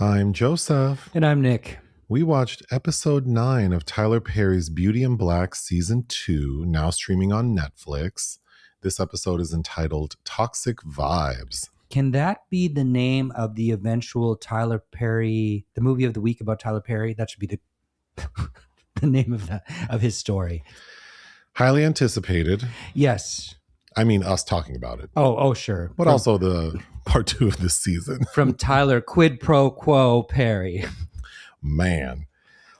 I'm Joseph. And I'm Nick. We watched episode 9 of Tyler Perry's Beauty in Black season 2, now streaming on Netflix. This episode is entitled Toxic Vibes. Can that be the name of the eventual Tyler Perry, the movie of the week about Tyler Perry? That should be the name of his story. Highly anticipated. Yes. I mean, us talking about it. Oh, sure. But also the part 2 of this season. From Tyler Quid Pro Quo Perry. Man,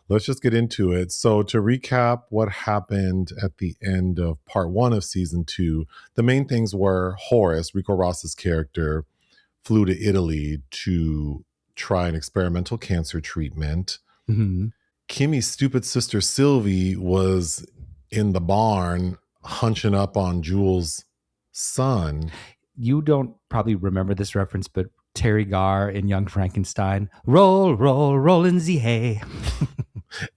let's just get into it. So to recap what happened at the end of part 1 of season 2, the main things were Horace, Rico Ross's character, flew to Italy to try an experimental cancer treatment. Mm-hmm. Kimmy's stupid sister Sylvie was in the barn hunching up on Jules' son. You don't probably remember this reference, but Terry Garr in Young Frankenstein, roll, roll, roll in the hay.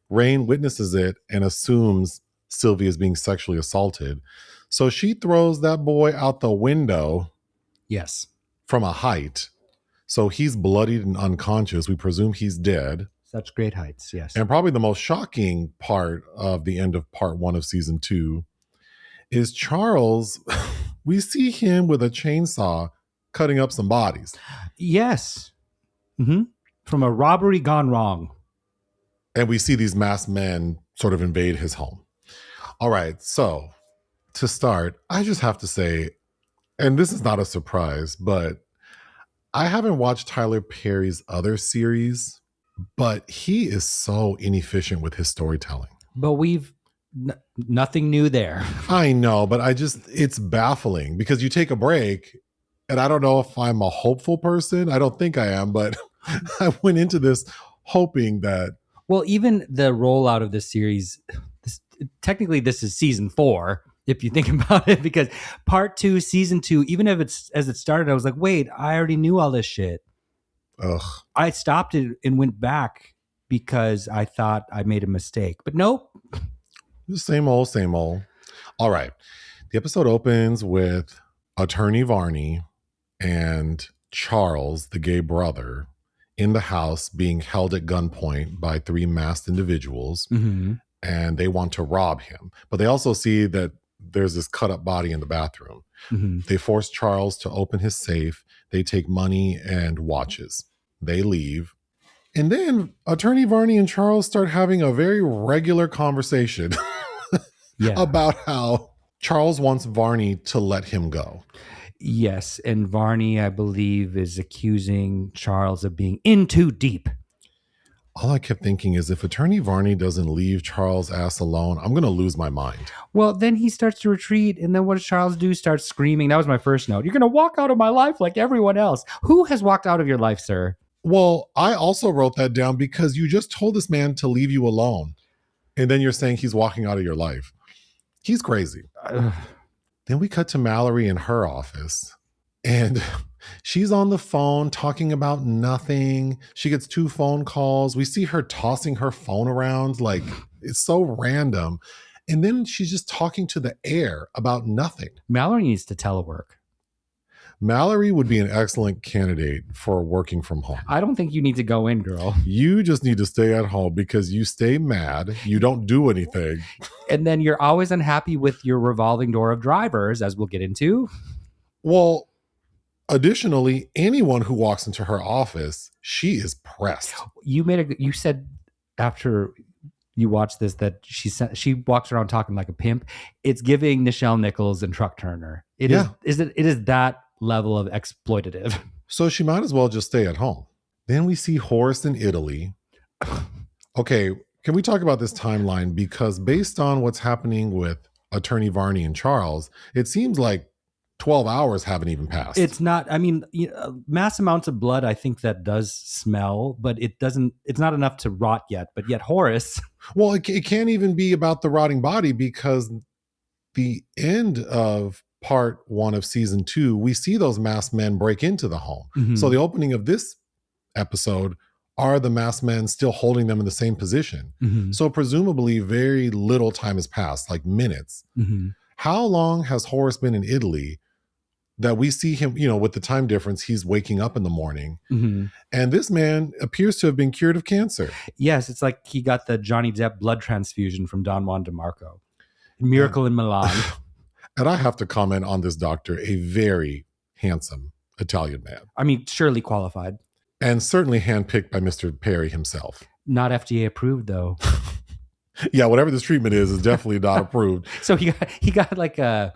Rain witnesses it and assumes Sylvie is being sexually assaulted. So she throws that boy out the window. Yes. From a height. So he's bloodied and unconscious. We presume he's dead. Such great heights, yes. And probably the most shocking part of the end of part 1 of season 2 is Charles. We see him with a chainsaw cutting up some bodies. Yes. Mm-hmm. From a robbery gone wrong. And we see these masked men sort of invade his home. All right. So to start, I just have to say, and this is not a surprise, but I haven't watched Tyler Perry's other series, but he is so inefficient with his storytelling. But nothing new there. I know, but it's baffling because you take a break. And I don't know if I'm a hopeful person. I don't think I am, but I went into this hoping that. Well, even the rollout of this series, technically this is season 4, if you think about it, because part 2, season 2, even if it's as it started, I was like, wait, I already knew all this shit. Ugh. I stopped it and went back because I thought I made a mistake, but nope. Same old, same old. All right. The episode opens with Attorney Varney and Charles, the gay brother, in the house being held at gunpoint by 3 masked individuals. Mm-hmm. And they want to rob him. But they also see that there's this cut up body in the bathroom. Mm-hmm. They force Charles to open his safe. They take money and watches. They leave. And then Attorney Varney and Charles start having a very regular conversation about how Charles wants Varney to let him go. Yes, and Varney, I believe, is accusing Charles of being in too deep. All I kept thinking is if Attorney Varney doesn't leave Charles' ass alone, I'm going to lose my mind. Well, then he starts to retreat, and then what does Charles do? Starts screaming. That was my first note. You're going to walk out of my life like everyone else. Who has walked out of your life, sir? Well, I also wrote that down because you just told this man to leave you alone, and then you're saying he's walking out of your life. He's crazy. Then we cut to Mallory in her office, and she's on the phone talking about nothing. She gets 2 phone calls. We see her tossing her phone around like it's so random. And then she's just talking to the air about nothing. Mallory needs to telework. Mallory would be an excellent candidate for working from home. I don't think you need to go in, girl. You just need to stay at home because you stay mad. You don't do anything. And then you're always unhappy with your revolving door of drivers, as we'll get into. Well, additionally, anyone who walks into her office, she is pressed. You said after you watched this that she walks around talking like a pimp. It's giving Nichelle Nichols and Truck Turner. It is that level of exploitative. So she might as well just stay at home. Then we see Horace in Italy. Okay, can we talk about this timeline? Because based on what's happening with Attorney Varney and Charles, it seems like 12 hours haven't even passed. It's not, I mean, mass amounts of blood, I think that does smell, but it's not enough to rot yet. But yet Horace. Well, it can't even be about the rotting body because the end of part 1 of season 2, we see those masked men break into the home. Mm-hmm. So the opening of this episode are the masked men still holding them in the same position. Mm-hmm. So presumably very little time has passed, like minutes. Mm-hmm. How long has Horace been in Italy that we see him, with the time difference, he's waking up in the morning. Mm-hmm. And this man appears to have been cured of cancer. Yes, it's like he got the Johnny Depp blood transfusion from Don Juan DeMarco. Miracle in Milan. And I have to comment on this doctor, a very handsome Italian man. I mean, surely qualified. And certainly handpicked by Mr. Perry himself. Not FDA approved, though. Yeah, whatever this treatment is definitely not approved. So he got like a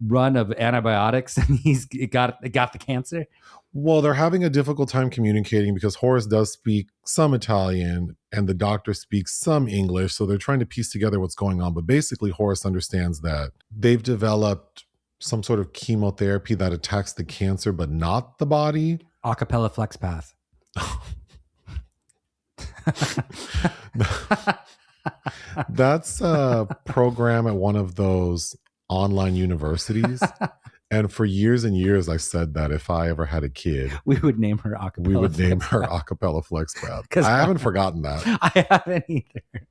run of antibiotics and it got the cancer. Well, they're having a difficult time communicating because Horace does speak some Italian and the doctor speaks some English. So they're trying to piece together what's going on. But basically, Horace understands that they've developed some sort of chemotherapy that attacks the cancer, but not the body. Acapella flex path. That's a program at one of those online universities. And for years and years, I said that if I ever had a kid, we would name her Acapella. We would name her Acapella Flex Path. I haven't forgotten that. I haven't either.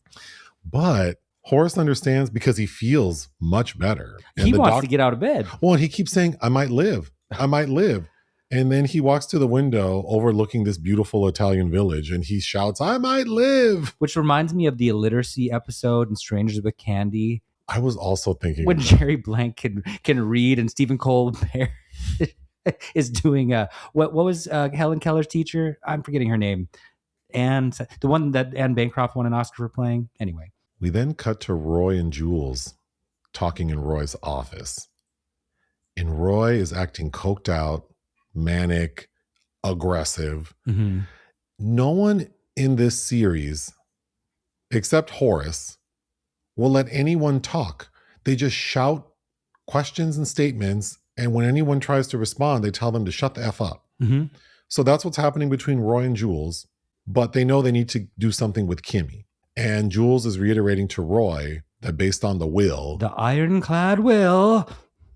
But Horace understands because he feels much better. And he wants to get out of bed. Well, and he keeps saying, I might live. I might live. And then he walks to the window overlooking this beautiful Italian village and he shouts, I might live. Which reminds me of the illiteracy episode in Strangers with Candy. I was also thinking when Jerry Blank can read and Stephen Colbert is doing what was Helen Keller's teacher? I'm forgetting her name. And the one that Anne Bancroft won an Oscar for playing. Anyway. We then cut to Roy and Jules talking in Roy's office. And Roy is acting coked out, manic, aggressive. Mm-hmm. No one in this series, except Horace, will let anyone talk. They just shout questions and statements. And when anyone tries to respond, they tell them to shut the F up. Mm-hmm. So that's what's happening between Roy and Jules. But they know they need to do something with Kimmy. And Jules is reiterating to Roy that based on the will, the ironclad will,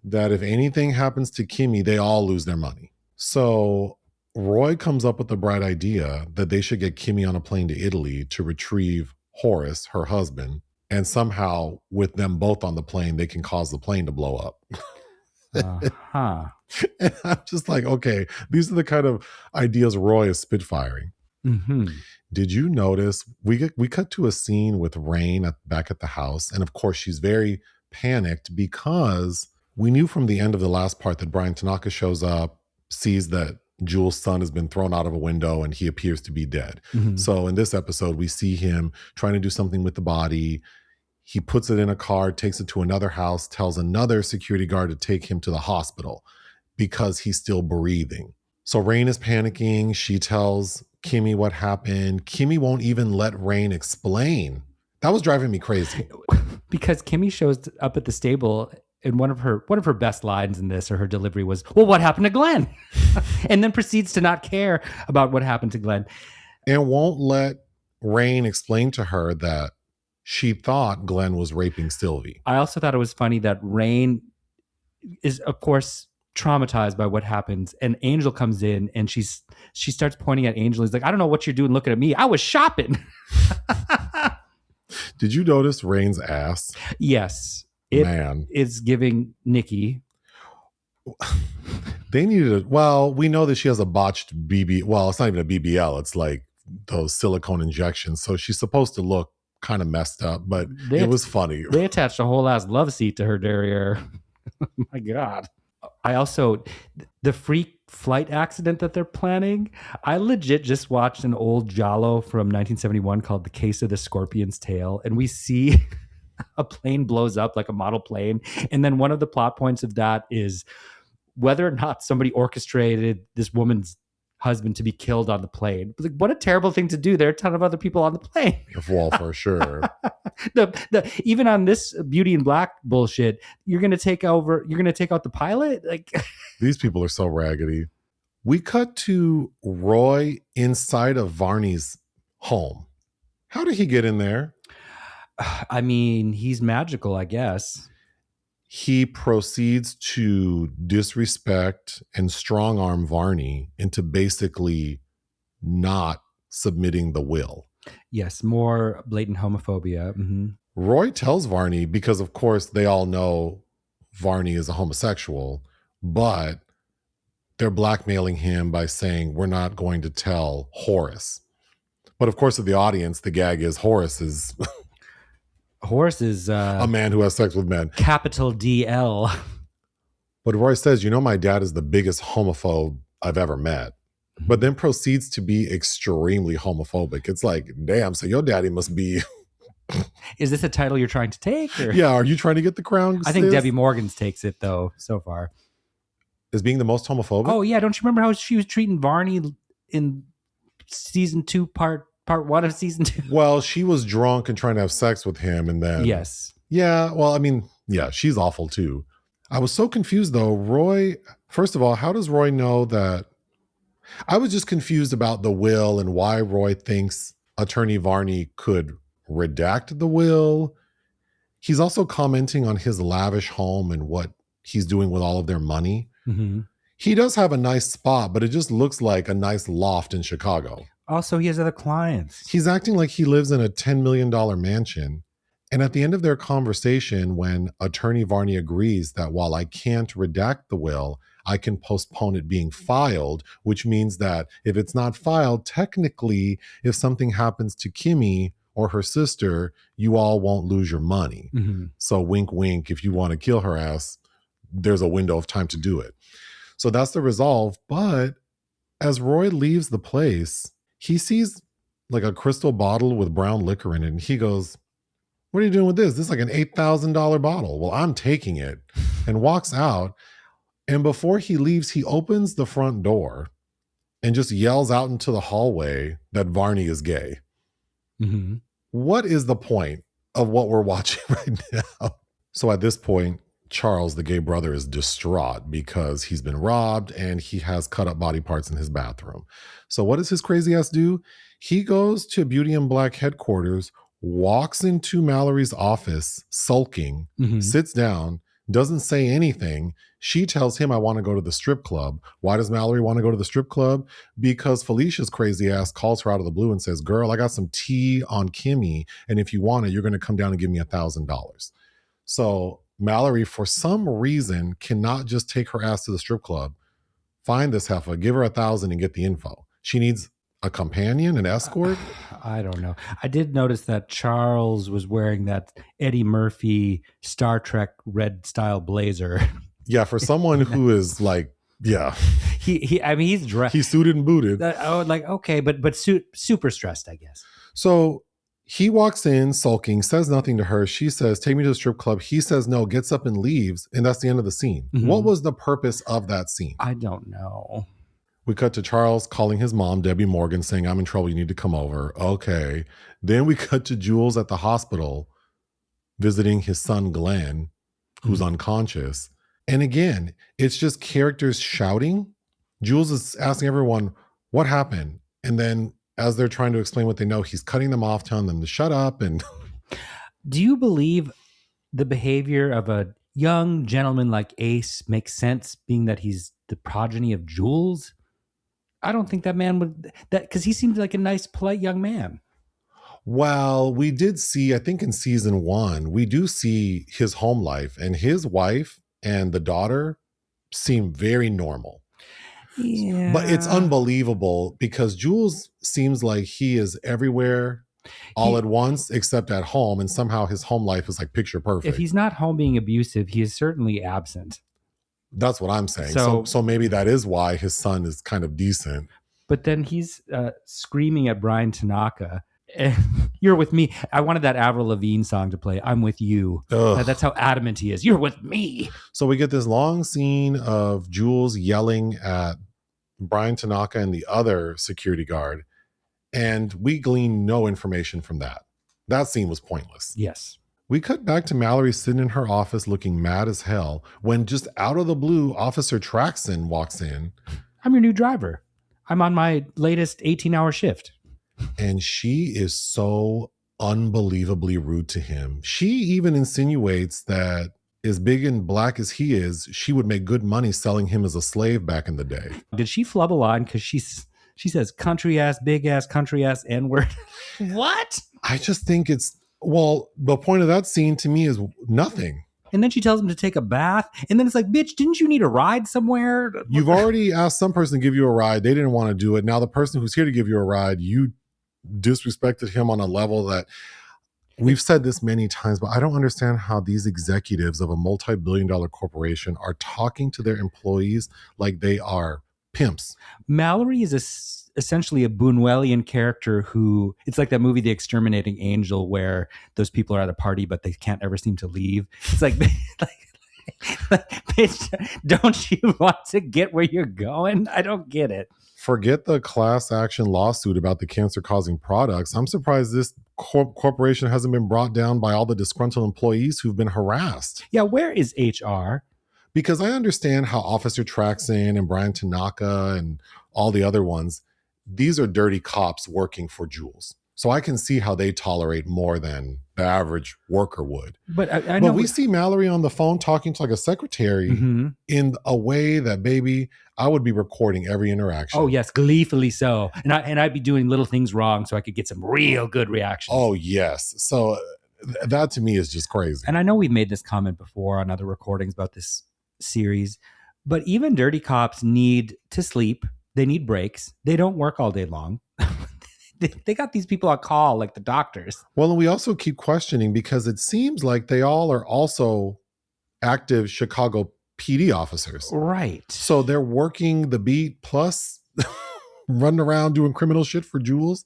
that if anything happens to Kimmy, they all lose their money. So Roy comes up with the bright idea that they should get Kimmy on a plane to Italy to retrieve Horace, her husband. And somehow, with them both on the plane, they can cause the plane to blow up. Uh-huh. And I'm just like, okay, these are the kind of ideas Roy is spitfiring. Mm-hmm. Did you notice we cut to a scene with Rain back at the house, and of course she's very panicked because we knew from the end of the last part that Brian Tanaka shows up, sees that Jules' son has been thrown out of a window and he appears to be dead. Mm-hmm. So in this episode, we see him trying to do something with the body. He puts it in a car, takes it to another house, tells another security guard to take him to the hospital because he's still breathing. So Rain is panicking. She tells Kimmy what happened. Kimmy won't even let Rain explain. That was driving me crazy. Because Kimmy shows up at the stable and one of her best lines in this, or her delivery, was, well, what happened to Glenn? And then proceeds to not care about what happened to Glenn. And won't let Rain explain to her that she thought Glenn was raping Sylvie. I also thought it was funny that Rain is, of course, traumatized by what happens, and Angel comes in and she starts pointing at Angel. He's like, I don't know what you're doing looking at me. I was shopping. Did you notice Rain's ass? Yes. It Man. is giving Nikki. They needed we know that she has a botched BB. Well, it's not even a BBL. It's like those silicone injections. So she's supposed to look kind of messed up, but it was funny. They attached a whole ass love seat to her derriere. My God. I also, the freak flight accident that they're planning, I legit just watched an old giallo from 1971 called The Case of the Scorpion's Tail. And we see a plane blows up, like a model plane. And then one of the plot points of that is whether or not somebody orchestrated this woman's husband to be killed on the plane. Like, what a terrible thing to do. There are a ton of other people on the plane. Well, for sure. Even on this Beauty in Black bullshit, you're going to take out the pilot? Like, these people are so raggedy. We cut to Roy inside of Varney's home. How did he get in there? I mean, he's magical, I guess. He proceeds to disrespect and strong arm Varney into basically not submitting the will. Yes, more blatant homophobia. Mm-hmm. Roy tells Varney, because of course they all know Varney is a homosexual. but they're blackmailing him by saying, we're not going to tell Horace. But of course, to the audience, the gag is Horace is a man who has sex with men. Capital DL. But Roy says, my dad is the biggest homophobe I've ever met. But then proceeds to be extremely homophobic. It's like, damn, so your daddy must be... Is this a title you're trying to take? Or? Yeah, are you trying to get the crown? I think Debbie Morgan's takes it, though, so far. Is being the most homophobic? Oh, yeah. Don't you remember how she was treating Varney in season 2, part 1 of season 2? Well, she was drunk and trying to have sex with him, and then... Yes. Yeah, well, I mean, yeah, she's awful, too. I was so confused, though. Roy, first of all, how does Roy know that... I was just confused about the will and why Roy thinks Attorney Varney could redact the will. He's also commenting on his lavish home and what he's doing with all of their money. Mm-hmm. He does have a nice spot, but it just looks like a nice loft in Chicago. Also, he has other clients. He's acting like he lives in a $10 million mansion. And at the end of their conversation, when Attorney Varney agrees that while I can't redact the will, I can postpone it being filed, which means that if it's not filed, technically, if something happens to Kimmy or her sister, you all won't lose your money. Mm-hmm. So wink, wink, if you want to kill her ass, there's a window of time to do it. So that's the resolve. But as Roy leaves the place, he sees like a crystal bottle with brown liquor in it. And he goes, what are you doing with this? This is like an $8,000 bottle. Well, I'm taking it, and walks out. And before he leaves, he opens the front door and just yells out into the hallway that Varney is gay. Mm-hmm. What is the point of what we're watching right now? So at this point, Charles, the gay brother, is distraught because he's been robbed and he has cut up body parts in his bathroom. So what does his crazy ass do? He goes to Beauty and Black headquarters, walks into Mallory's office, sulking, sits down, doesn't say anything. She tells him, I want to go to the strip club. Why does Mallory want to go to the strip club? Because Felicia's crazy ass calls her out of the blue and says, girl, I got some tea on Kimmy, and if you want it, you're going to come down and give me $1,000. So Mallory, for some reason, cannot just take her ass to the strip club, find this heifer, give her $1,000 and get the info. She needs a companion, an escort? I don't know. I did notice that Charles was wearing that Eddie Murphy Star Trek red style blazer. Yeah, for someone who is like, yeah. He's dressed. He's suited and booted. Okay, but super stressed, I guess. So he walks in sulking, says nothing to her. She says, take me to the strip club. He says no, gets up and leaves. And that's the end of the scene. Mm-hmm. What was the purpose of that scene? I don't know. We cut to Charles calling his mom, Debbie Morgan, saying, I'm in trouble. You need to come over. Okay. Then we cut to Jules at the hospital visiting his son, Glenn, who's unconscious. And again, it's just characters shouting. Jules is asking everyone, what happened? And then as they're trying to explain what they know, he's cutting them off, telling them to shut up. And do you believe the behavior of a young gentleman like Ace makes sense, being that he's the progeny of Jules? I don't think that man would, that because he seemed like a nice, polite young man. Well, we did see, I think in season 1, we do see his home life, and his wife and the daughter seem very normal. Yeah. But it's unbelievable because Jules seems like he is everywhere all at once except at home, and somehow his home life is like picture perfect. If he's not home being abusive, he is certainly absent. That's what I'm saying. So maybe that is why his son is kind of decent. But then he's screaming at Brian Tanaka, you're with me. I wanted that Avril Lavigne song to play, I'm with you. That's how adamant he is. You're with me. So we get this long scene of Jules yelling at Brian Tanaka and the other security guard, and we glean no information from that. That scene was pointless. Yes. We cut back to Mallory sitting in her office looking mad as hell when just out of the blue, Officer Traxon walks in. I'm your new driver. I'm on my latest 18-hour shift. And she is so unbelievably rude to him. She even insinuates that as big and black as he is, she would make good money selling him as a slave back in the day. Did she flub a line because she says country ass, big ass, country ass, N-word? What? I just think it's, well, the point of that scene to me is nothing. And then she tells him to take a bath. And then it's like, bitch, didn't you need a ride somewhere? You've already asked some person to give you a ride. They didn't want to do it. Now the person who's here to give you a ride, you disrespected him on a level that we've said this many times, but I don't understand how these executives of a multi-billion-dollar corporation are talking to their employees like they are pimps. Mallory is essentially a Buñuelian character who, it's like that movie, The Exterminating Angel, where those people are at a party, but they can't ever seem to leave. It's like, bitch, don't you want to get where you're going? I don't get it. Forget the class action lawsuit about the cancer-causing products. I'm surprised this corporation hasn't been brought down by all the disgruntled employees who've been harassed. Yeah, where is HR? Because I understand how Officer Traxon and Brian Tanaka and all the other ones, these are dirty cops working for Jules. So I can see how they tolerate more than the average worker would. But I know we see Mallory on the phone talking to like a secretary in a way that, baby, I would be recording every interaction. Oh, yes, gleefully so. And I'd be doing little things wrong so I could get some real good reactions. Oh, yes. So that to me is just crazy. And I know we've made this comment before on other recordings about this series, but even dirty cops need to sleep. They need breaks. They don't work all day long. They got these people on call, like the doctors. Well, and we also keep questioning because it seems like they all are also active Chicago PD officers. Right. So they're working the beat plus running around doing criminal shit for Jules.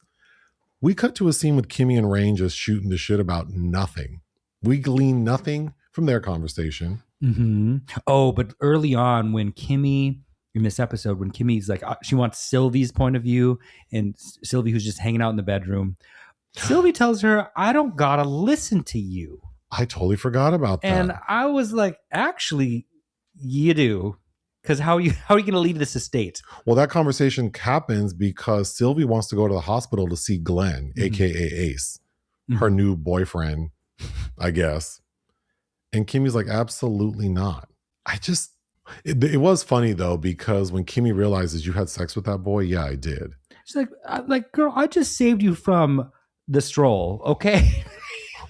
We cut to a scene with Kimmy and Rain just shooting the shit about nothing. We glean nothing from their conversation. Mm-hmm. Oh, but early on when Kimmy... in this episode, when Kimmy's like, she wants Sylvie's point of view, and Sylvie, who's just hanging out in the bedroom, Sylvie tells her, I don't gotta listen to you. I totally forgot about that. And I was like, actually, you do. Because how are you gonna leave this estate? Well, that conversation happens because Sylvie wants to go to the hospital to see Glenn, aka Ace, her new boyfriend, I guess. And Kimmy's like, absolutely not. It was funny though, because when Kimmy realizes you had sex with that boy, yeah, I did. She's like, girl, I just saved you from the stroll, okay?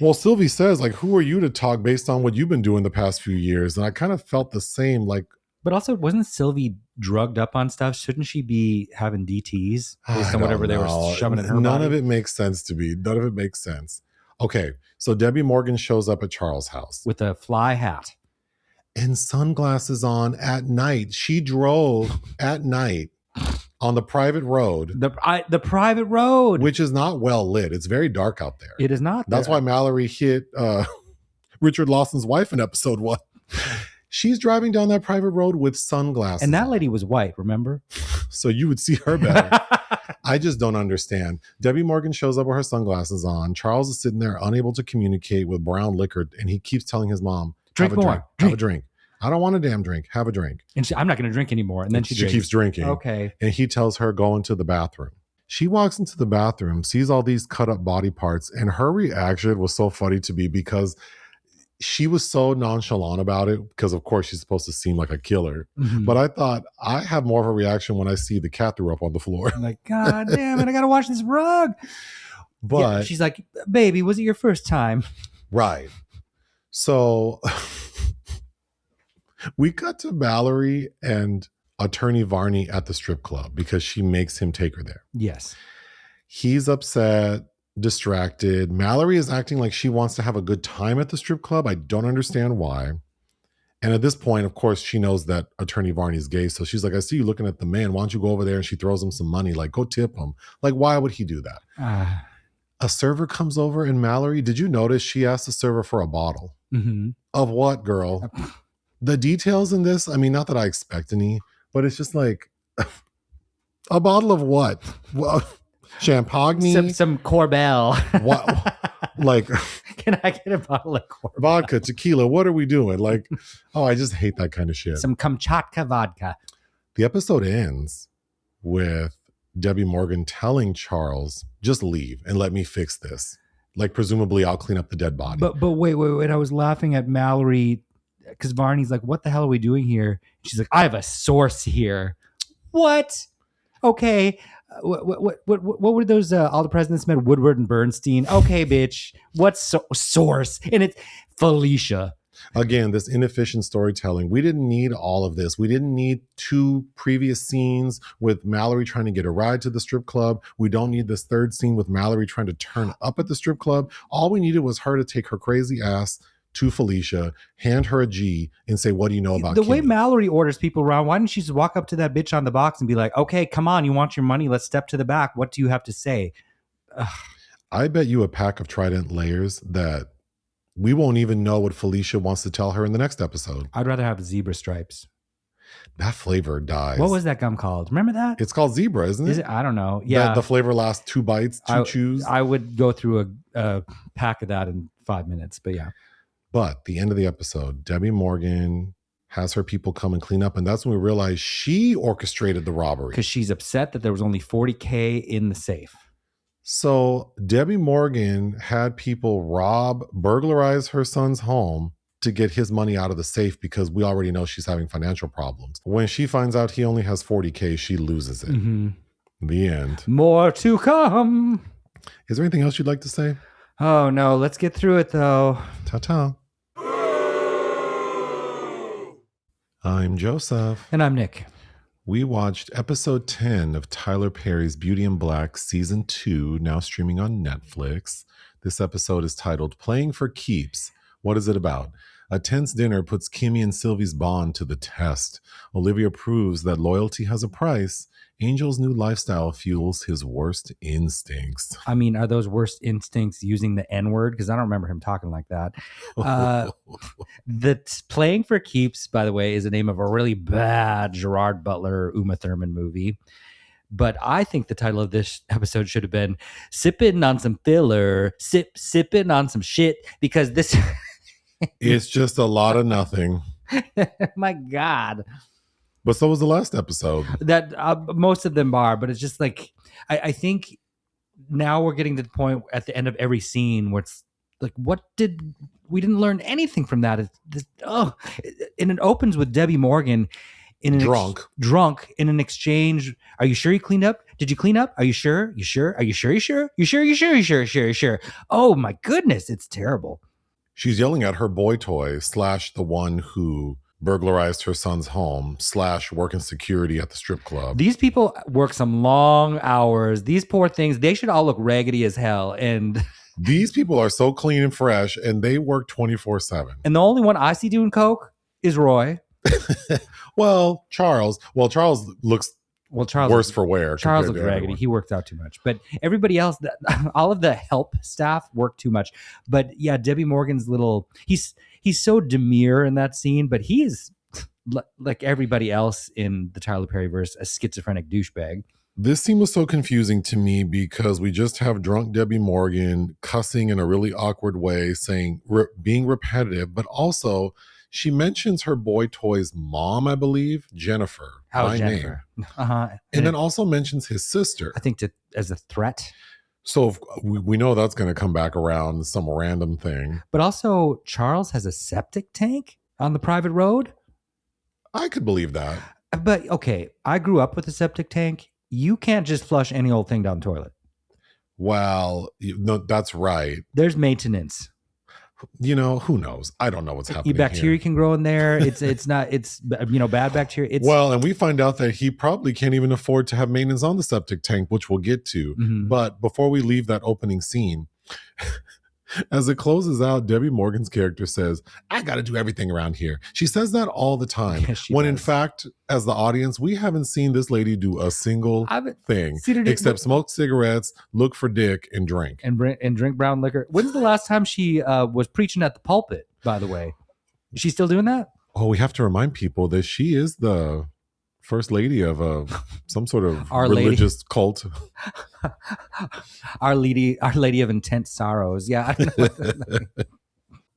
Well, Sylvie says, like, who are you to talk based on what you've been doing the past few years? And I kind of felt the same, like. But also, wasn't Sylvie drugged up on stuff? Shouldn't she be having DTs based on whatever they were shoving in her None body? of it makes sense to me. None of it makes sense. Okay, so Debbie Morgan shows up at Charles' house. With a fly hat. And sunglasses on at night. She drove at night on the private road. The private road. Which is not well lit. It's very dark out there. It is not. That's why Mallory hit Richard Lawson's wife in episode 1. She's driving down that private road with sunglasses. And that lady was white, remember? So you would see her better. I just don't understand. Debbie Morgan shows up with her sunglasses on. Charles is sitting there unable to communicate with brown liquor. And he keeps telling his mom, Drink more. Have a drink. I don't want a damn drink. Have a drink. And I'm not going to drink anymore. And then she keeps drinking. Okay. And he tells her, go into the bathroom. She walks into the bathroom, sees all these cut up body parts. And her reaction was so funny to me because she was so nonchalant about it because, of course, she's supposed to seem like a killer. Mm-hmm. But I thought I have more of a reaction when I see the cat threw up on the floor. I'm like, God damn it, I got to wash this rug. But yeah, she's like, baby, was it your first time? Right. So we cut to Mallory and Attorney Varney at the strip club because she makes him take her there. Yes. He's upset, distracted. Mallory is acting like she wants to have a good time at the strip club. I don't understand why. And at this point, of course, she knows that Attorney Varney's gay. So she's like, I see you looking at the man. Why don't you go over there? And she throws him some money. Like, go tip him. Like, why would he do that? A server comes over and Mallory, did you notice she asked the server for a bottle? Mm-hmm. Of what, girl? The details in this, I mean, not that I expect any, but it's just like, a bottle of what? Champagne? Some Corbel. What? Like, can I get a bottle of Corbel? Vodka, tequila, what are we doing? Like, oh, I just hate that kind of shit. Some Kamchatka vodka. The episode ends with Debbie Morgan telling Charles, just leave and let me fix this. Like, presumably I'll clean up the dead body. But wait. I was laughing at Mallory because Varney's like, what the hell are we doing here? She's like, I have a source here. What? Okay. What were those, All the President's Men, Woodward and Bernstein? Okay, bitch. What's source? And it's Felicia. Again, this inefficient storytelling. We didn't need all of this. We didn't need 2 previous scenes with Mallory trying to get a ride to the strip club. We don't need this 3rd scene with Mallory trying to turn up at the strip club. All we needed was her to take her crazy ass to Felicia, hand her a G, and say, what do you know about the Kimmy? way Mallory orders people around? Why didn't she just walk up to that bitch on the box and be like, okay, come on, you want your money? Let's step to the back. What do you have to say? Ugh. I bet you a pack of Trident layers that we won't even know what Felicia wants to tell her in the next episode. I'd rather have zebra stripes. That flavor dies. What was that gum called? Remember that? It's called Zebra, isn't it? Is it? I don't know. Yeah. The flavor lasts 2 bites, 2 chews. I would go through a pack of that in 5 minutes, but yeah. But the end of the episode, Debbie Morgan has her people come and clean up. And that's when we realize she orchestrated the robbery. Because she's upset that there was only $40K in the safe. So Debbie Morgan had people burglarize her son's home to get his money out of the safe because we already know she's having financial problems. When she finds out he only has $40K, she loses it. Mm-hmm. The end. More to come. Is there anything else you'd like to say? Oh, no. Let's get through it, though. Ta-ta. I'm Joseph. And I'm Nick. We watched episode 10 of Tyler Perry's Beauty in Black season 2, now streaming on Netflix. This episode is titled Playing for Keeps. What is it about? A tense dinner puts Kimmy and Sylvie's bond to the test. Olivia proves that loyalty has a price. Angel's new lifestyle fuels his worst instincts. I mean, are those worst instincts using the N-word? Because I don't remember him talking like that. Playing for Keeps, by the way, is the name of a really bad Gerard Butler, Uma Thurman movie. But I think the title of this episode should have been Sipping on Some Filler, Sipping on Some Shit, because this... It's just a lot of nothing. My God. But so was the last episode. That most of them are, but it's just like, I think now we're getting to the point at the end of every scene where it's like, we didn't learn anything from that. And it opens with Debbie Morgan drunk in an exchange. Are you sure you cleaned up? Did you clean up? Are you sure? You sure? Are you sure? You sure? You sure? You sure? You sure? You sure? You sure? Oh my goodness. It's terrible. She's yelling at her boy toy / the one who burglarized her son's home / working security at the strip club. These people work some long hours. These poor things, they should all look raggedy as hell. And these people are so clean and fresh, and they work 24/7. And the only one I see doing coke is Roy. Charles looks worse for wear. Charles looks raggedy. He works out too much. But everybody else, all of the help staff work too much. But yeah, Debbie Morgan's he's so demure in that scene, but he is, like everybody else in the Tyler Perry verse, a schizophrenic douchebag. This scene was so confusing to me because we just have drunk Debbie Morgan cussing in a really awkward way, being repetitive, but also she mentions her boy toy's mom, I believe, Jennifer. How's Jennifer? Uh-huh. And then also mentions his sister. I think as a threat. So we know that's going to come back around some random thing. But also, Charles has a septic tank on the private road. I could believe that. But okay, I grew up with a septic tank. You can't just flush any old thing down the toilet. Well, no, that's right. There's maintenance. Who knows? I don't know what's happening. Your bacteria can grow in there. It's bad bacteria. And we find out that he probably can't even afford to have maintenance on the septic tank, which we'll get to. Mm-hmm. But before we leave that opening scene, as it closes out, Debbie Morgan's character says, I got to do everything around here. She says that all the time. Yes, when does. In fact, as the audience, we haven't seen this lady do a single thing except smoke cigarettes, look for dick, and drink. And drink brown liquor. When's the last time she was preaching at the pulpit, by the way? Is she still doing that? Oh, we have to remind people that she is the first lady of some sort of religious cult. Our lady of intense sorrows. Yeah.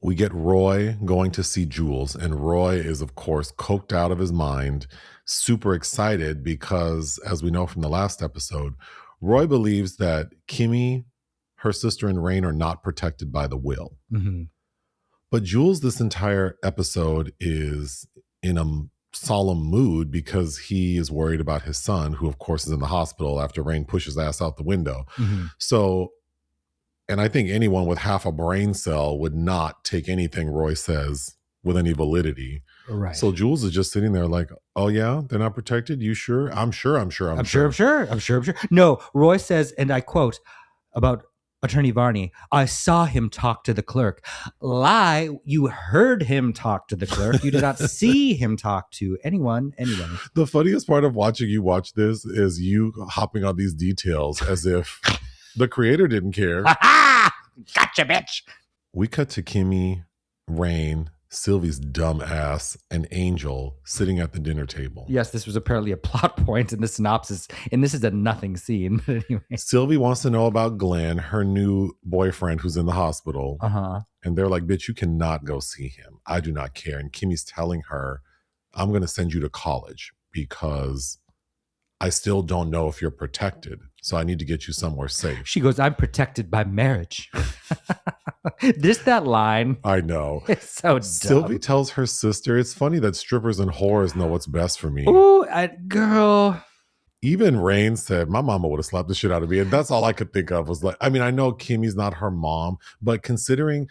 We get Roy going to see Jules, and Roy is, of course, coked out of his mind, super excited because, as we know from the last episode, Roy believes that Kimmy, her sister, and Rain are not protected by the will. Mm-hmm. But Jules, this entire episode, is in a solemn mood because he is worried about his son, who of course is in the hospital after Rain pushes ass out the window. Mm-hmm. So, and I think anyone with half a brain cell would not take anything Roy says with any validity. Right. So Jules is just sitting there like, oh yeah, they're not protected. You sure? I'm sure. No, Roy says, and I quote about Attorney Varney, I saw him talk to the clerk. Lie, you heard him talk to the clerk. You did not see him talk to anyone. The funniest part of watching you watch this is you hopping on these details as if the creator didn't care. Gotcha, bitch. We cut to Kimmy, Rain, Sylvie's dumb ass, and Angel sitting at the dinner table. Yes, this was apparently a plot point in the synopsis, and this is a nothing scene. But anyway. Sylvie wants to know about Glenn, her new boyfriend who's in the hospital. And they're like, bitch, you cannot go see him. I do not care. And Kimmy's telling her, I'm going to send you to college because I still don't know if you're protected. So I need to get you somewhere safe. She goes, I'm protected by marriage. That line. I know. It's so dumb. Sylvie tells her sister, it's funny that strippers and whores know what's best for me. Ooh, girl. Even Rain said, my mama would have slapped the shit out of me. And that's all I could think of was like, I mean, I know Kimmy's not her mom, but considering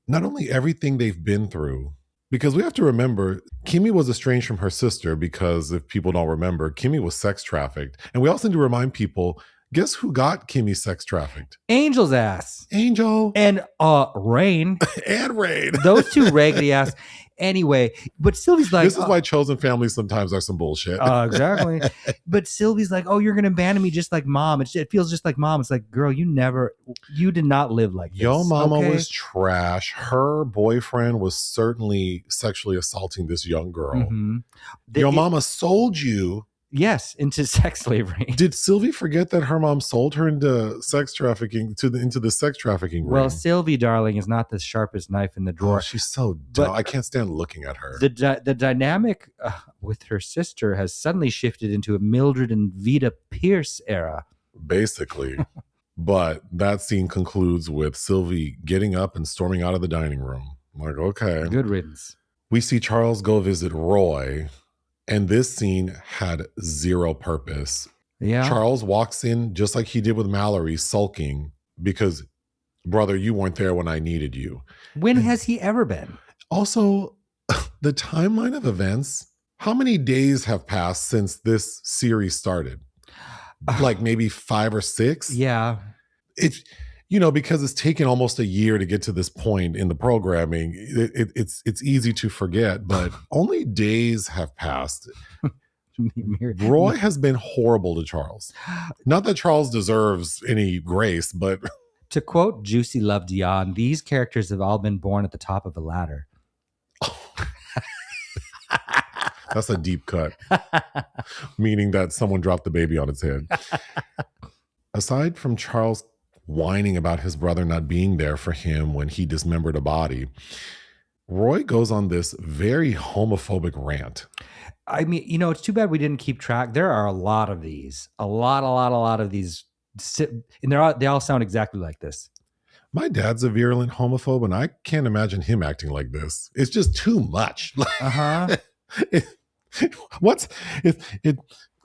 not only everything they've been through, because we have to remember, Kimmy was estranged from her sister because if people don't remember, Kimmy was sex trafficked. And we also need to remind people, guess who got Kimmy sex trafficked? Angel's ass. Angel. And Rain. And Rain. Those two raggedy ass. Anyway, but Sylvie's like... This is why chosen families sometimes are some bullshit. Exactly. But Sylvie's like, oh, you're going to abandon me just like mom. It feels just like mom. It's like, girl, you did not live like this. Yo mama was trash. Her boyfriend was certainly sexually assaulting this young girl. Mm-hmm. Yo mama sold you. Yes, into sex slavery. Did Sylvie forget that her mom sold her into sex trafficking into the sex trafficking ring? Well, Sylvie, darling, is not the sharpest knife in the drawer. Oh, she's so dumb. I can't stand looking at her. The dynamic with her sister has suddenly shifted into a Mildred and Vita Pierce era. Basically. But that scene concludes with Sylvie getting up and storming out of the dining room. I'm like, okay. Good riddance. We see Charles go visit Roy. And this scene had zero purpose. Yeah. Charles walks in just like he did with Mallory, sulking because, brother, you weren't there when I needed you. When has he ever been? Also, the timeline of events, how many days have passed since this series started? Like maybe 5 or 6? Yeah. It's, because it's taken almost a year to get to this point in the programming, it's easy to forget, but only days have passed. Roy has been horrible to Charles. Not that Charles deserves any grace, but... To quote Juicy Love Dion, these characters have all been born at the top of a ladder. That's a deep cut. Meaning that someone dropped the baby on its head. Aside from Charles whining about his brother not being there for him when he dismembered a body, Roy goes on this very homophobic rant. I mean, it's too bad we didn't keep track. There are a lot of these, a lot of these, and they all sound exactly like this. My dad's a virulent homophobe, and I can't imagine him acting like this. It's just too much.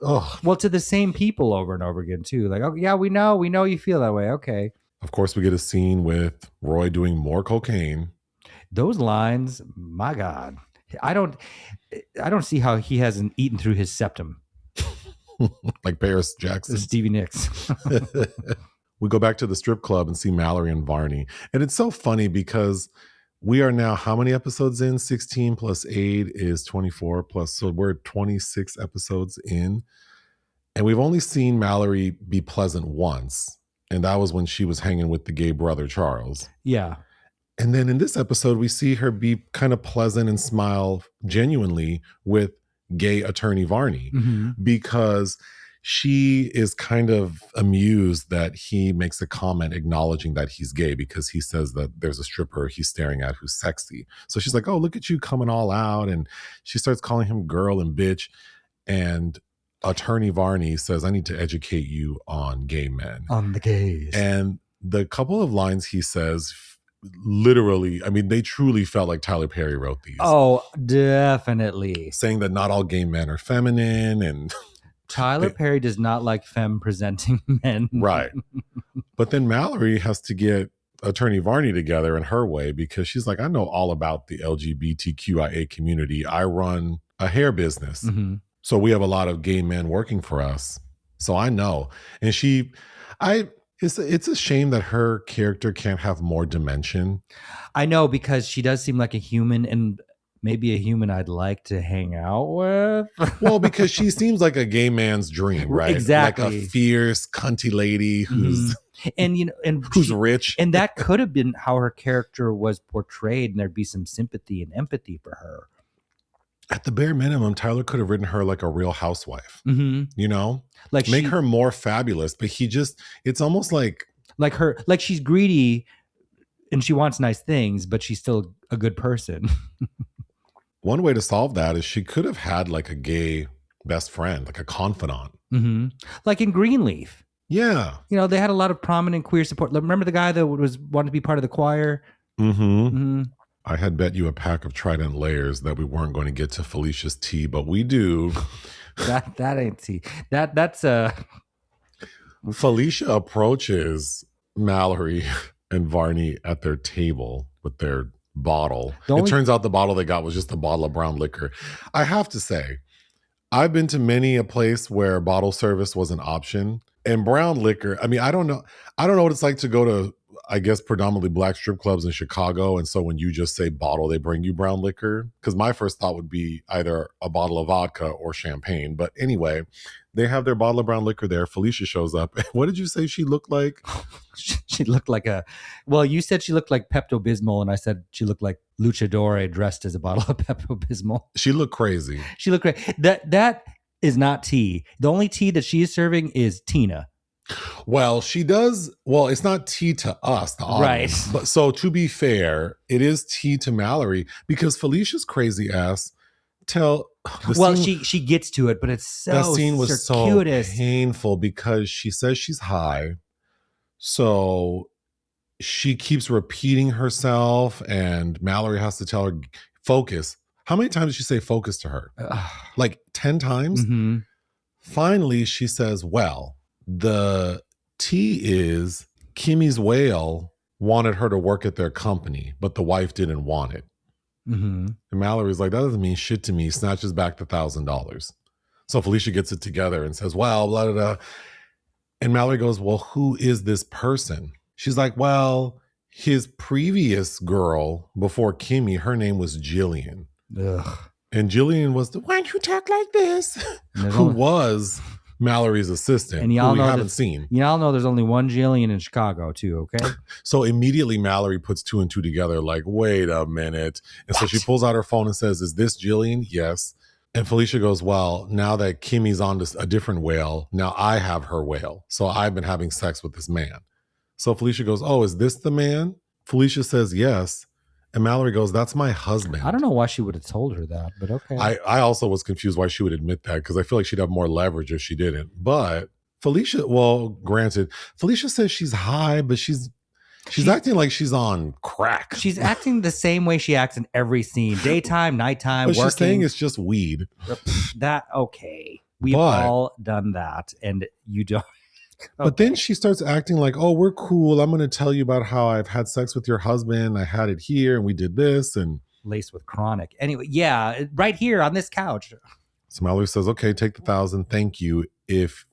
Oh. Well, to the same people over and over again too. Like, oh yeah, we know you feel that way. Okay. Of course, we get a scene with Roy doing more cocaine. Those lines, my God, I don't see how he hasn't eaten through his septum. Like Paris Jackson, Stevie Nicks. We go back to the strip club and see Mallory and Varney, and it's so funny because we are now how many episodes in? 16 plus 8 is 24 plus. So we're 26 episodes in. And we've only seen Mallory be pleasant once. And that was when she was hanging with the gay brother, Charles. Yeah. And then in this episode, we see her be kind of pleasant and smile genuinely with gay attorney Varney. Mm-hmm. Because she is kind of amused that he makes a comment acknowledging that he's gay because he says that there's a stripper he's staring at who's sexy. So she's like, oh, look at you coming all out. And she starts calling him girl and bitch. And attorney Varney says, I need to educate you on gay men. On the gays. And the couple of lines he says, literally, I mean, they truly felt like Tyler Perry wrote these. Oh, definitely. Saying that not all gay men are feminine and... Tyler Perry does not like femme presenting men. Right. But then Mallory has to get Attorney Varney together in her way because she's like, I know all about the LGBTQIA community. I run a hair business. Mm-hmm. So we have a lot of gay men working for us. So I know. And it's a shame that her character can't have more dimension. I know, because she does seem like a human, and maybe a human I'd like to hang out with. Well, because she seems like a gay man's dream, right? Exactly. Like a fierce, cunty lady who's and who's rich. And that could have been how her character was portrayed, and there'd be some sympathy and empathy for her. At the bare minimum, Tyler could have written her like a real housewife. Mm-hmm. You know? Like make her more fabulous, but it's almost like she's greedy and she wants nice things, but she's still a good person. One way to solve that is she could have had like a gay best friend, like a confidant. Mm-hmm. Like in Greenleaf. Yeah. You know, they had a lot of prominent queer support. Remember the guy that wanted to be part of the choir? Mm-hmm. Mm-hmm. I had bet you a pack of Trident layers that we weren't going to get to Felicia's tea, but we do. that ain't tea. That's Felicia approaches Mallory and Varney at their table with their bottle. It turns out the bottle they got was just a bottle of brown liquor. I have to say, I've been to many a place where bottle service was an option, and brown liquor. I mean, I don't know what it's like to go to, I guess, predominantly black strip clubs in Chicago. And so when you just say bottle, they bring you brown liquor. Because my first thought would be either a bottle of vodka or champagne. But anyway, they have their bottle of brown liquor there. Felicia shows up. What did you say she looked like? She looked like you said she looked like Pepto-Bismol, and I said she looked like Luchadore dressed as a bottle of Pepto-Bismol. She looked crazy. She looked crazy. That is not tea. The only tea that she is serving is Tina. Well, she does. Well, it's not tea to us, the audience. Right. But so to be fair, it is tea to Mallory because Felicia's crazy ass she gets to it, but it's so that scene was circuitous. So painful because she says she's high. So she keeps repeating herself and Mallory has to tell her, focus. How many times did she say focus to her? Like 10 times? Mm-hmm. Finally, she says, well, the tea is Kimmy's whale wanted her to work at their company, but the wife didn't want it. Mm-hmm. And Mallory's like, that doesn't mean shit to me. Snatches back the $1,000. So Felicia gets it together and says, well, blah, blah, blah. And Mallory goes, well, who is this person? She's like, well, his previous girl before Kimmy, her name was Jillian. Ugh. And Jillian was the one who talked like this, who was Mallory's assistant, and y'all who we haven't seen. Y'all know there's only one Jillian in Chicago too, okay? So immediately Mallory puts two and two together like, wait a minute. And so she pulls out her phone and says, is this Jillian? Yes. And Felicia goes, well, now that Kimmy's on a different whale, now I have her whale. So I've been having sex with this man. So Felicia goes, oh, is this the man? Felicia says yes. And Mallory goes, that's my husband. I don't know why she would have told her that, but okay. I also was confused why she would admit that because I feel like she'd have more leverage if she didn't. But Felicia, well, granted, Felicia says she's high, but she's acting like she's on crack. She's acting the same way she acts in every scene. Daytime, nighttime, but working. She's saying it's just weed. Okay. We've all done that and you don't. Okay. But then she starts acting like, oh, we're cool. I'm going to tell you about how I've had sex with your husband. I had it here and we did this and laced with chronic. Anyway, yeah, right here on this couch. So Mallory says, okay, take the $1,000. Thank you. If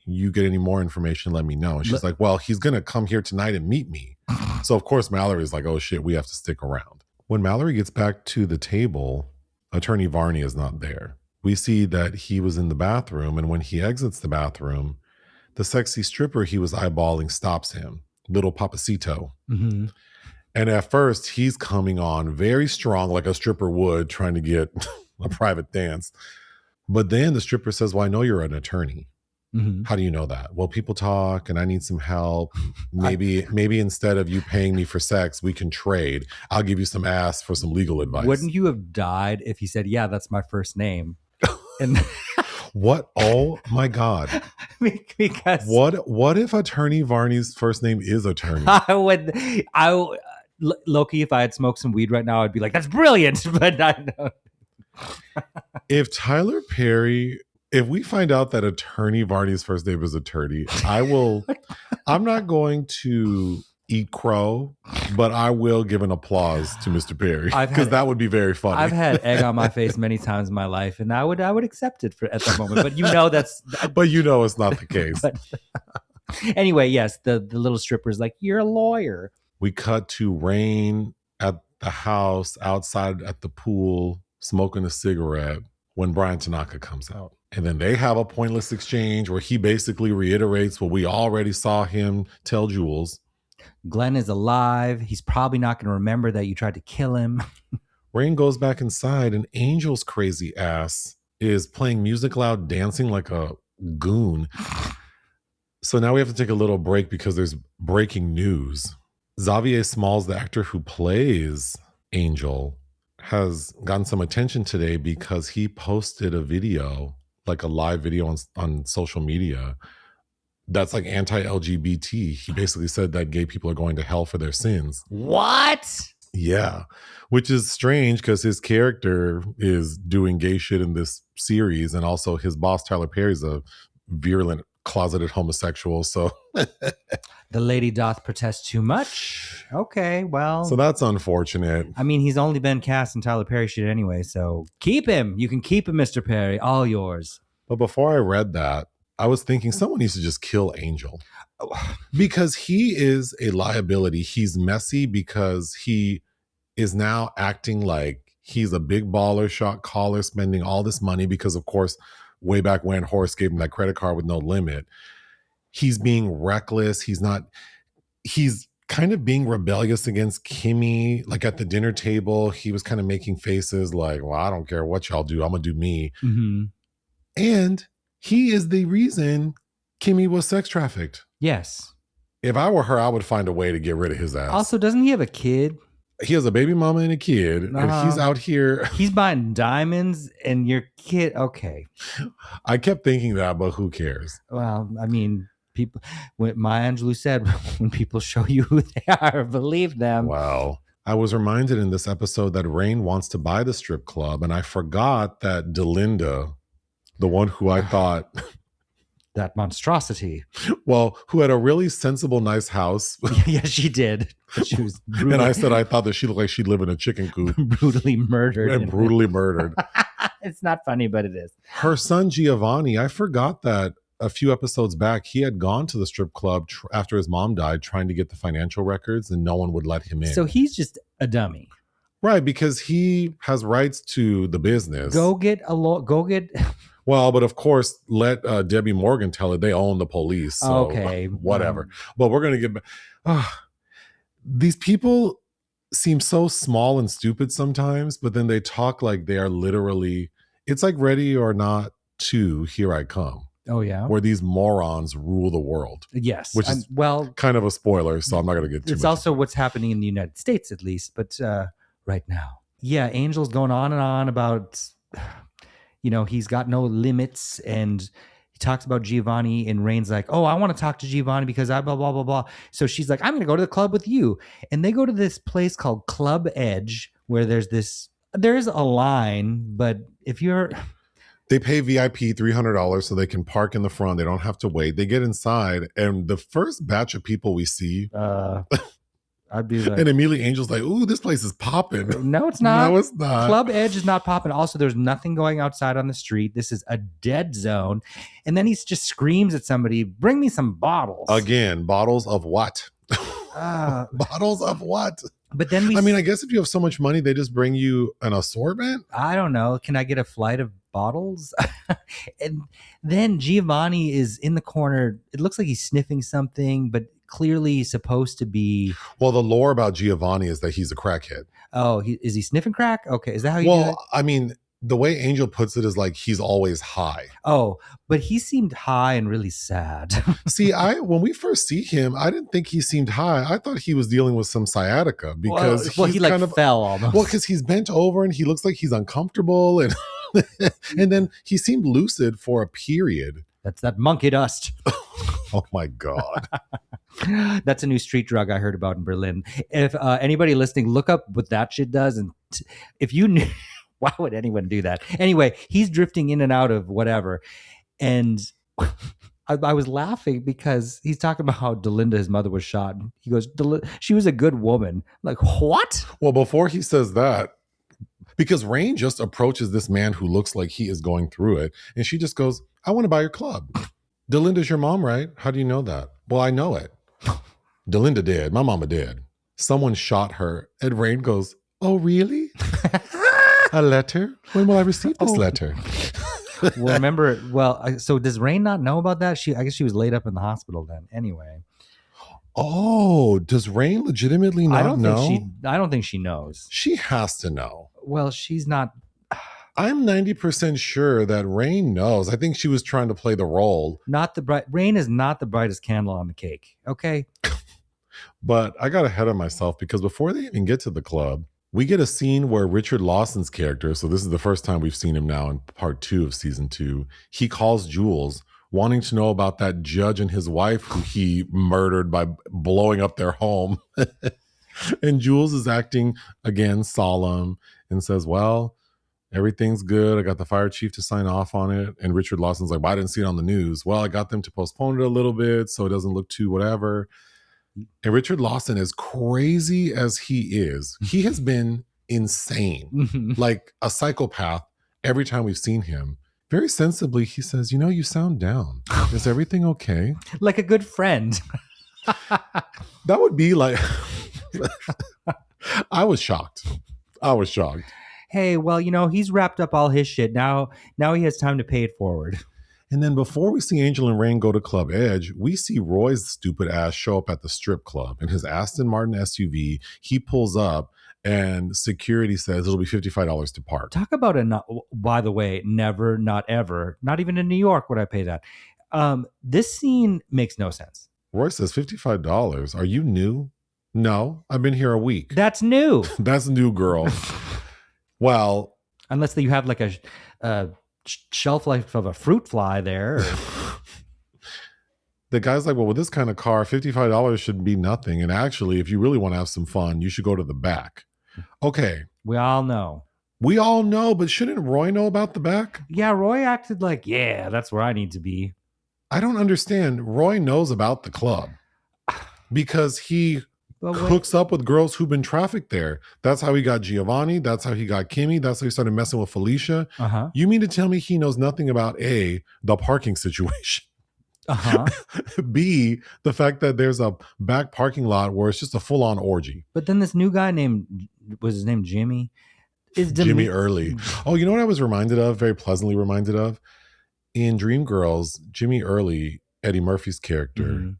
you get any more information, let me know. And she's like, well, he's going to come here tonight and meet me. So of course, Mallory's like, oh shit, we have to stick around. When Mallory gets back to the table, Attorney Varney is not there. We see that he was in the bathroom. And when he exits the bathroom, the sexy stripper he was eyeballing stops him, little Papacito. Mm-hmm. And at first, he's coming on very strong, like a stripper would, trying to get a private dance. But then the stripper says, well, I know you're an attorney. Mm-hmm. How do you know that? Well, people talk and I need some help. Maybe instead of you paying me for sex, we can trade. I'll give you some ass for some legal advice. Wouldn't you have died if he said, yeah, that's my first name? And what? Oh my God. Because what if Attorney Varney's first name is Attorney? Loki, if I had smoked some weed right now, I'd be like, that's brilliant. But I know. If we find out that Attorney Varney's first name is Attorney, I'm not going to eat crow, but I will give an applause to Mr. Perry because that would be very funny. I've had egg on my face many times in my life, and I would accept it at that moment. But that's. But it's not the case. But, anyway, yes, the little stripper's like, you're a lawyer. We cut to Rain at the house outside at the pool, smoking a cigarette when Brian Tanaka comes out. And then they have a pointless exchange where he basically reiterates what we already saw him tell Jules. Glenn is alive. He's probably not going to remember that you tried to kill him. Rain goes back inside and Angel's crazy ass is playing music loud, dancing like a goon. So now we have to take a little break because there's breaking news. Xavier Smalls, the actor who plays Angel, has gotten some attention today because he posted a video, like a live video on social media that's like anti-LGBT. He basically said that gay people are going to hell for their sins. What? Yeah, which is strange because his character is doing gay shit in this series, and also his boss Tyler Perry's a virulent closeted homosexual. So the lady doth protest too much. Okay, well, so that's unfortunate. I mean, he's only been cast in Tyler Perry shit anyway, so keep him. You can keep him, Mr. Perry. All yours. But before I read that, I was thinking someone needs to just kill Angel because he is a liability. He's messy because he is now acting like he's a big baller, shot caller, spending all this money because, of course, way back when Horace gave him that credit card with no limit. He's being reckless. He's kind of being rebellious against Kimmy. Like at the dinner table, he was kind of making faces like, well, I don't care what y'all do. I'm going to do me. Mm-hmm. And he is the reason Kimmy was sex trafficked. Yes. If I were her, I would find a way to get rid of his ass. Also, doesn't he have a kid? He has a baby mama and a kid, and he's out here. He's buying diamonds, and your kid. Okay. I kept thinking that, but who cares? Well, I mean, people. What Maya Angelou said: when people show you who they are, believe them. Wow. I was reminded in this episode that Rain wants to buy the strip club, and I forgot that Delinda, the one who I thought that monstrosity, well, who had a really sensible, nice house. Yeah, she did. She was brutally, and I thought that she looked like she'd live in a chicken coop. Brutally murdered. And brutally murdered. It's not funny, but it is. Her son, Giovanni, I forgot that a few episodes back, he had gone to the strip club after his mom died, trying to get the financial records, and no one would let him in. So he's just a dummy. Right, because he has rights to the business. Go get. Well, but of course, let Debbie Morgan tell it. They own the police. So okay. Whatever. But we're going to get back. These people seem so small and stupid sometimes, but then they talk like they are literally, it's like Ready or Not 2, Here I Come. Oh, yeah. Where these morons rule the world. Yes. Which is kind of a spoiler, so I'm not going to get too much. It's also what's happening in the United States, at least, but right now. Yeah, Angel's going on and on about... he's got no limits, and he talks about Giovanni, and Rain's like, oh, I want to talk to Giovanni because I blah, blah, blah, blah. So she's like, I'm going to go to the club with you. And they go to this place called Club Edge, where there's a line, but if you're... They pay VIP $300 so they can park in the front. They don't have to wait. They get inside, and the first batch of people we see... I'd be like, and immediately Angel's like, ooh, this place is popping. No, it's not. No, it's not. Club Edge is not popping. Also, there's nothing going outside on the street. This is a dead zone. And then he just screams at somebody, bring me some bottles. Again, bottles of what? Bottles of what? But then I guess if you have so much money, they just bring you an assortment. I don't know. Can I get a flight of bottles? And then Giovanni is in the corner. It looks like he's sniffing something, but clearly supposed to be... Well, the lore about Giovanni is that he's a crackhead. Oh, is he sniffing crack? Okay, is that how you do it? I mean, the way Angel puts it is like he's always high. Oh, but he seemed high and really sad. See, when we first see him, I didn't think he seemed high. I thought he was dealing with some sciatica because he kind of fell almost. Well, because he's bent over and he looks like he's uncomfortable, and and then he seemed lucid for a period. That's that monkey dust. Oh my God. That's a new street drug I heard about in Berlin. If anybody listening, look up what that shit does. And if you knew, why would anyone do that? Anyway, he's drifting in and out of whatever. And I was laughing because he's talking about how Delinda, his mother, was shot. He goes, she was a good woman. I'm like, what? Well, before he says that, because Rain just approaches this man who looks like he is going through it, and she just goes, I want to buy your club. Delinda's your mom, right? How do you know that? Well, I know it. Delinda did. My mama did. Someone shot her. And Rain goes, oh, really? A letter? When will I receive this letter? Well, remember, so does Rain not know about that? I guess she was laid up in the hospital then. Anyway. Oh, does Rain legitimately not know? I don't think she knows. She has to know. Well, she's not. I'm 90% sure that Rain knows. I think she was trying to play the role. Rain is not the brightest candle on the cake. Okay. But I got ahead of myself because before they even get to the club, we get a scene where Richard Lawson's character, so this is the first time we've seen him now in part 2 of season 2, he calls Jules wanting to know about that judge and his wife who he murdered by blowing up their home. And Jules is acting, again, solemn and says, well, everything's good. I got the fire chief to sign off on it. And Richard Lawson's like, well, I didn't see it on the news. Well, I got them to postpone it a little bit so it doesn't look too whatever. And Richard Lawson, as crazy as he is, he has been insane, like a psychopath every time we've seen him. Very sensibly, he says, you know, you sound down. Is everything okay? Like a good friend. That would be like... I was shocked. Hey, well, you know, he's wrapped up all his shit. Now he has time to pay it forward. And then before we see Angel and Rain go to Club Edge, we see Roy's stupid ass show up at the strip club in his Aston Martin SUV. He pulls up and security says it'll be $55 to park. Talk about by the way, never, not ever, not even in New York would I pay that. This scene makes no sense. Roy says $55. Are you new? No, I've been here a week. That's new. That's new, girl. Well, unless you have like a shelf life of a fruit fly there. The guy's like, well, with this kind of car, $55 should be nothing. And actually, if you really want to have some fun, you should go to the back. Okay. We all know, but shouldn't Roy know about the back? Yeah, Roy acted like, yeah, that's where I need to be. I don't understand. Roy knows about the club because he hooks up with girls who've been trafficked there. That's how he got Giovanni. That's how he got Kimmy. That's how he started messing with Felicia. Uh-huh. You mean to tell me he knows nothing about A, the parking situation? Uh-huh. B, the fact that there's a back parking lot where it's just a full-on orgy. But then this new guy was his name Jimmy? Jimmy Early. Oh, you know what I was reminded of? Very pleasantly reminded of? In Dreamgirls, Jimmy Early, Eddie Murphy's character,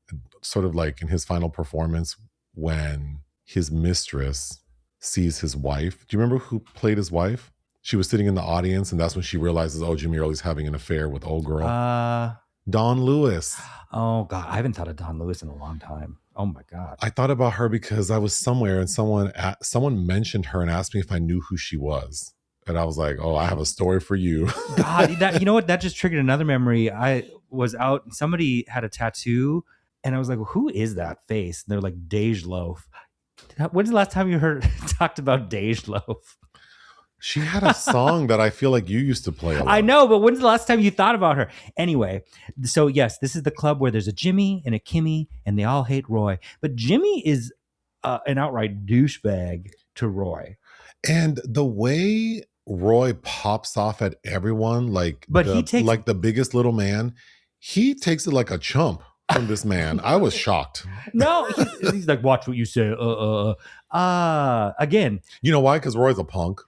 sort of like in his final performance, when his mistress sees his wife. Do you remember who played his wife? She was sitting in the audience, and that's when she realizes, oh, Jimmy Early's having an affair with old girl. Dawn Lewis. Oh, God. I haven't thought of Dawn Lewis in a long time. Oh, my God. I thought about her because I was somewhere and someone mentioned her and asked me if I knew who she was. And I was like, oh, I have a story for you. God, you know what? That just triggered another memory. I was out and somebody had a tattoo. And I was like, well, who is that face? And they're like, Dej Loaf. When's the last time you talked about Dej Loaf? She had a song that I feel like you used to play a lot. I know, but when's the last time you thought about her? Anyway, so yes, this is the club where there's a Jimmy and a Kimmy, and they all hate Roy. But Jimmy is an outright douchebag to Roy. And the way Roy pops off at everyone, like the biggest little man, he takes it like a chump from this man. I was shocked. No, he's like, watch what you say. Again. You know why? Because Roy's a punk.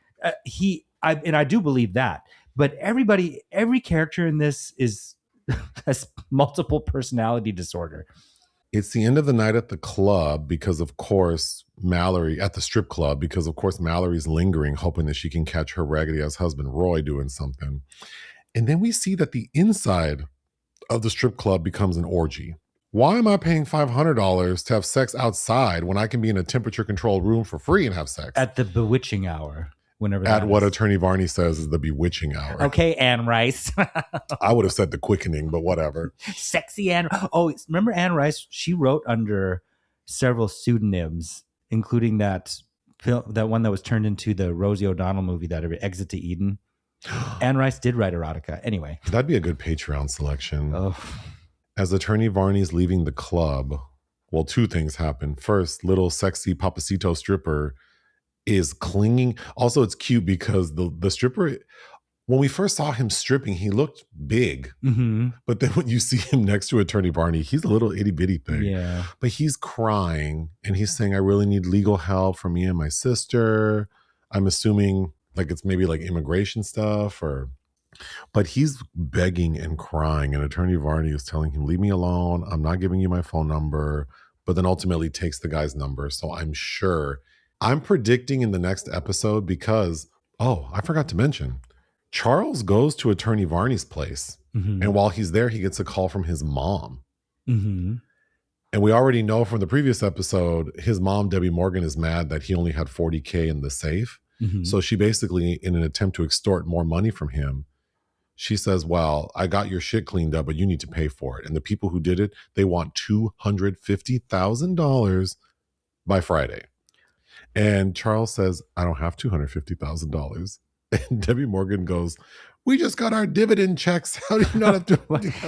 I do believe that. But every character in this has multiple personality disorder. It's the end of the night at the club because, of course, at the strip club, because, of course, Mallory's lingering, hoping that she can catch her raggedy-ass husband, Roy, doing something. And then we see that the inside of the strip club becomes an orgy. Why am I paying $500 to have sex outside when I can be in a temperature-controlled room for free and have sex? At the bewitching hour. At what Attorney Varney says is the bewitching hour. Okay, Anne Rice. I would have said the quickening, but whatever. Sexy Anne. Oh, remember Anne Rice? She wrote under several pseudonyms, including that one that was turned into the Rosie O'Donnell movie, that Exit to Eden. Anne Rice did write erotica. Anyway. That'd be a good Patreon selection. Oh. As Attorney Varney's leaving the club, well, two things happen. First, little sexy Papacito stripper is clinging. Also, it's cute because the stripper, when we first saw him stripping, he looked big. Mm-hmm. But then when you see him next to Attorney Varney, he's a little itty bitty thing. Yeah. But he's crying and he's saying, I really need legal help for me and my sister. I'm assuming like it's maybe like immigration stuff but he's begging and crying. And Attorney Varney is telling him, leave me alone. I'm not giving you my phone number. But then ultimately takes the guy's number. So I'm predicting in the next episode because, I forgot to mention, Charles goes to Attorney Varney's place. Mm-hmm. And while he's there, he gets a call from his mom. Mm-hmm. And we already know from the previous episode, his mom, Debbie Morgan, is mad that he only had $40K in the safe. Mm-hmm. So she basically, in an attempt to extort more money from him, she says, well, I got your shit cleaned up, but you need to pay for it. And the people who did it, they want $250,000 by Friday. And Charles says, I don't have $250,000. And Debbie Morgan goes, we just got our dividend checks. How do you not have to?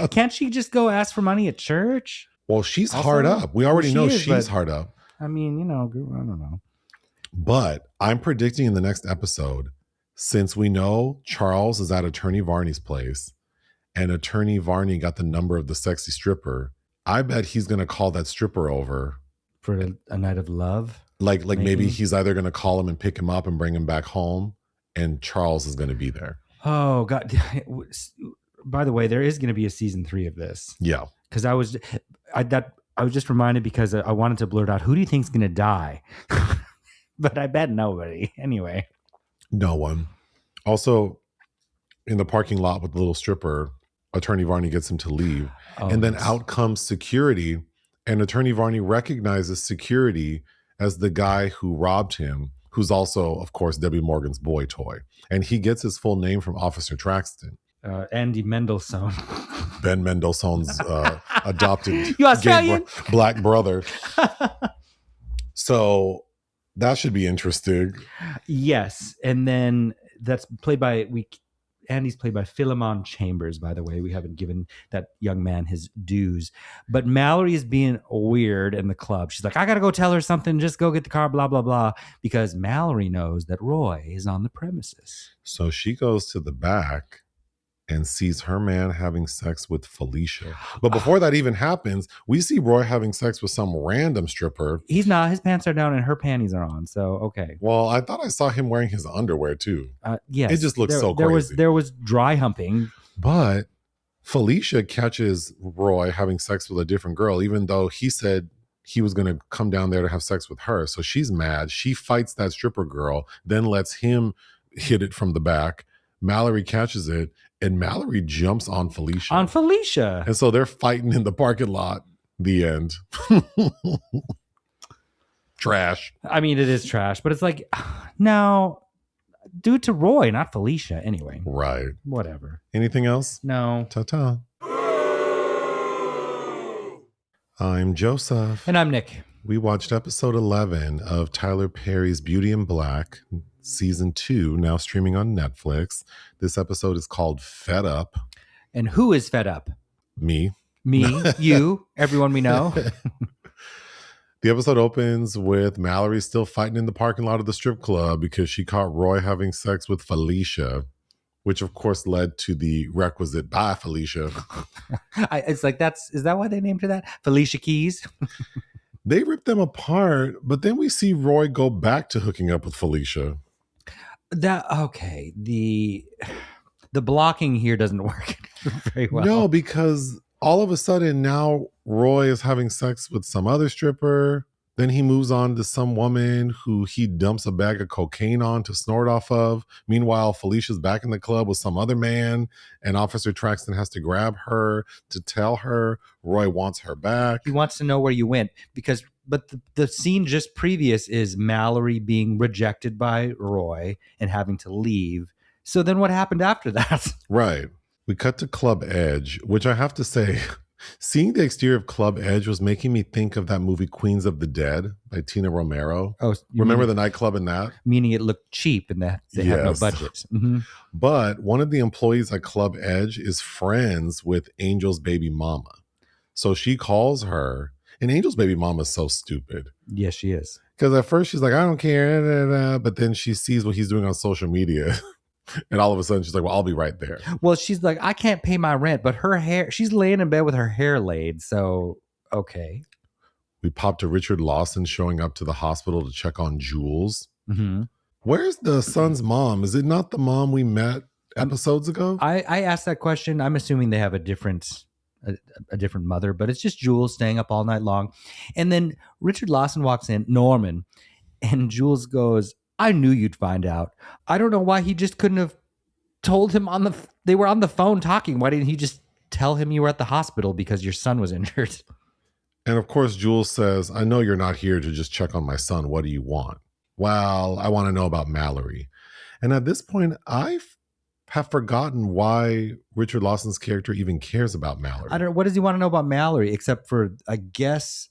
Can't she just go ask for money at church? Well, she's Also, hard up. We already know she's but, hard up. I mean, I don't know. But I'm predicting in the next episode, since we know Charles is at Attorney Varney's place and Attorney Varney got the number of the sexy stripper, I bet he's going to call that stripper over. For a night of love? Like maybe he's either going to call him and pick him up and bring him back home, and Charles is going to be there. Oh, God. By the way, there is going to be a season 3 of this. Yeah. Because I was just reminded because I wanted to blurt out, who do you think's going to die? But I bet nobody. Anyway. No one. Also, in the parking lot with the little stripper, Attorney Varney gets him to leave. And then out comes security. And Attorney Varney recognizes security as the guy who robbed him, who's also, of course, Debbie Morgan's boy toy. And he gets his full name from Officer Traxton. Andy Mendelsohn. Ben Mendelsohn's adopted you Australian? Black brother. So that should be interesting. Yes. And then that's played by Andy's played by Philemon Chambers, by the way. We haven't given that young man his dues. But Mallory is being weird in the club. She's like, I got to go tell her something. Just go get the car, blah, blah, blah. Because Mallory knows that Roy is on the premises. So she goes to the back and sees her man having sex with Felicia. But before that even happens, we see Roy having sex with some random stripper. He's not. His pants are down and her panties are on. So, okay. Well, I thought I saw him wearing his underwear too. Yes. It just looks so crazy. There was dry humping. But Felicia catches Roy having sex with a different girl, even though he said he was going to come down there to have sex with her. So she's mad. She fights that stripper girl, then lets him hit it from the back. Mallory catches it, and Mallory jumps on Felicia. And so they're fighting in the parking lot. The end. Trash. I mean, it is trash, but it's like, now, do it to Roy, not Felicia. Anyway. Right. Whatever. Anything else? No. Ta-ta. I'm Joseph. And I'm Nick. We watched episode 11 of Tyler Perry's Beauty in Black, season 2, now streaming on Netflix. This episode is called Fed Up. And who is fed up? Me, you, everyone we know. The episode opens with Mallory still fighting in the parking lot of the strip club because she caught Roy having sex with Felicia, which of course led to the requisite bye, Felicia. It's like, is that why they named her that? Felicia Keys? They ripped them apart, but then we see Roy go back to hooking up with Felicia. Okay. The blocking here doesn't work very well. No, because all of a sudden now Roy is having sex with some other stripper. Then he moves on to some woman who he dumps a bag of cocaine on to snort off of. Meanwhile, Felicia's back in the club with some other man, and Officer Traxton has to grab her to tell her Roy wants her back. He wants to know where you went but the scene just previous is Mallory being rejected by Roy and having to leave. So then what happened after that? Right. We cut to Club Edge, which I have to say, seeing the exterior of Club Edge was making me think of that movie Queens of the Dead by Tina Romero. Oh, remember the nightclub in that? Meaning it looked cheap and that they had no budget. Mm-hmm. But one of the employees at Club Edge is friends with Angel's baby mama. So she calls her, and Angel's baby mama is so stupid. Yes, she is. Because at first she's like, I don't care. But then she sees what he's doing on social media. And all of a sudden she's like, well, I'll be right there. Well, she's like, I can't pay my rent, but her hair, she's laying in bed with her hair laid. So, okay. We pop to Richard Lawson showing up to the hospital to check on Jules. Mm-hmm. Where's the son's mom? Is it not the mom we met episodes ago? I asked that question. I'm assuming they have a different mother, but it's just Jules staying up all night long. And then Richard Lawson walks in, Norman, and Jules goes, I knew you'd find out. I don't know why he just couldn't have told him they were on the phone talking. Why didn't he just tell him you were at the hospital because your son was injured? And of course, Jules says, I know you're not here to just check on my son. What do you want? Well, I want to know about Mallory. And at this point, I have forgotten why Richard Lawson's character even cares about Mallory. I don't know. What does he want to know about Mallory? Except for, I guess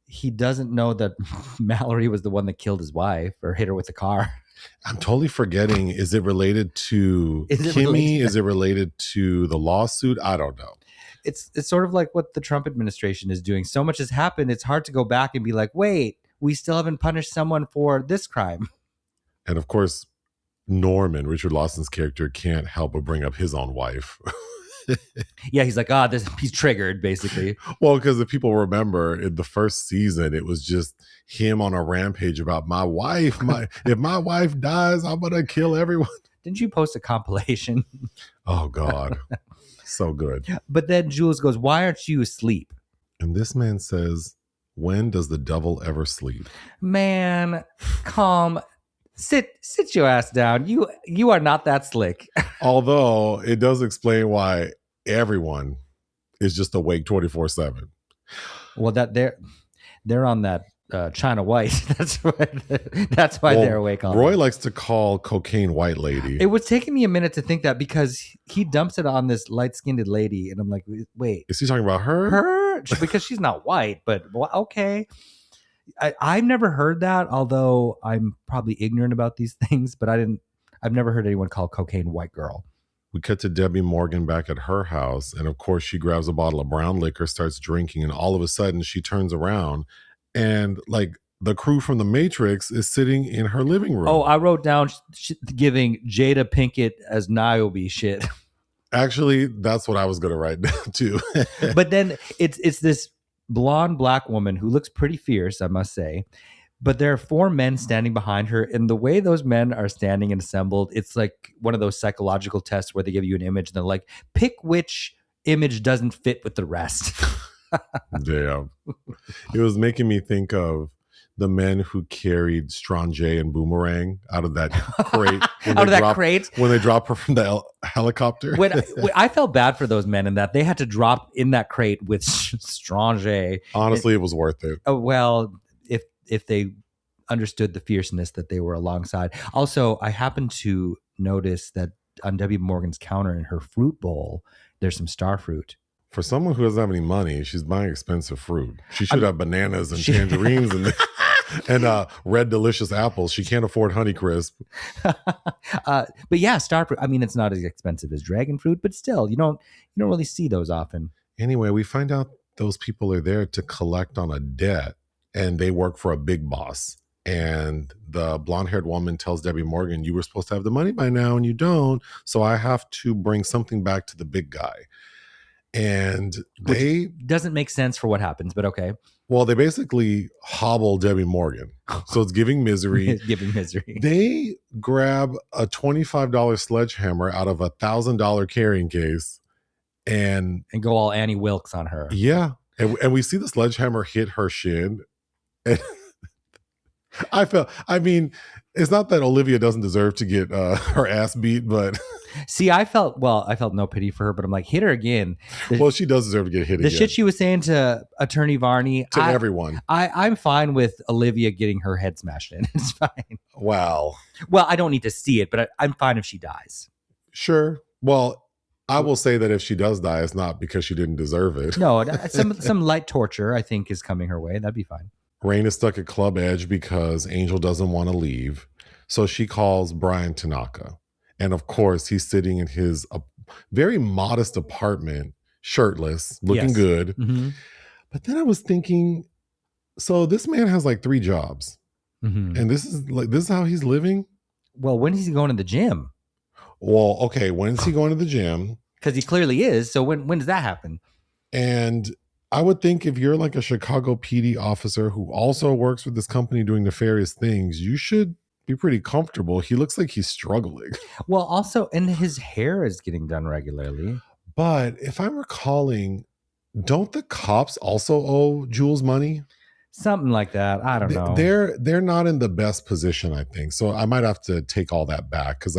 he doesn't know that Mallory was the one that killed his wife or hit her with the car. I'm totally forgetting. Is it related to Kimmy? Is it related to the lawsuit? I don't know. It's sort of like what the Trump administration is doing. So much has happened. It's hard to go back and be like, wait, we still haven't punished someone for this crime. And of course, Norman, Richard Lawson's character, can't help but bring up his own wife. Yeah, he's like, he's triggered, basically. Well, because if people remember, in the first season, it was just him on a rampage about my wife. If my wife dies, I'm going to kill everyone. Didn't you post a compilation? Oh, God. So good. But then Jules goes, why aren't you asleep? And this man says, when does the devil ever sleep? Man, calm. Sit your ass down. You are not that slick. Although it does explain why everyone is just awake 24/7. Well, that they're on that China White. That's why they're awake all Roy night. likes to call cocaine white lady. It was taking me a minute to think that because he dumps it on this light-skinned lady, and I'm like, wait, is he talking about her? Her? Because she's not white, but okay. I've never heard that, although I'm probably ignorant about these things, but I've never heard anyone call cocaine white girl. We cut to Debbie Morgan back at her house, and of course she grabs a bottle of brown liquor, starts drinking, and all of a sudden she turns around and like the crew from The Matrix is sitting in her living room. Oh, I wrote down giving Jada Pinkett as Niobe shit. Actually, that's what I was going to write down too. But then it's this blonde black woman who looks pretty fierce, I must say. But there are four men standing behind her, and the way those men are standing and assembled, it's like one of those psychological tests where they give you an image and they're like, pick which image doesn't fit with the rest. Damn. It was making me think of the men who carried Strange and Boomerang out of that crate. When they drop her from the helicopter. When I felt bad for those men in that they had to drop in that crate with Strange. Honestly, it was worth it. Well, if they understood the fierceness that they were alongside. Also, I happened to notice that on Debbie Morgan's counter in her fruit bowl, there's some star fruit. For someone who doesn't have any money, she's buying expensive fruit. She should have bananas and tangerines and red delicious apples. She can't afford Honeycrisp. But yeah, star fruit. I mean, it's not as expensive as dragon fruit, but still, you don't really see those often. Anyway, we find out those people are there to collect on a debt, and they work for a big boss. And the blonde-haired woman tells Debbie Morgan, you were supposed to have the money by now, and you don't. So I have to bring something back to the big guy. And Which doesn't make sense for what happens, but okay. Well, they basically hobble Debbie Morgan. So it's giving misery. It's giving misery. They grab a $25 sledgehammer out of $1,000 carrying case and go all Annie Wilkes on her. Yeah. And we see the sledgehammer hit her shin. And I mean, it's not that Olivia doesn't deserve to get her ass beat, but see, I felt no pity for her, but I'm like, hit her again. Well, she does deserve to get hit again. The shit she was saying to Attorney Varney. To everyone. I'm fine with Olivia getting her head smashed in. It's fine. Wow. Well, I don't need to see it, but I'm fine if she dies. Sure. Well, I will say that if she does die, it's not because she didn't deserve it. No, some light torture, I think, is coming her way. That'd be fine. Rain is stuck at Club Edge because Angel doesn't want to leave. So she calls Brian Tanaka. And of course, he's sitting in his very modest apartment shirtless, looking Yes. good. Mm-hmm. But then I was thinking, so this man has like 3 jobs, Mm-hmm. and this is how he's living. Well, when is he going to the gym? Well, okay, when's he going to the gym? Because he clearly is. So when does that happen? And I would think if you're like a Chicago PD officer who also works with this company doing nefarious things, you should be pretty comfortable. He looks like he's struggling. Well, also, and his hair is getting done regularly. But if I'm recalling, don't the cops also owe Jules money? Something like that. I don't know. They're not in the best position, I think. So I might have to take all that back because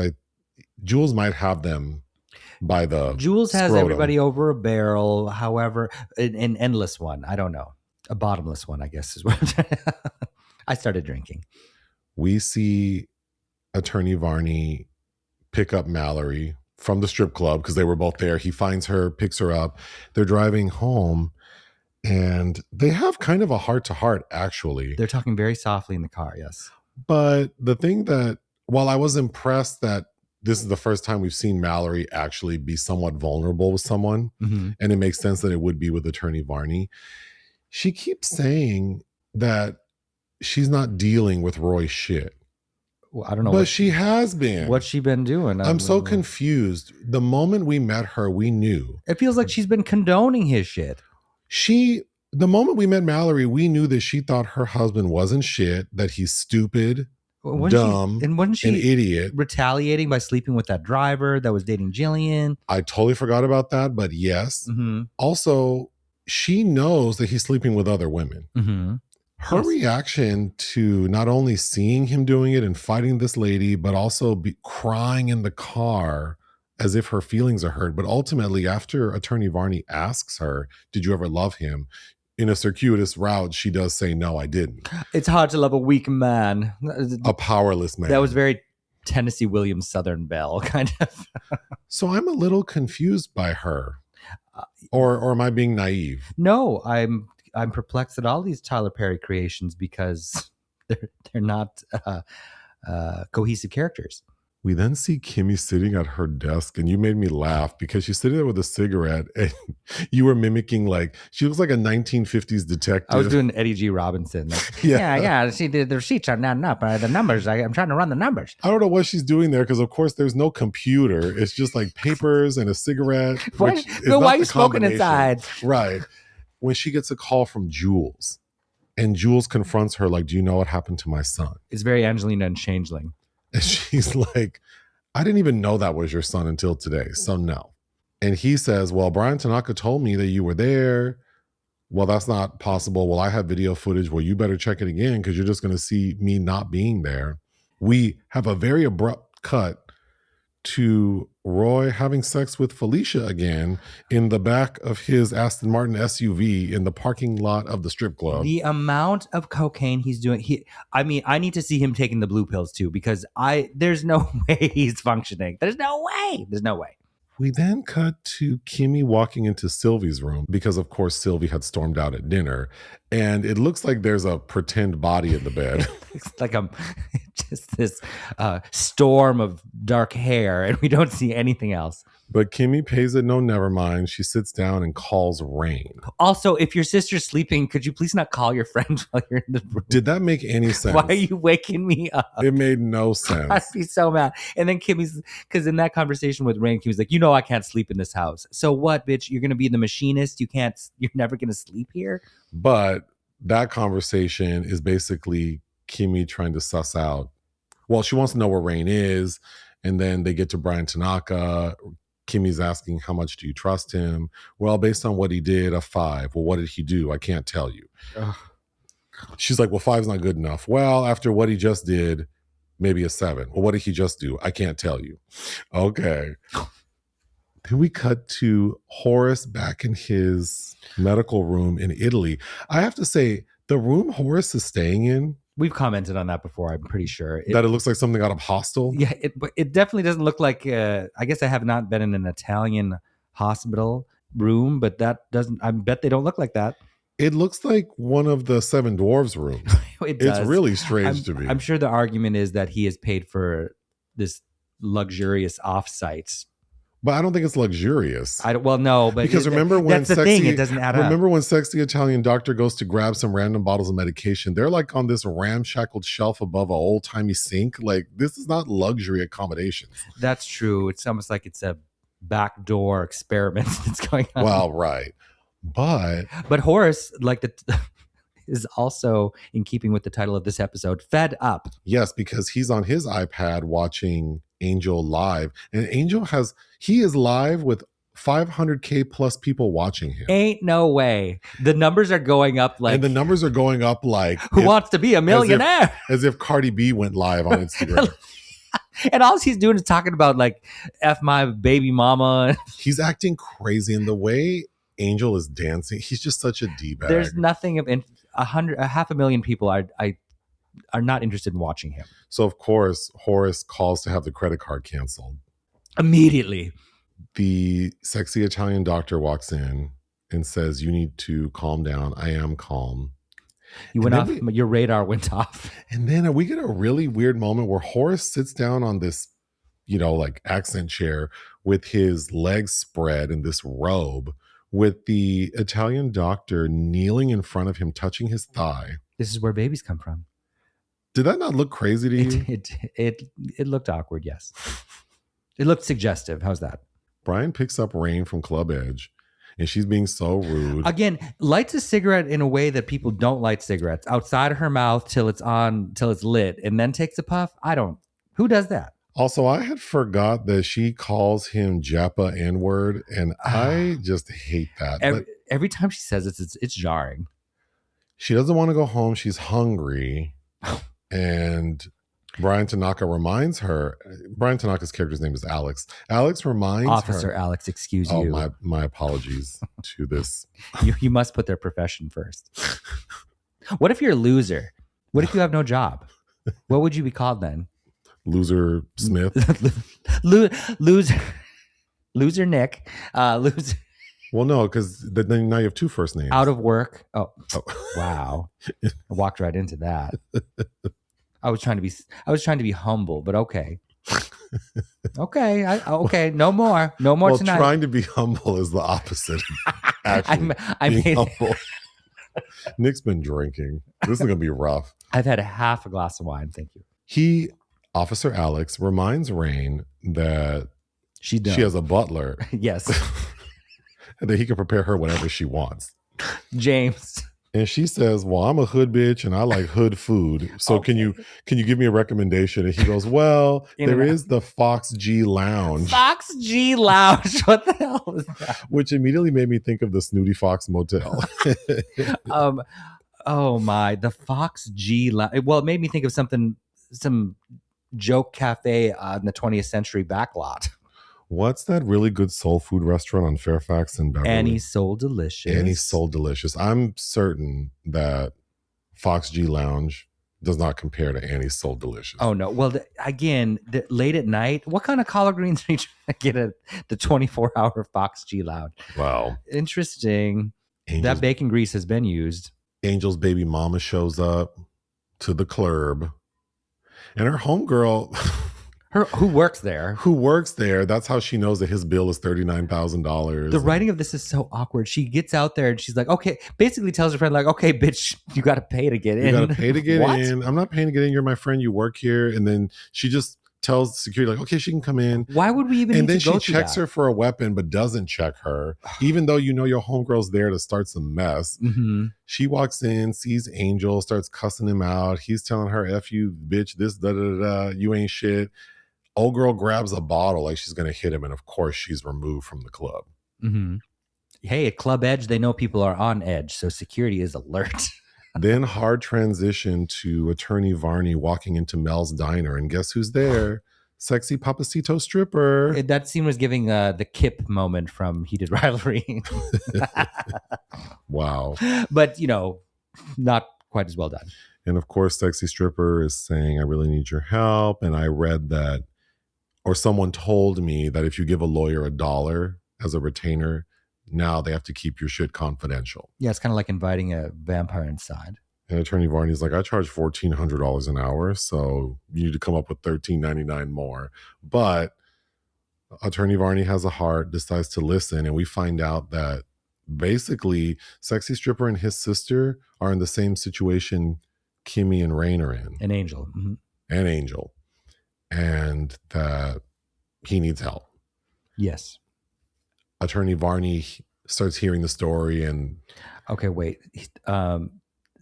Jules might have them by the Jules has scrotum. everybody over a barrel. However, an endless one. I don't know. A bottomless one, I guess is what I'm trying to I started drinking. We see Attorney Varney pick up Mallory from the strip club because they were both there. He finds her, picks her up. They're driving home. And they have kind of a heart-to-heart, actually. They're talking very softly in the car, yes. But the thing that, while I was impressed that this is the first time we've seen Mallory actually be somewhat vulnerable with someone, and it makes sense that it would be with Attorney Varney, she keeps saying that she's not dealing with Roy's shit. Well, I don't know. But she has been. What's she been doing? I'm so confused. The moment we met her, we knew. It feels like she's been condoning his shit. The moment we met Mallory, we knew that she thought her husband wasn't shit, that he's stupid, dumb, wasn't she an idiot. Retaliating by sleeping with that driver that was dating Jillian. I totally forgot about that, but yes. Mm-hmm. Also, she knows that he's sleeping with other women. Mm-hmm. Her reaction to not only seeing him doing it and fighting this lady, but also crying in the car as if her feelings are hurt. But ultimately, after Attorney Varney asks her, did you ever love him? In a circuitous route, she does say, no, I didn't. It's hard to love a weak man. A powerless man. That was very Tennessee Williams Southern Belle, kind of. So I'm a little confused by her. Or am I being naive? No, I'm perplexed at all these Tyler Perry creations because they're not cohesive characters. We then see Kimmy sitting at her desk, and you made me laugh because she's sitting there with a cigarette, and you were mimicking she looks like a 1950s detective. I was doing Eddie G. Robinson. Yeah. See, the receipts are not up. The numbers. I'm trying to run the numbers. I don't know what she's doing there because, of course, there's no computer. It's just like papers and a cigarette. Why are you smoking inside? Right. When she gets a call from Jules, and Jules confronts her like, do you know what happened to my son? It's very Angelina and Changeling. And she's like, I didn't even know that was your son until today. So no. And he says, well, Brian Tanaka told me that you were there. Well, that's not possible. Well, I have video footage. Well, you better check it again because you're just going to see me not being there. We have a very abrupt cut to Roy having sex with Felicia again in the back of his Aston Martin SUV in the parking lot of the strip club. The amount of cocaine he's doing, I need to see him taking the blue pills too, because there's no way he's functioning. There's no way. We then cut to Kimmy walking into Sylvie's room because, of course, Sylvie had stormed out at dinner. And it looks like there's a pretend body in the bed. It's like just this storm of dark hair, and we don't see anything else. But Kimmy pays it no never mind. She sits down and calls Rain. Also, if your sister's sleeping, could you please not call your friend while you're in the room? Did that make any sense? Why are you waking me up? It made no sense. I'd be so mad. And then because in that conversation with Rain, Kimmy's like, you know, I can't sleep in this house. So what, bitch? You're going to be the machinist? You're never going to sleep here? But that conversation is basically Kimmy trying to suss out. Well, she wants to know where Rain is. And then they get to Brian Tanaka. Kimmy's asking, how much do you trust him? Well, based on what he did, a 5. Well, what did he do? I can't tell you. Ugh. She's like, well, 5's not good enough. Well, after what he just did, maybe a 7. Well, what did he just do? I can't tell you. Okay. Then we cut to Horace back in his medical room in Italy. I have to say, the room Horace is staying in, we've commented on that before, I'm pretty sure. That it looks like something out of Hostel? Yeah, it definitely doesn't look like, I guess I have not been in an Italian hospital room, but I bet they don't look like that. It looks like one of the Seven Dwarves rooms. It's really strange to me. I'm sure the argument is that he is paid for this luxurious offsites. But I don't think it's luxurious. Well, no, but because remember when that's the thing. It doesn't add up. Remember when sexy Italian doctor goes to grab some random bottles of medication? They're like on this ramshackled shelf above an old timey sink. Like this is not luxury accommodations. That's true. It's almost like it's a backdoor experiment that's going on. Well, right, but Horace, is also in keeping with the title of this episode, fed up. Yes, because he's on his iPad watching Angel live, and Angel he is live with 500K plus people watching him. Ain't no way. The numbers are going up and the numbers are going up like who wants to be a millionaire? As if Cardi B went live on Instagram. And all he's doing is talking about like F my baby mama. He's acting crazy in the way Angel is dancing. He's just such a D-bag. There's nothing of 500,000 people are not interested in watching him. So of course Horace calls to have the credit card canceled immediately. The sexy Italian doctor walks in and says, "You need to calm down." I am calm. You went off. Your radar went off. And then we get a really weird moment where Horace sits down on this, like accent chair with his legs spread in this robe, with the Italian doctor kneeling in front of him, touching his thigh. This is where babies come from. Did that not look crazy to you? It looked awkward, yes. It looked suggestive. How's that? Brian picks up Rain from Club Edge, and she's being so rude. Again, lights a cigarette in a way that people don't light cigarettes, outside of her mouth till it's lit, and then takes a puff. Who does that? Also, I had forgot that she calls him Jappa N-word, and I just hate that. Every time she says it, it's jarring. She doesn't want to go home. She's hungry. And Brian Tanaka reminds her, Brian Tanaka's character's name is Alex. Alex reminds Officer her. Alex, excuse you. Oh, my apologies to this. You must put their profession first. What if you're a loser? What if you have no job? What would you be called then? Loser Smith. Loser Nick. Loser. Well, no, because then now you have two first names. Out of work. Oh. Wow. I walked right into that. I was trying to be humble, but okay. Okay. No more well, tonight. Trying to be humble is the opposite. Actually, being humble. Nick's been drinking. This is gonna be rough. I've had half a glass of wine. Thank you. Officer Alex reminds Rain that she has a butler. Yes. And that he can prepare her whatever she wants. James. And she says, "Well, I'm a hood bitch and I like hood food. So okay. can you give me a recommendation?" And he goes, "Well, there is the Fox G Lounge." Fox G Lounge. What the hell is that? Which immediately made me think of the Snooty Fox Motel. Oh my, the Fox G Lounge. Well, it made me think of some joke cafe in the 20th century backlot. What's that really good soul food restaurant on Fairfax and Beverly? Annie's Soul Delicious. Annie's Soul Delicious. I'm certain that Fox G Lounge does not compare to Annie's Soul Delicious. Oh, no. Well, late at night, what kind of collard greens are you trying to get at the 24-hour Fox G Lounge? Wow. Interesting. That bacon grease has been used. Angel's baby mama shows up to the club. And her homegirl... Who works there? That's how she knows that his bill is $39,000. The writing of this is so awkward. She gets out there and she's like, okay, basically tells her friend, like, okay, bitch, you got to pay to get in. You got to pay to get in. I'm not paying to get in. You're my friend. You work here. And then she just tells security, like, okay, she can come in. Why would we even and need to go then she checks her for a weapon, but doesn't check her, even though your homegirl's there to start some mess. Mm-hmm. She walks in, sees Angel, starts cussing him out. He's telling her, F you, bitch, this, da-da-da-da, you ain't shit. Old girl grabs a bottle like she's going to hit him. And of course, she's removed from the club. Mm-hmm. Hey, at Club Edge, they know people are on edge. So security is alert. Then hard transition to Attorney Varney walking into Mel's diner. And guess who's there? Sexy Papacito stripper. That scene was giving the Kip moment from Heated Rivalry. Wow. But, not quite as well done. And of course, sexy stripper is saying, I really need your help. And I read that, or someone told me that if you give a lawyer $1 as a retainer, now they have to keep your shit confidential. Yeah, it's kind of like inviting a vampire inside. And Attorney Varney's like, I charge $1,400 an hour, so you need to come up with $1,399 more. But Attorney Varney has a heart, decides to listen, and we find out that basically Sexy Stripper and his sister are in the same situation Kimmy and Rain are in. An Angel. Mm-hmm. And Angel. And that he needs help. Yes. Attorney Varney starts hearing the story and... Okay, wait.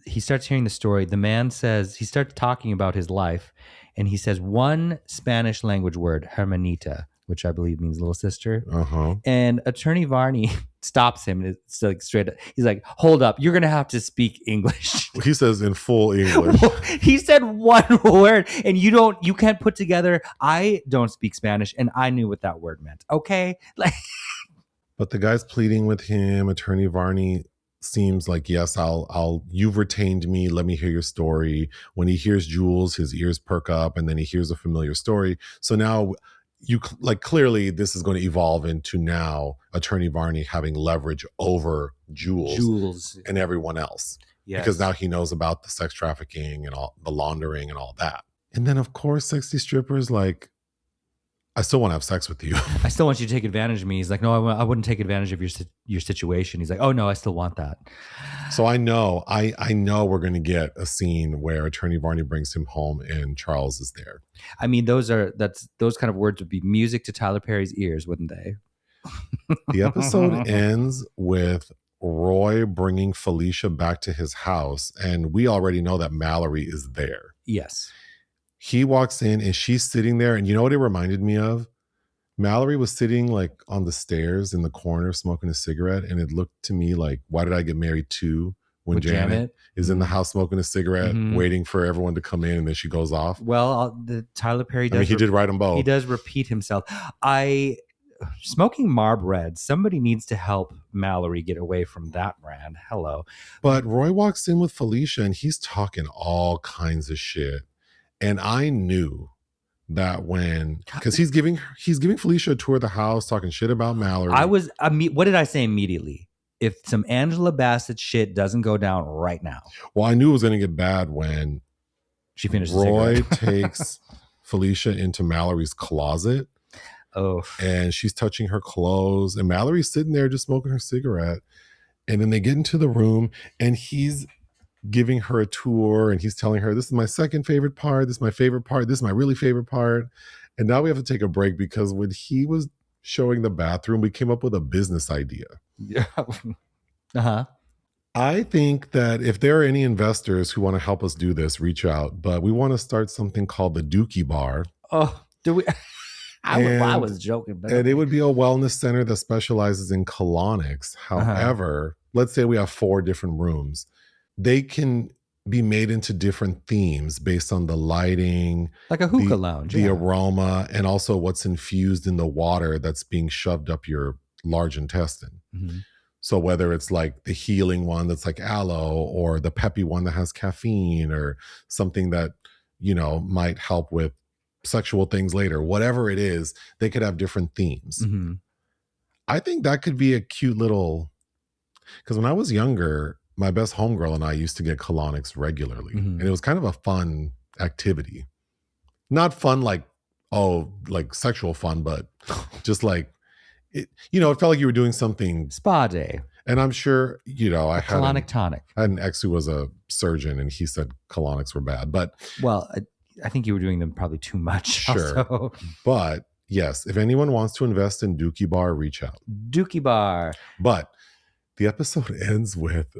He starts hearing the story. The man says, he starts talking about his life, and he says one Spanish language word, hermanita, which I believe means little sister. Uh-huh. And Attorney Varney stops him. And it's like straight up. He's like, hold up. You're going to have to speak English. He says in full English. He said one word, and you can't put together, I don't speak Spanish, and I knew what that word meant. Okay? Like, but the guy's pleading with him. Attorney Varney seems like, yes, you've retained me. Let me hear your story. When he hears Jules, his ears perk up, and then he hears a familiar story. So now clearly this is going to evolve into now Attorney Varney having leverage over Jules and everyone else. Yes. Because now he knows about the sex trafficking and all the laundering and all that. And then of course, Sexy Stripper's like, I still want to have sex with you. I still want you to take advantage of me. He's like, no, I wouldn't take advantage of your situation. He's like, oh no, I still want that. So I know we're going to get a scene where Attorney Varney brings him home and Charles is there. I mean, those kind of words would be music to Tyler Perry's ears, wouldn't they? The episode ends with Roy bringing Felicia back to his house, and we already know that Mallory is there. Yes. He walks in and she's sitting there, and you know what it reminded me of? Mallory was sitting like on the stairs in the corner smoking a cigarette, and it looked to me like, Why Did I Get Married To? When Janet is in the house smoking a cigarette, waiting for everyone to come in, and then she goes off. Well, Tyler Perry does. He did write them both. He does repeat himself. Smoking Marb Red, somebody needs to help Mallory get away from that brand. Hello. But Roy walks in with Felicia, and he's talking all kinds of shit. And I knew that because he's giving Felicia a tour of the house, talking shit about Mallory. What did I say immediately? If some Angela Bassett shit doesn't go down right now. Well, I knew it was going to get bad when she finished. Roy takes Felicia into Mallory's closet. Oh, and she's touching her clothes, and Mallory's sitting there just smoking her cigarette. And then they get into the room, and he's giving her a tour, and he's telling her, this is my second favorite part, this is my favorite part, this is my really favorite part. And now we have to take a break because when he was showing the bathroom, we came up with a business idea. Yeah. Uh-huh. I think that if there are any investors who want to help us do this, reach out. But we want to start something called the Dookie Bar. Oh, do we? I was joking. But and it would be a wellness center that specializes in colonics. However, let's say we have 4 different rooms. They can be made into different themes based on the lighting. Like a hookah lounge. The aroma, and also what's infused in the water that's being shoved up your large intestine. Mm-hmm. So whether it's like the healing one that's like aloe, or the peppy one that has caffeine, or something that, might help with sexual things later, whatever it is, they could have different themes. Mm-hmm. I think that could be a cute little, because when I was younger, my best homegirl and I used to get colonics regularly. Mm-hmm. And it was kind of a fun activity. Not fun like sexual fun, but just like, it felt like you were doing something. Spa day. And I'm sure, I had colonic tonic. I had an ex who was a surgeon, and he said colonics were bad. But well, I think you were doing them probably too much. Sure. Also. But yes, if anyone wants to invest in Dookie Bar, reach out. Dookie Bar. But the episode ends with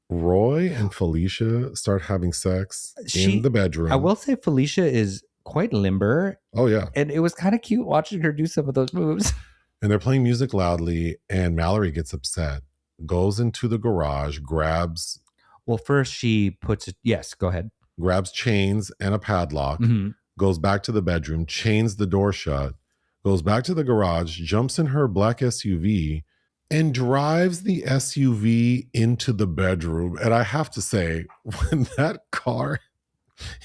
Roy and Felicia start having sex in the bedroom. I will say Felicia is quite limber. Oh, yeah. And it was kind of cute watching her do some of those moves. And they're playing music loudly, and Mallory gets upset, goes into the garage, grabs. Well, first she puts it. Yes, go ahead. Grabs chains and a padlock, goes back to the bedroom, chains the door shut, goes back to the garage, jumps in her black SUV, and drives the SUV into the bedroom. And I have to say, when that car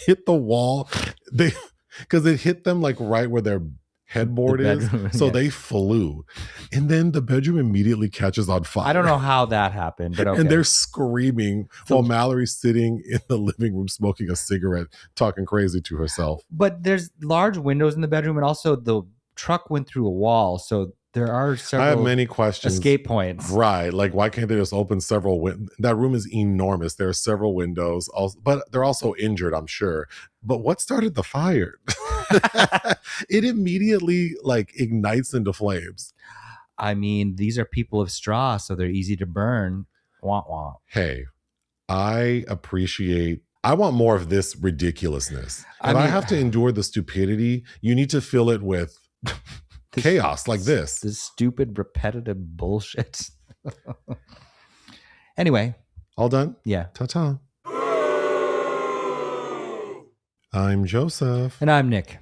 hit the wall, because it hit them like right where their headboard is, so they flew, and then the bedroom immediately catches on fire. I don't know how that happened, but okay. And they're screaming while Mallory's sitting in the living room smoking a cigarette, talking crazy to herself. But there's large windows in the bedroom, and also the truck went through a wall, so there are several I have many questions. escape points. Right. Like, why can't they just open several windows? That room is enormous. There are several windows, but they're also injured, I'm sure. But what started the fire? It immediately like ignites into flames. I mean, these are people of straw, so they're easy to burn. Wah, wah. Hey, I want more of this ridiculousness. If I have to endure the stupidity, you need to fill it with chaos like this. This stupid, repetitive bullshit. Anyway. All done? Yeah. Ta-ta. I'm Joseph. And I'm Nick.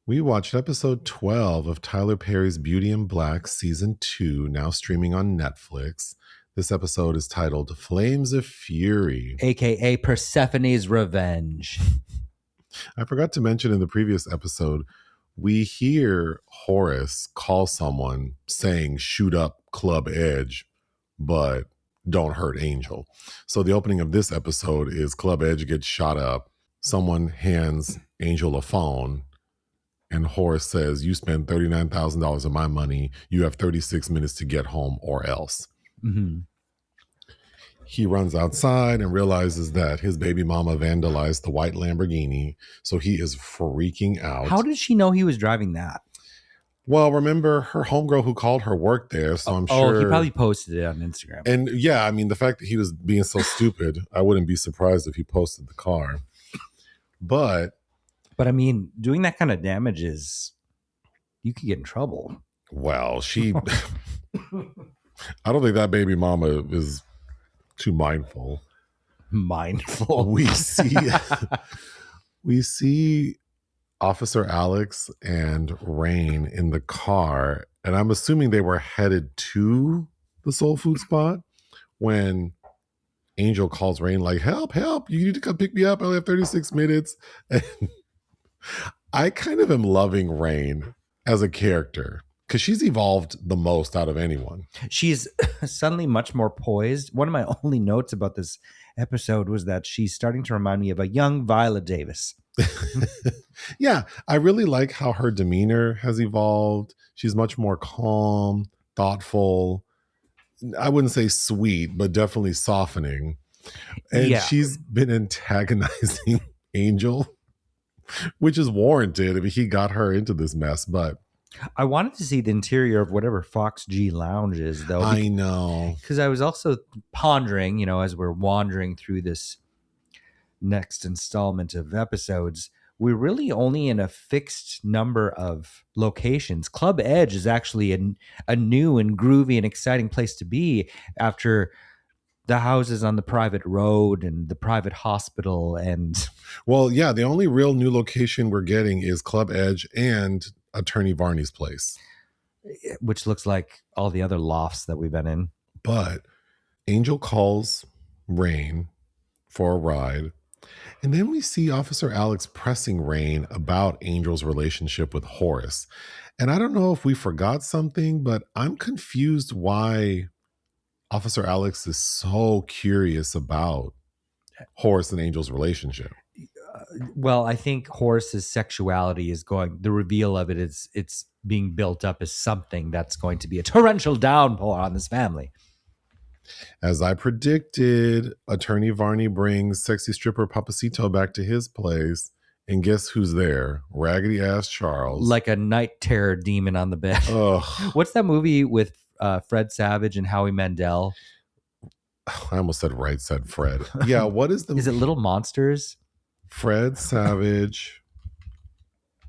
We watched episode 12 of Tyler Perry's Beauty in Black season 2, now streaming on Netflix. This episode is titled Flames of Fury, aka Persephone's Revenge. I forgot to mention in the previous episode, we hear Horace call someone saying shoot up Club Edge, but don't hurt Angel. So the opening of this episode is Club Edge gets shot up. Someone hands Angel a phone and Horace says, you spent $39,000 of my money. You have 36 minutes to get home or else. Mm-hmm. He runs outside and realizes that his baby mama vandalized the white Lamborghini. So he is freaking out. How did she know he was driving that? Well, remember her homegirl who called her worked there. So I'm sure. Oh, he probably posted it on Instagram. And yeah, I mean, the fact that he was being so stupid, I wouldn't be surprised if he posted the car. But I mean, doing that kind of damage you could get in trouble. Well, I don't think that baby mama is too mindful. We see Officer Alex and Rain in the car, and I'm assuming they were headed to the soul food spot when Angel calls Rain like, help, you need to come pick me up. I only have 36 minutes. And I kind of am loving Rain as a character because she's evolved the most out of anyone. She's suddenly much more poised. One of my only notes about this episode was that she's starting to remind me of a young Viola Davis. Yeah, I really like how her demeanor has evolved. She's much more calm, thoughtful. I wouldn't say sweet, but definitely softening. And she's been antagonizing Angel, which is warranted. I mean, he got her into this mess, but I wanted to see the interior of whatever Fox G Lounge is, though. I know. Because I was also pondering, as we're wandering through this next installment of episodes, we're really only in a fixed number of locations. Club Edge is actually a new and groovy and exciting place to be after the houses on the private road and the private hospital. And well, yeah, the only real new location we're getting is Club Edge and Attorney Varney's place, which looks like all the other lofts that we've been in. But Angel calls Rain for a ride. And then we see Officer Alex pressing Rain about Angel's relationship with Horace. And I don't know if we forgot something, but I'm confused why Officer Alex is so curious about Horace and Angel's relationship. Well, I think Horace's sexuality is the reveal of it is it's being built up as something that's going to be a torrential downpour on this family. As I predicted, Attorney Varney brings sexy stripper Papacito back to his place. And guess who's there? Raggedy ass Charles. Like a night terror demon on the bed. Ugh. What's that movie with Fred Savage and Howie Mandel? I almost said Fred. Yeah, what is the... Is it Little Monsters? Fred Savage,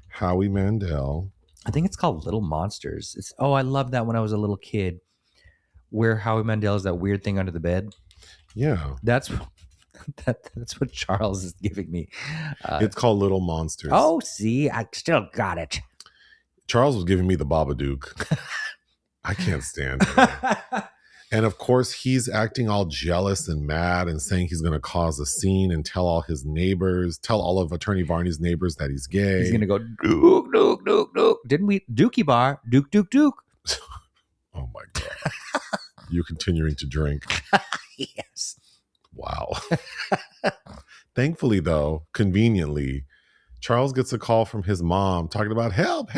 Howie Mandel. I think it's called Little Monsters. I love that when I was a little kid. Where Howie Mandel is that weird thing under the bed. Yeah. That's what Charles is giving me. It's called Little Monsters. Oh, see, I still got it. Charles was giving me the Babadook. I can't stand it. And of course, he's acting all jealous and mad and saying he's going to cause a scene and tell all of Attorney Varney's neighbors that he's gay. He's going to go, Duke, Duke, Duke, Duke. Didn't we? Dookie bar, Duke, Duke, Duke. Oh my God. You're continuing to drink. Yes. Wow. Thankfully, though, conveniently, Charles gets a call from his mom talking about help.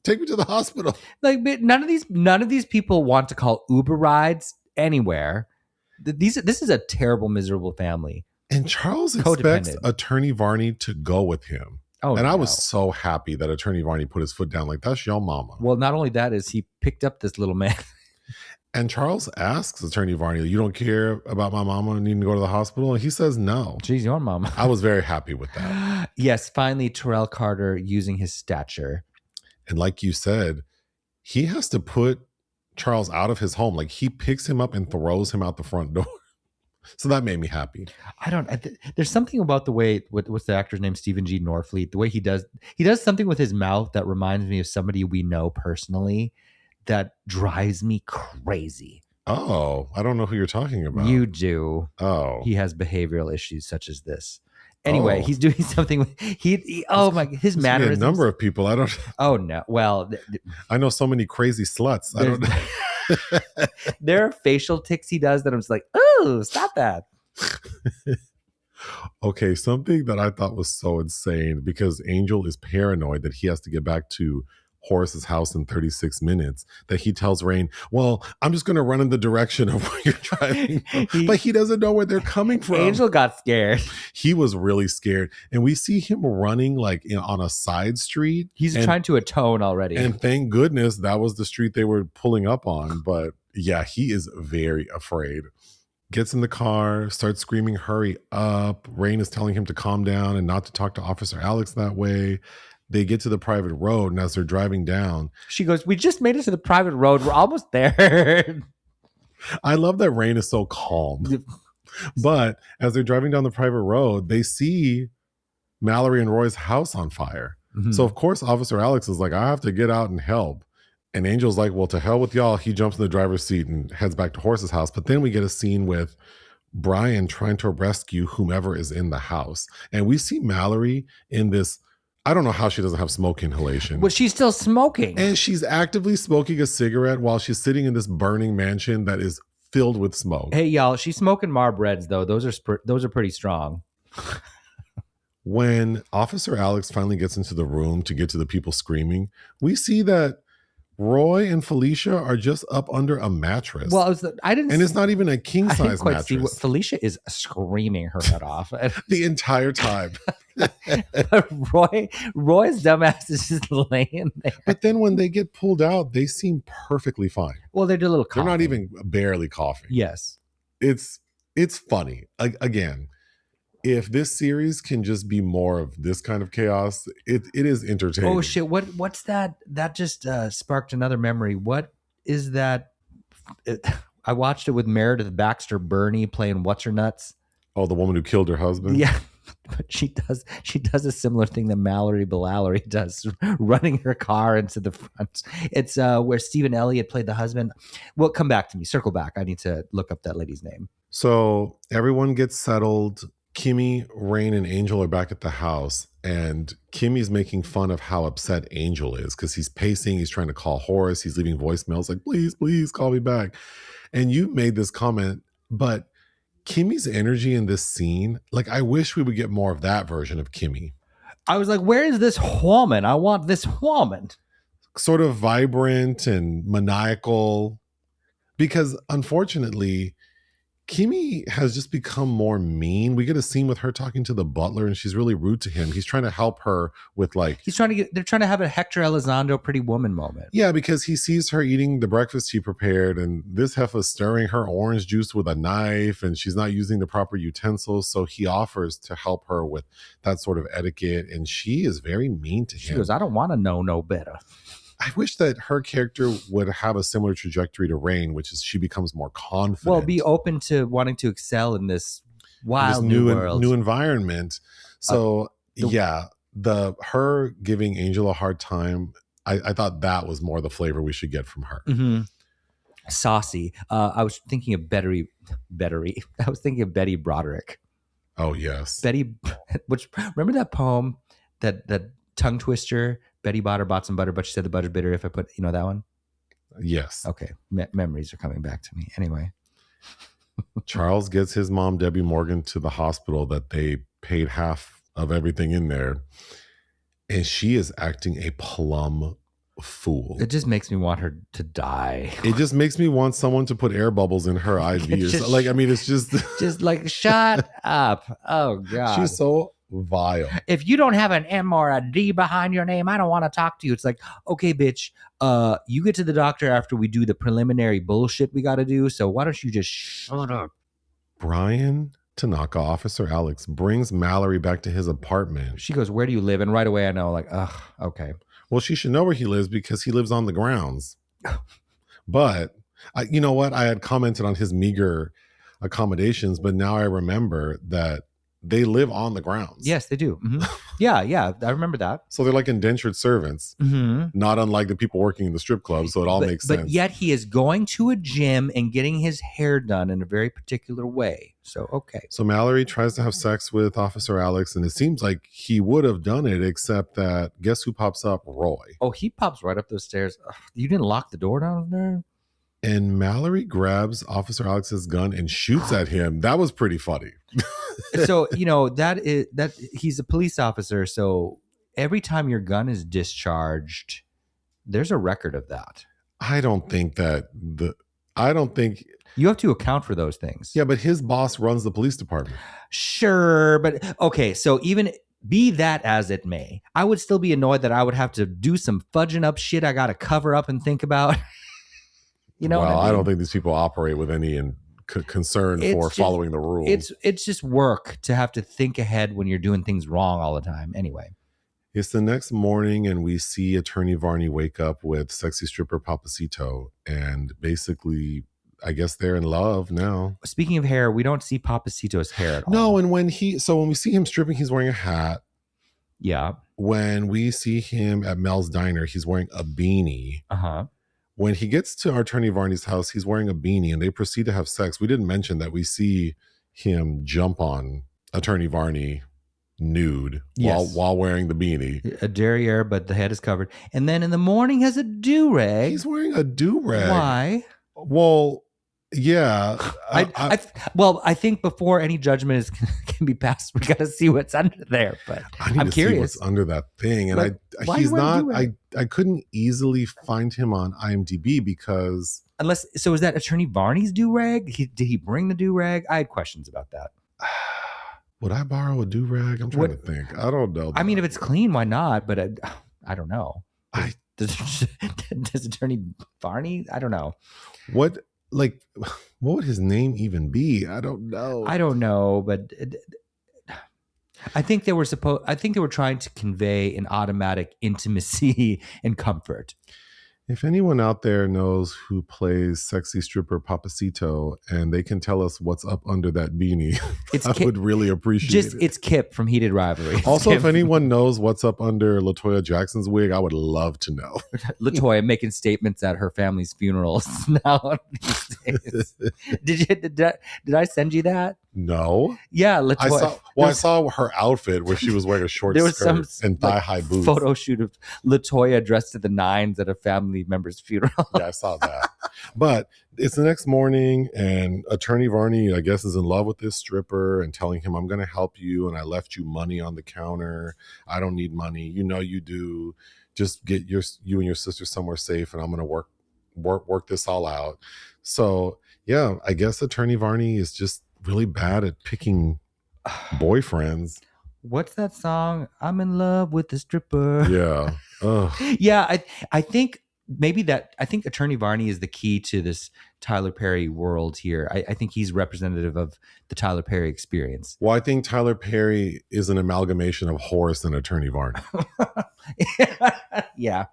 Take me to the hospital. Like, but none of these people want to call Uber rides anywhere. This is a terrible, miserable family. And Charles expects Attorney Varney to go with him. Oh, and I was so happy that Attorney Varney put his foot down. Like, that's your mama. Well, not only that is he picked up this little man. And Charles asks Attorney Varney, you don't care about my mama needing to go to the hospital? And he says no. She's your mama. I was very happy with that. Yes, finally, Terrell Carter using his stature. And like you said, he has to put Charles out of his home. Like, he picks him up and throws him out the front door. So that made me happy. There's something about the way, what's the actor's name? Stephen G. Norfleet. The way he does something with his mouth that reminds me of somebody we know personally that drives me crazy. Oh, I don't know who you're talking about. You do. Oh. He has behavioral issues such as this. Anyway, he's doing something with his mannerisms. A number of people. I don't. Oh no. Well, I know so many crazy sluts. I don't know. There are facial tics he does that I'm just like, oh, stop that. Okay, something that I thought was so insane because Angel is paranoid that he has to get back to Horace's house in 36 minutes, that he tells Rain, well, I'm just going to run in the direction of where you're driving. But he doesn't know where they're coming from. Angel got scared. He was really scared. And we see him running like on a side street. He's trying to atone already. And thank goodness that was the street they were pulling up on. But yeah, he is very afraid. Gets in the car, starts screaming, hurry up. Rain is telling him to calm down and not to talk to Officer Alex that way. They get to the private road, and as they're driving down, she goes, we just made it to the private road. We're almost there. I love that Rain is so calm. But as they're driving down the private road, they see Mallory and Roy's house on fire. Mm-hmm. So, of course, Officer Alex is like, I have to get out and help. And Angel's like, well, to hell with y'all. He jumps in the driver's seat and heads back to Horace's house. But then we get a scene with Brian trying to rescue whomever is in the house. And we see Mallory in this, I don't know how she doesn't have smoke inhalation. Well, she's still smoking. And she's actively smoking a cigarette while she's sitting in this burning mansion that is filled with smoke. Hey, y'all, she's smoking Marbreds, though. Those are pretty strong. When Officer Alex finally gets into the room to get to the people screaming, we see that Roy and Felicia are just up under a mattress. Well, and it's not even a king size mattress. See what Felicia is screaming her head off the entire time. But Roy's dumbass is just laying there. But then when they get pulled out, they seem perfectly fine. Well, they do a little coughing. They're not even barely coughing. Yes, it's funny. Again, if this series can just be more of this kind of chaos, it is entertaining. Oh shit! What's that? That just sparked another memory. What is that? I watched it with Meredith Baxter Burney playing What's Her Nuts. Oh, the woman who killed her husband. Yeah, but she does a similar thing that Mallory Ballallery does, running her car into the front. It's where Stephen Elliott played the husband. Well, come back to me. Circle back. I need to look up that lady's name. So everyone gets settled. Kimmy, Rain, and Angel are back at the house, and Kimmy's making fun of how upset Angel is because he's pacing, he's trying to call Horace, he's leaving voicemails like, please call me back. And you made this comment, but Kimmy's energy in this scene, like, I wish we would get more of that version of Kimmy. I was like, where is this woman? I want this woman. Sort of vibrant and maniacal, because unfortunately, Kimmy has just become more mean. We get a scene with her talking to the butler and she's really rude to him. He's trying to help her with they're trying to have a Hector Elizondo Pretty Woman moment. Yeah, because he sees her eating the breakfast she prepared and this heifer's stirring her orange juice with a knife and she's not using the proper utensils. So he offers to help her with that sort of etiquette and she is very mean to him. She goes, I don't want to know no better. I wish that her character would have a similar trajectory to Rain, which is she bemes more confident. Well, be open to wanting to excel in this wild new world, new environment. So her giving Angel a hard time, I thought that was more the flavor we should get from her. Mm-hmm. Saucy. I was thinking of Betty. I was thinking of Betty Broderick. Oh yes, Betty. Which remember that poem, that tongue twister. Betty bought some butter, but she said the butter's bitter if I put, that one? Yes. Okay. Memories are coming back to me. Anyway. Charles gets his mom, Debbie Morgan, to the hospital that they paid half of everything in there. And she is acting a plum fool. It just makes me want her to die. It just makes me want someone to put air bubbles in her IV. It's just just like shut up. Oh God. She's so vile. If you don't have an M or a D behind your name, I don't want to talk to you. It's like, okay, bitch, you get to the doctor after we do the preliminary bullshit we got to do. So why don't you just shut up? Brian Tanaka, Officer Alex, brings Mallory back to his apartment. She goes, where do you live? And right away I know, like, ugh, okay. Well, she should know where he lives because he lives on the grounds. But you know what? I had commented on his meager accommodations, but now I remember that they live on the grounds. Yes, they do. Mm-hmm. Yeah, I remember that. So they're like indentured servants, not unlike the people working in the strip club. So it all makes sense. But yet he is going to a gym and getting his hair done in a very particular way. So, okay. So Mallory tries to have sex with Officer Alex, and it seems like he would have done it, except that guess who pops up? Roy. Oh, he pops right up those stairs. Ugh, you didn't lock the door down there? And Mallory grabs Officer Alex's gun and shoots at him. That was pretty funny. So, that he's a police officer. So every time your gun is discharged, there's a record of that. I don't think you have to account for those things. Yeah, but his boss runs the police department. Sure, but okay. So even be that as it may, I would still be annoyed that I would have to do some fudging up shit I got to cover up and think about. Well, what I mean? I don't think these people operate with any concern for following the rules. It's just work to have to think ahead when you're doing things wrong all the time. Anyway. It's the next morning, and we see Attorney Varney wake up with sexy stripper Papacito, and basically, I guess they're in love now. Speaking of hair, we don't see Papacito's hair at all. No, and when we see him stripping, he's wearing a hat. Yeah. When we see him at Mel's Diner, he's wearing a beanie. Uh-huh. When he gets to Attorney Varney's house, he's wearing a beanie, and they proceed to have sex. We didn't mention that we see him jump on Attorney Varney nude while wearing the beanie. A derriere, but the head is covered. And then in the morning has a do-rag. He's wearing a do-rag. Why? Well, yeah. I think before any judgment can be passed, we got to see what's under there. But I'm curious see what's under that thing, and he's not. I couldn't easily find him on IMDb because is that Attorney Varney's do-rag? Did he bring the do-rag? I had questions about that. Would I borrow a do-rag? I'm trying to think. I don't know. I mean, if it's clean, why not? But I don't know. Does Attorney Varney? I don't know. What would his name even be? I don't know. But I think they were trying to convey an automatic intimacy and comfort. If anyone out there knows who plays sexy stripper Papacito and they can tell us what's up under that beanie, I would really appreciate it. It's Kip from Heated Rivalry. Also, if anyone knows what's up under LaToya Jackson's wig, I would love to know. LaToya making statements at her family's funerals now these days. Did I send you that? No. Yeah, LaToya. I saw her outfit where she was wearing a short skirt and thigh-high boots. Photo shoot of LaToya dressed to the nines at a family member's funeral. Yeah, I saw that. But it's the next morning, and Attorney Varney, I guess, is in love with this stripper and telling him, I'm going to help you, and I left you money on the counter. I don't need money. You know you do. Just get you and your sister somewhere safe, and I'm going to work this all out. So, yeah, I guess Attorney Varney is just really bad at picking boyfriends. What's that song? I'm in love with the stripper. Yeah. Yeah, I think I think Attorney Varney is the key to this Tyler Perry world here. I think he's representative of the Tyler Perry experience. Well, I think Tyler Perry is an amalgamation of Horace and Attorney Varney. Yeah.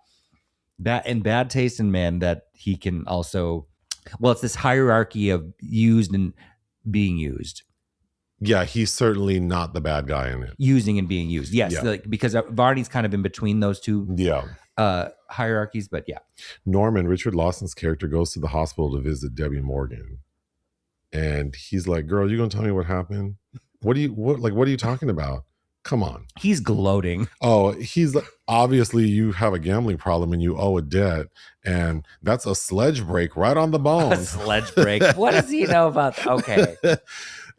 Bad taste in men that he can also, it's this hierarchy of used and being used. Yeah, he's certainly not the bad guy in it. Using and being used. Yes, yeah. Because Varney's kind of in between those two hierarchies, but yeah. Norman, Richard Lawson's character, goes to the hospital to visit Debbie Morgan. And he's like, girl, you going to tell me what happened? What are you talking about? Come on. He's gloating. Oh, he's like, obviously you have a gambling problem and you owe a debt. And that's a sledge break right on the bone. A sledge break. What does he know about that? Okay.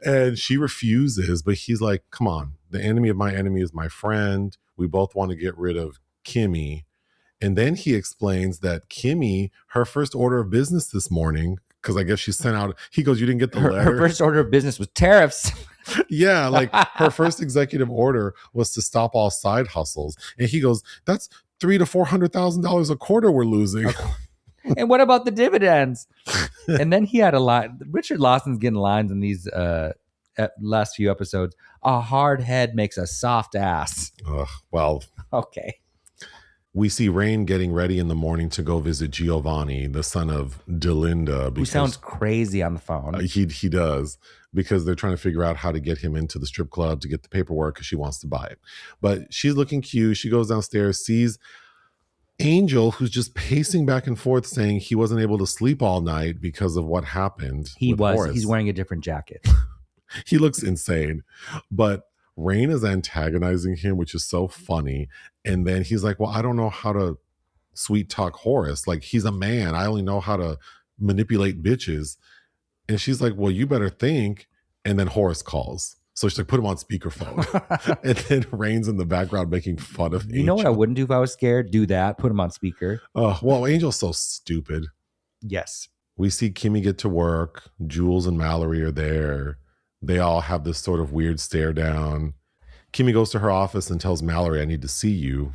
And she refuses, but he's like, come on. The enemy of my enemy is my friend. We both want to get rid of Kimmy. And then he explains that Kimmy, her first order of business this morning, because I guess she sent out, he goes, you didn't get the letter? Her first order of business was tariffs. Yeah, like her first executive order was to stop all side hustles. And he goes, that's $300,000 to $400,000 a quarter we're losing. Okay. And what about the dividends? And then he had a line. Richard Lawson's getting lines in these last few episodes. A hard head makes a soft ass. Well, okay. We see Rain getting ready in the morning to go visit Giovanni, the son of Delinda. Who sounds crazy on the phone. He does, because they're trying to figure out how to get him into the strip club to get the paperwork because she wants to buy it. But she's looking cute. She goes downstairs, sees Angel, who's just pacing back and forth saying he wasn't able to sleep all night because of what happened. He's wearing a different jacket. He looks insane. But Rain is antagonizing him, which is so funny. And then he's like, well, I don't know how to sweet talk Horace. Like, he's a man. I only know how to manipulate bitches. And she's like, well, you better think. And then Horace calls. So she's like, put him on speakerphone. And then Rain's in the background making fun of Angel. You know what I wouldn't do if I was scared? Do that. Put him on speaker. Oh, well, Angel's so stupid. Yes. We see Kimmy get to work. Jules and Mallory are there. They all have this sort of weird stare down. Kimmy goes to her office and tells Mallory, I need to see you.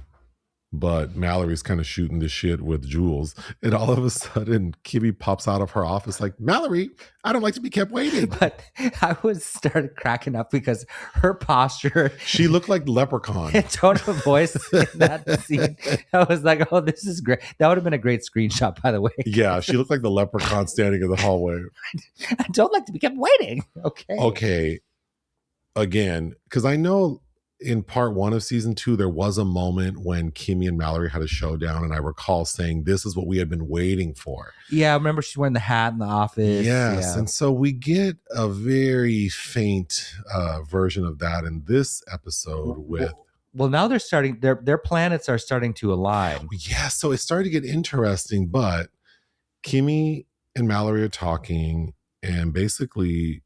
But Mallory's kind of shooting the shit with Jules. And all of a sudden, Kimmy pops out of her office like, Mallory, I don't like to be kept waiting. But I started cracking up because her posture. She looked like Leprechaun. And tone of voice in that scene. I was like, oh, this is great. That would have been a great screenshot, by the way. Yeah, she looked like the Leprechaun standing in the hallway. I don't like to be kept waiting. Okay. Again, because I know in part 1 of season 2, there was a moment when Kimmy and Mallory had a showdown, and I recall saying, this is what we had been waiting for. Yeah, I remember she's wearing the hat in the office. Yes, yeah. And so we get a very faint version of that in this episode with... Well, now they're starting, their planets are starting to align. Yeah, so it started to get interesting, but Kimmy and Mallory are talking, and basically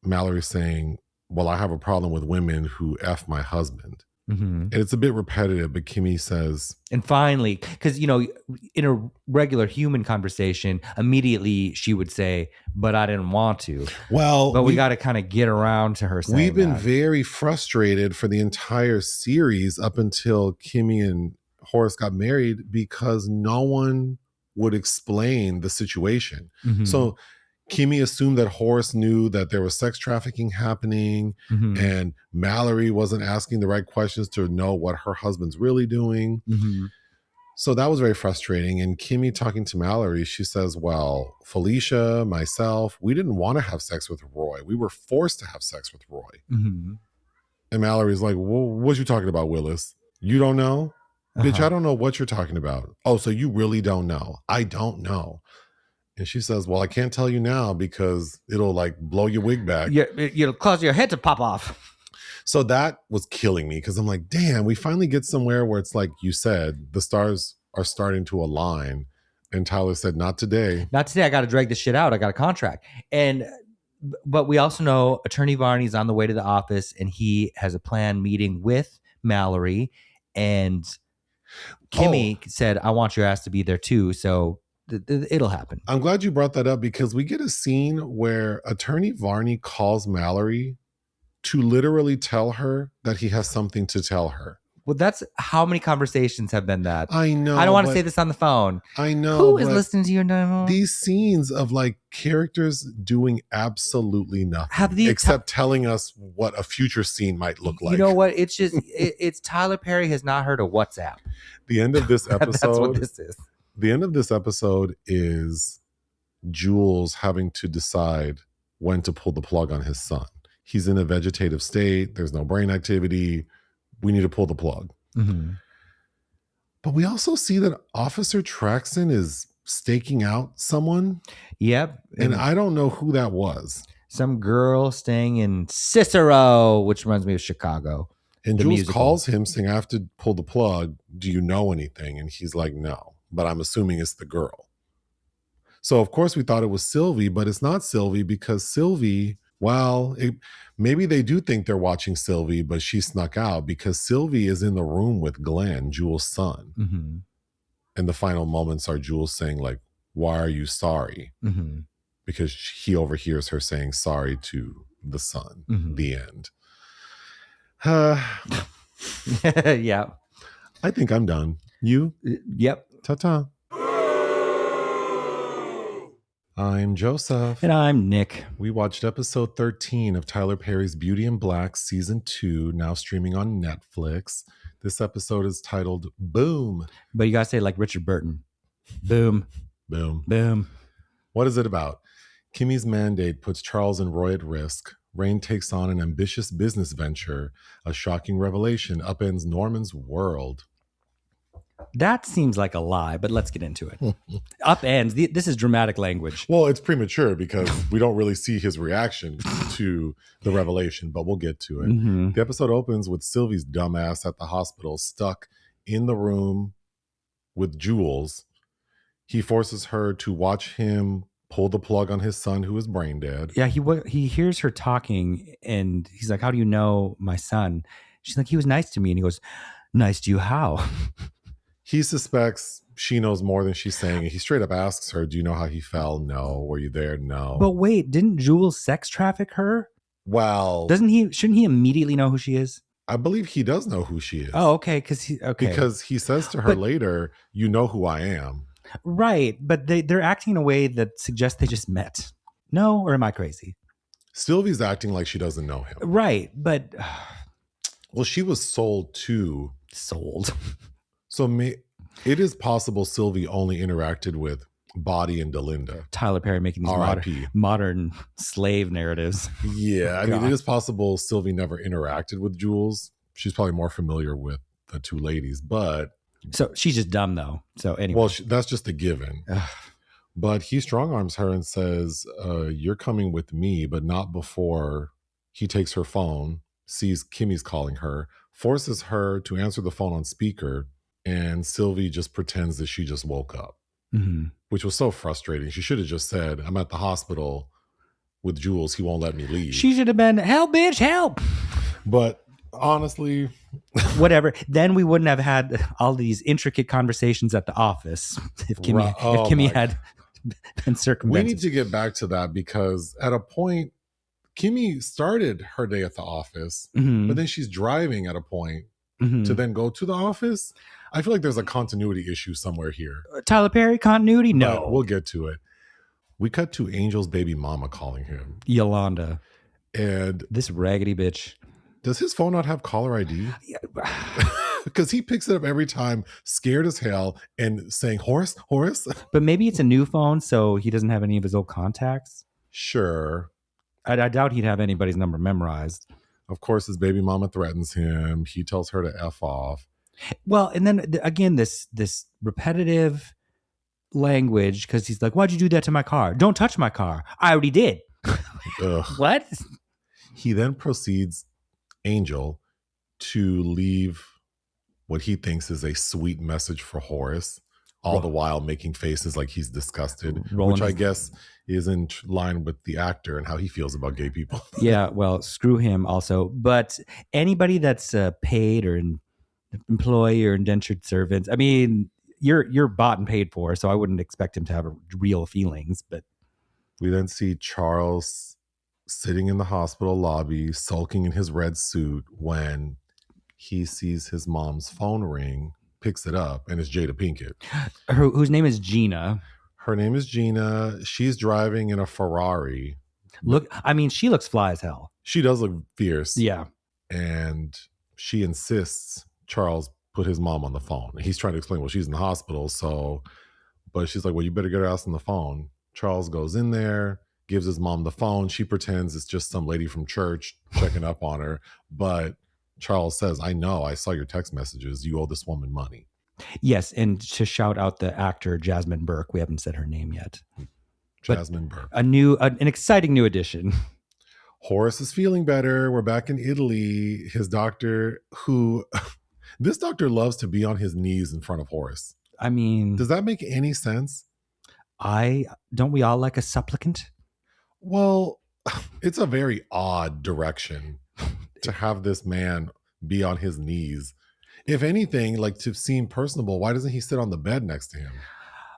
Mallory's saying, well, I have a problem with women who F my husband. Mm-hmm. And it's a bit repetitive, but Kimmy says... And finally, because, in a regular human conversation, immediately she would say, but I didn't want to. Well... But we got to kind of get around to her saying we've been very frustrated for the entire series up until Kimmy and Horace got married because no one would explain the situation. Mm-hmm. So... Kimmy assumed that Horace knew that there was sex trafficking happening, mm-hmm. and Mallory wasn't asking the right questions to know what her husband's really doing. Mm-hmm. So that was very frustrating. And Kimmy talking to Mallory, she says, well, Felicia, myself, we didn't want to have sex with Roy. We were forced to have sex with Roy. Mm-hmm. And Mallory's like, well, what you talking about, Willis? You don't know? Bitch, I don't know what you're talking about. Oh, so you really don't know? I don't know. And she says, well, I can't tell you now because it'll like blow your wig back. Yeah, it'll cause your head to pop off. So that was killing me because I'm like, damn, we finally get somewhere where it's like you said, the stars are starting to align. And Tyler said, not today. Not today. I got to drag this shit out. I got a contract. But we also know Attorney Varney's on the way to the office and he has a planned meeting with Mallory. And Kimmy said, I want your ass to be there too. So it'll happen. I'm glad you brought that up because we get a scene where Attorney Varney calls Mallory to literally tell her that he has something to tell her. Well, that's how many conversations have been that. I know. I don't want to say this on the phone. I know. Who is listening to your demo? These scenes of like characters doing absolutely nothing except telling us what a future scene might look like. You know what? It's just, it's Tyler Perry has not heard of WhatsApp. The end of this episode. That's what this is. The end of this episode is Jules having to decide when to pull the plug on his son. He's in a vegetative state. There's no brain activity. We need to pull the plug. Mm-hmm. But we also see that Officer Traxon is staking out someone. Yep. And I don't know who that was. Some girl staying in Cicero, which reminds me of Chicago. And Jules calls him saying, I have to pull the plug. Do you know anything? And he's like, no. But I'm assuming it's the girl. So, of course, we thought it was Sylvie, but it's not Sylvie because Sylvie, well, maybe they do think they're watching Sylvie, but she snuck out because Sylvie is in the room with Glenn, Jules' son. Mm-hmm. And the final moments are Jules saying, like, why are you sorry? Mm-hmm. Because he overhears her saying sorry to the son. Mm-hmm. The end. Yeah. I think I'm done. You? Yep. Ta-ta. I'm Joseph. And I'm Nick. We watched episode 13 of Tyler Perry's Beauty in Black season 2, now streaming on Netflix. This episode is titled Boom. But you gotta say like Richard Burton. Boom. Boom. Boom. What is it about? Kimmy's mandate puts Charles and Roy at risk. Rain takes on an ambitious business venture. A shocking revelation upends Norman's world. That seems like a lie, but let's get into it. Upends. This is dramatic language. Well, it's premature because we don't really see his reaction to the revelation, but we'll get to it. Mm-hmm. The episode opens with Sylvie's dumbass at the hospital, stuck in the room with Jules. He forces her to watch him pull the plug on his son who is brain dead. Yeah, he hears her talking and he's like, how do you know my son? She's like, he was nice to me. And he goes, nice to you how? He suspects she knows more than she's saying. And he straight up asks her, do you know how he fell? No. Were you there? No. But wait, didn't Jules sex traffic her? Well, Shouldn't he immediately know who she is? I believe he does know who she is. Oh, okay. Because he says to her later, you know who I am. Right. But they're acting in a way that suggests they just met. No? Or am I crazy? Sylvie's acting like she doesn't know him. Right. But well, she was sold. So it is possible Sylvie only interacted with Body and Delinda. Tyler Perry making these modern slave narratives. Yeah, I mean, it is possible Sylvie never interacted with Jules. She's probably more familiar with the two ladies, but... So she's just dumb, though. So anyway. Well, that's just a given. But he strong-arms her and says, you're coming with me, but not before. He takes her phone, sees Kimmy's calling her, forces her to answer the phone on speaker, and Sylvie just pretends that she just woke up, which was so frustrating. She should have just said, I'm at the hospital with Jules. He won't let me leave. She should have been, help, bitch, help. But honestly... Whatever. Then we wouldn't have had all these intricate conversations at the office if Kimmy had been circumvented. We need to get back to that because at a point, Kimmy started her day at the office, but then she's driving at a point to then go to the office. I feel like there's a continuity issue somewhere here. Tyler Perry continuity? No. But we'll get to it. We cut to Angel's baby mama calling him. Yolanda. And this raggedy bitch. Does his phone not have caller ID? Because he picks it up every time, scared as hell, and saying, Horace? But maybe it's a new phone, so he doesn't have any of his old contacts. Sure. I doubt he'd have anybody's number memorized. Of course, his baby mama threatens him. He tells her to F off. Well, and then again, this repetitive language, because he's like, why'd you do that to my car? Don't touch my car. I already did. What? He then proceeds, Angel, to leave what he thinks is a sweet message for Horace, all the while making faces like he's disgusted, which I guess is in line with the actor and how he feels about gay people. Yeah, well, screw him also. But anybody that's paid or an employee or indentured servants, I mean, you're bought and paid for, so I wouldn't expect him to have real feelings. But we then see Charles sitting in the hospital lobby, sulking in his red suit when he sees his mom's phone ring, picks it up, and it's Jada Pinkett. Whose name is Gina. Her name is Gina. She's driving in a Ferrari. She looks fly as hell. She does look fierce. Yeah. And she insists Charles put his mom on the phone. He's trying to explain, well, she's in the hospital, but she's like, well, you better get her ass on the phone. Charles goes in there, gives his mom the phone. She pretends it's just some lady from church checking up on her. But Charles says, I know, I saw your text messages. You owe this woman money. Yes, and to shout out the actor Jasmine Burke. We haven't said her name yet. Jasmine Burke. An exciting new addition. Horace is feeling better. We're back in Italy. His doctor, this doctor loves to be on his knees in front of Horace. I mean, does that make any sense? Don't we all like a supplicant? Well, it's a very odd direction to have this man be on his knees. If anything, like to seem personable, why doesn't he sit on the bed next to him?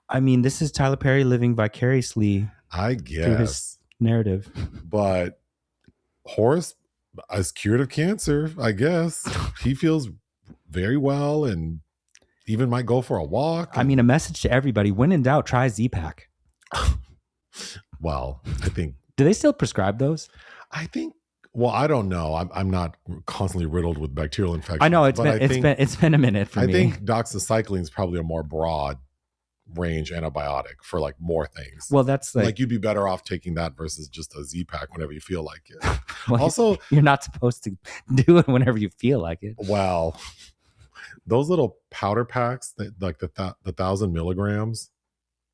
I mean, this is Tyler Perry living vicariously I through his guess. narrative. But Horace is cured of cancer, I guess. He feels very well and even might go for a walk. I mean, a message to everybody: when in doubt, try Z-Pak. Well, I think. Do they still prescribe those? I think. Well, I don't know. I'm not constantly riddled with bacterial infections. I know it's been a minute for me. I think doxycycline is probably a more broad range antibiotic for like more things. Well, that's like you'd be better off taking that versus just a Z-Pak whenever you feel like it. Well, also, you're not supposed to do it whenever you feel like it. Well, those little powder packs that like the 1,000 milligrams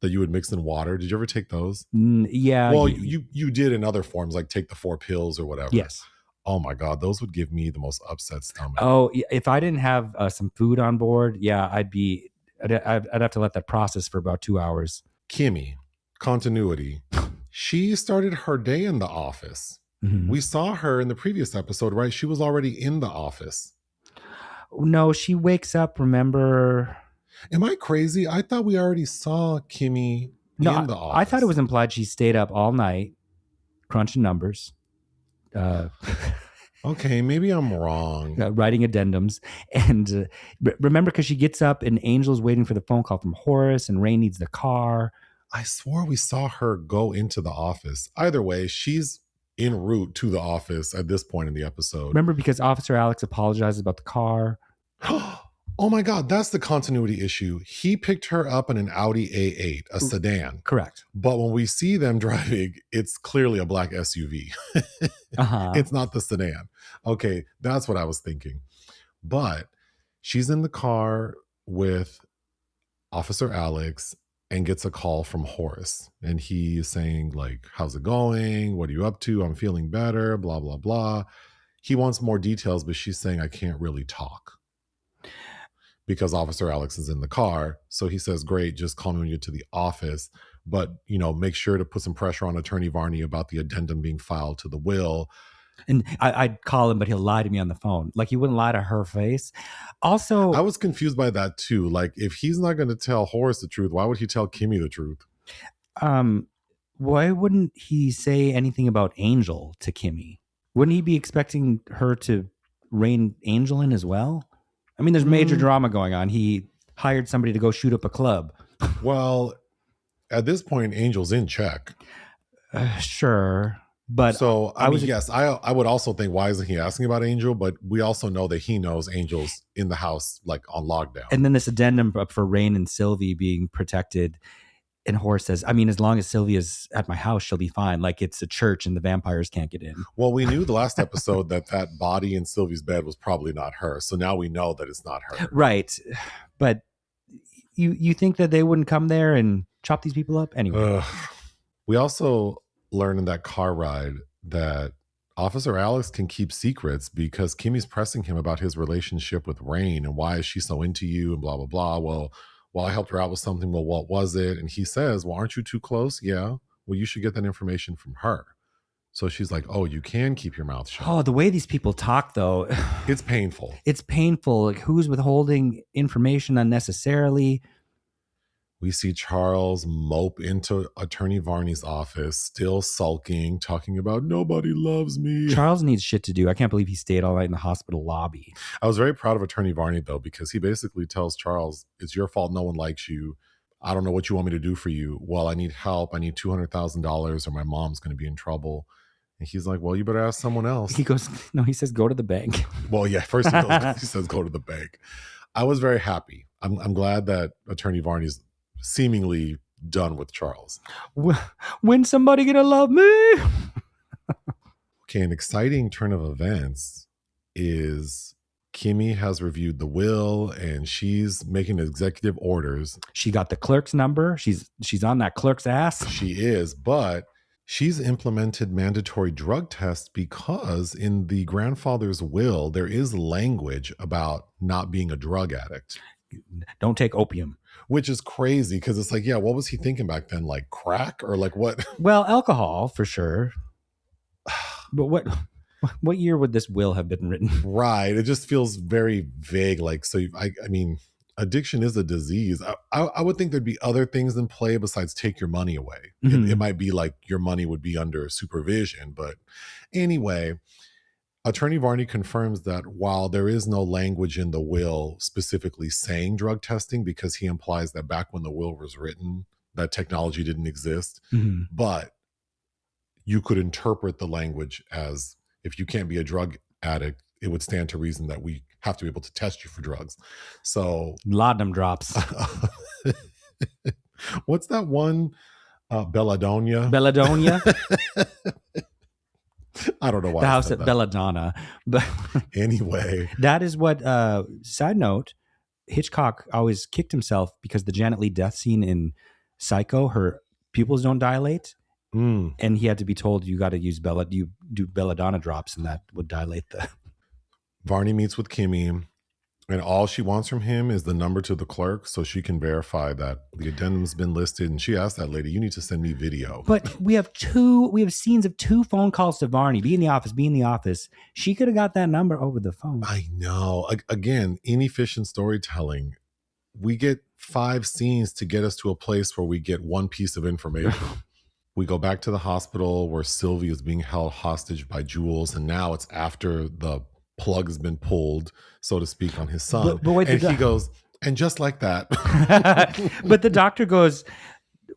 that you would mix in water. Did you ever take those? Yeah. Well, you did in other forms, like take the 4 pills or whatever. Yes. Oh my God, those would give me the most upset stomach. Oh, if I didn't have some food on board, yeah, I'd have to let that process for about 2 hours. Kimmy, continuity. She started her day in the office. Mm-hmm. We saw her in the previous episode, right? She was already in the office. No, she wakes up, remember? Am I crazy? I thought we already saw Kimmy in the office. I thought it was implied she stayed up all night crunching numbers. Okay, maybe I'm wrong. Writing addendums. And remember, because she gets up and Angel's waiting for the phone call from Horace and Ray needs the car. I swore we saw her go into the office. Either way, she's en route to the office at this point in the episode. Remember, because Officer Alex apologizes about the car. Oh my God, that's the continuity issue. He picked her up in an Audi A8, a sedan. Correct. But when we see them driving, it's clearly a black SUV. It's not the sedan. Okay, that's what I was thinking. But she's in the car with Officer Alex and gets a call from Horace. And he's saying, like, how's it going? What are you up to? I'm feeling better, blah, blah, blah. He wants more details, but she's saying, I can't really talk. Because Officer Alex is in the car. So he says, great, just call me when you get to the office. But, make sure to put some pressure on Attorney Varney about the addendum being filed to the will. And I'd call him, but he'll lie to me on the phone. Like, he wouldn't lie to her face. Also, I was confused by that too. Like, if he's not going to tell Horace the truth, why would he tell Kimmy the truth? Why wouldn't he say anything about Angel to Kimmy? Wouldn't he be expecting her to rein Angel in as well? I mean, there's major drama going on. He hired somebody to go shoot up a club. Well, at this point, Angel's in check. Sure. But so, I would also think, why isn't he asking about Angel? But we also know that he knows Angel's in the house, like on lockdown. And then this addendum for Rain and Sylvie being protected. And Horace says, I mean, as long as Sylvia's at my house, she'll be fine. Like, it's a church and the vampires can't get in. Well, we knew the last episode that body in Sylvie's bed was probably not her. So now we know that it's not her. Right. But you think that they wouldn't come there and chop these people up? Anyway. We also learned in that car ride that Officer Alex can keep secrets because Kimmy's pressing him about his relationship with Rain and why is she so into you and blah, blah, blah. Well, I helped her out with something. Well, what was it? And he says, well, aren't you too close? Yeah. Well, you should get that information from her. So she's like, oh, you can keep your mouth shut. Oh, the way these people talk, though. It's painful. It's painful. Like, who's withholding information unnecessarily? We see Charles mope into Attorney Varney's office, still sulking, talking about nobody loves me. Charles needs shit to do. I can't believe he stayed all night in the hospital lobby. I was very proud of Attorney Varney, though, because he basically tells Charles, it's your fault no one likes you. I don't know what you want me to do for you. Well, I need help. I need $200,000 or my mom's going to be in trouble. And he's like, well, you better ask someone else. He says, go to the bank. Well, yeah, first he says, go to the bank. I was very happy. I'm glad that Attorney Varney's seemingly done with Charles. When somebody gonna love me? Okay, an exciting turn of events is Kimmy has reviewed the will and she's making executive orders. She got the clerk's number. She's on that clerk's ass. She is, but she's implemented mandatory drug tests because in the grandfather's will, there is language about not being a drug addict. Don't take opium. Which is crazy because it's like, yeah, what was he thinking back then? Like crack or like what? Well, alcohol for sure. But what What year would this will have been written? Right. It just feels very vague. Like, so I mean, addiction is a disease. I would think there'd be other things in play besides take your money away. It might be like your money would be under supervision. But anyway, Attorney Varney confirms that while there is no language in the will specifically saying drug testing, because he implies that back when the will was written, that technology didn't exist, but you could interpret the language as, if you can't be a drug addict, it would stand to reason that we have to be able to test you for drugs. So laudanum drops. What's that one? Belladonna. I don't know why. The house at Belladonna. But anyway, that is what, side note, Hitchcock always kicked himself because the Janet Leigh death scene in Psycho, her pupils don't dilate. And he had to be told, you got to use you do belladonna drops, and that would dilate the. Varney meets with Kimmy, and all she wants from him is the number to the clerk so she can verify that the addendum's been listed. And she asked that lady, you need to send me video. But we have scenes of 2 phone calls to Varney. Be in the office. She could have got that number over the phone. I know. Again, inefficient storytelling. We get 5 scenes to get us to a place where we get one piece of information. We go back to the hospital where Sylvie is being held hostage by Jules, and now it's after the plug has been pulled, so to speak, on his son. But wait, and he goes, and just like that. But the doctor goes,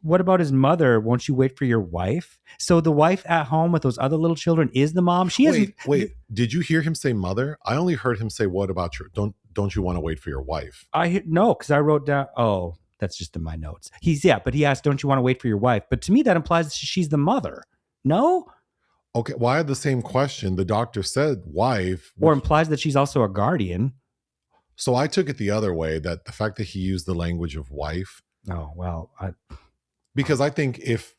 what about his mother? Won't you wait for your wife? So the wife at home with those other little children is the mom. Wait. Did you hear him say mother? I only heard him say, what about your, don't you want to wait for your wife? No, because I wrote down, that's just in my notes. But he asked, don't you want to wait for your wife? But to me, that implies she's the mother. No? Okay, well, I had the same question. The doctor said wife. Or implies that she's also a guardian. So I took it the other way, that the fact that he used the language of wife. Oh, well. Because I think if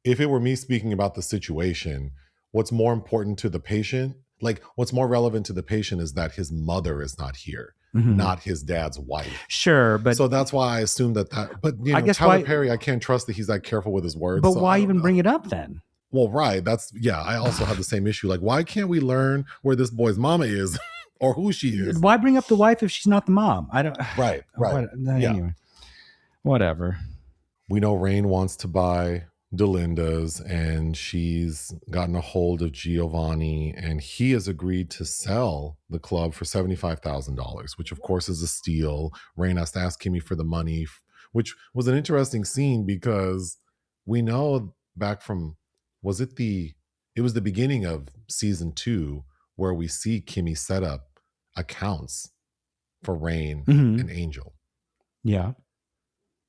it were me speaking about the situation, what's more important to the patient, like what's more relevant to the patient is that his mother is not here. Not his dad's wife. Sure, but so that's why I assumed that. But I guess Tyler Perry, I can't trust that he's that careful with his words. But why even bring it up then? Well, right. I also have the same issue. Like, why can't we learn where this boy's mama is or who she is? Why bring up the wife if she's not the mom? I don't. Right. Anyway, whatever. We know Rain wants to buy Delinda's, and she's gotten a hold of Giovanni, and he has agreed to sell the club for $75,000, which of course is a steal. Rain has to ask Kimmy for the money, which was an interesting scene because we know back from, it was the beginning of season 2 where we see Kimmy set up accounts for Rain and Angel. Yeah.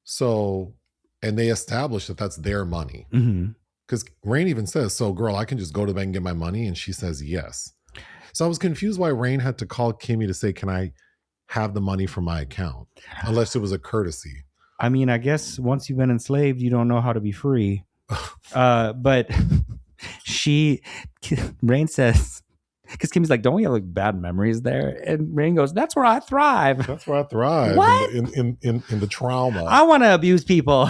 So, and they established that that's their money. Because Rain even says, so girl, I can just go to the bank and get my money. And she says, yes. So I was confused why Rain had to call Kimmy to say, can I have the money from my account? Unless it was a courtesy. I mean, I guess once you've been enslaved, you don't know how to be free. But Rain says, because Kimmy's like, don't we have like bad memories there? And Rain goes, that's where I thrive. That's where I thrive. What? In the trauma. I want to abuse people.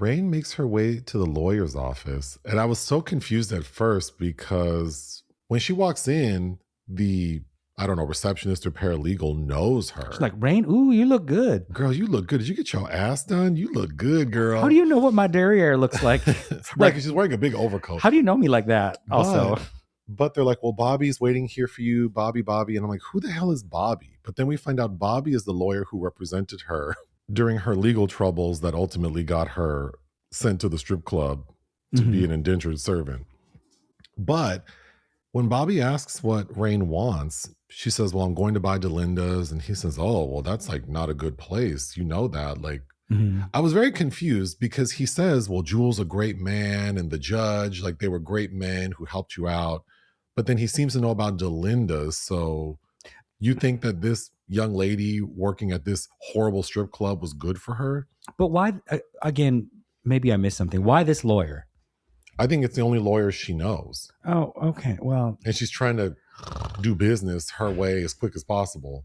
Rain makes her way to the lawyer's office. And I was so confused at first because when she walks in, the, I don't know, receptionist or paralegal knows her. She's like, Rain, ooh, you look good. Girl, you look good. Did you get your ass done? You look good, girl. How do you know what my derriere looks like? Right, because she's wearing a big overcoat. How do you know me like that also? But they're like, well, Bobby's waiting here for you, Bobby. And I'm like, who the hell is Bobby? But then we find out Bobby is the lawyer who represented her during her legal troubles that ultimately got her sent to the strip club to be an indentured servant. But when Bobby asks what Rain wants, she says, well, I'm going to buy Delinda's. And he says, oh, well, that's like not a good place. You know that. Like, I was very confused because he says, well, Jules, a great man, and the judge, like they were great men who helped you out. But then he seems to know about Delinda's. So you think that this young lady working at this horrible strip club was good for her? But why, again, maybe I missed something. Why this lawyer? I think it's the only lawyer she knows. Oh, okay. Well. And she's trying to do business her way as quick as possible.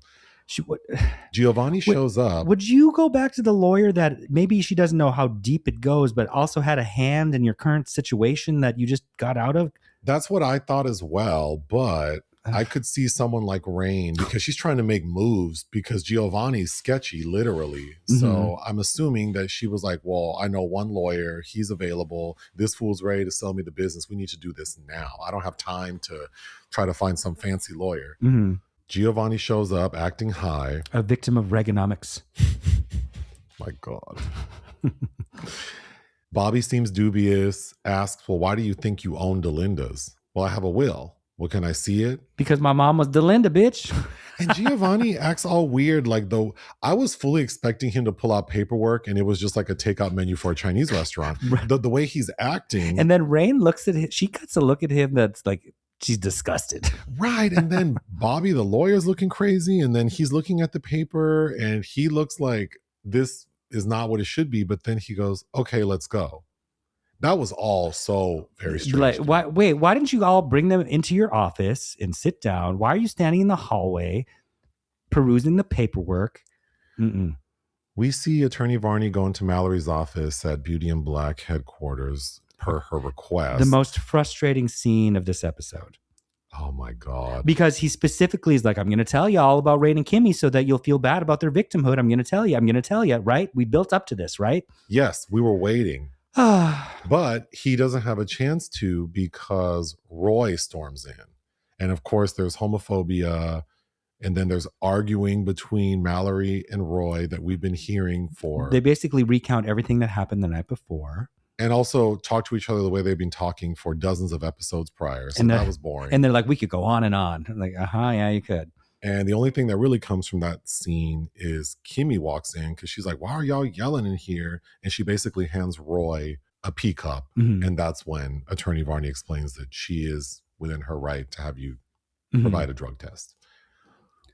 Giovanni shows up. Would you go back to the lawyer that maybe she doesn't know how deep it goes, but also had a hand in your current situation that you just got out of? That's what I thought as well, but I could see someone like Rain because she's trying to make moves because Giovanni's sketchy, literally. So I'm assuming that she was like, well, I know one lawyer, he's available. This fool's ready to sell me the business. We need to do this now. I don't have time to try to find some fancy lawyer. Giovanni shows up acting high. A victim of Reaganomics. My God. Bobby seems dubious, asks, well, why do you think you own Delinda's? Well, I have a will. Well, can I see it? Because my mom was Delinda, bitch. And Giovanni acts all weird, like though I was fully expecting him to pull out paperwork and it was just like a takeout menu for a Chinese restaurant. The way he's acting. And then Rain looks at him, she cuts a look at him that's like, she's disgusted. Right. And then Bobby, the lawyer's looking crazy. And then he's looking at the paper and he looks like this is not what it should be. But then he goes, okay, let's go. That was all so very strange. Like, why didn't you all bring them into your office and sit down? Why are you standing in the hallway perusing the paperwork? We see Attorney Varney go into Mallory's office at Beauty and Black headquarters per her request. The most frustrating scene of this episode. Oh my God. Because he specifically is like, I'm going to tell you all about Rain and Kimmy so that you'll feel bad about their victimhood. I'm going to tell you, right? We built up to this, right? Yes, we were waiting. But he doesn't have a chance to because Roy storms in. And of course, there's homophobia. And then there's arguing between Mallory and Roy that we've been hearing for. They basically recount everything that happened the night before. And also talk to each other the way they've been talking for dozens of episodes prior. So that was boring. And they're like, we could go on and on. I'm like, yeah, you could. And the only thing that really comes from that scene is Kimmy walks in because she's like, why are y'all yelling in here? And she basically hands Roy a pea cup. And that's when Attorney Varney explains that she is within her right to have you provide a drug test.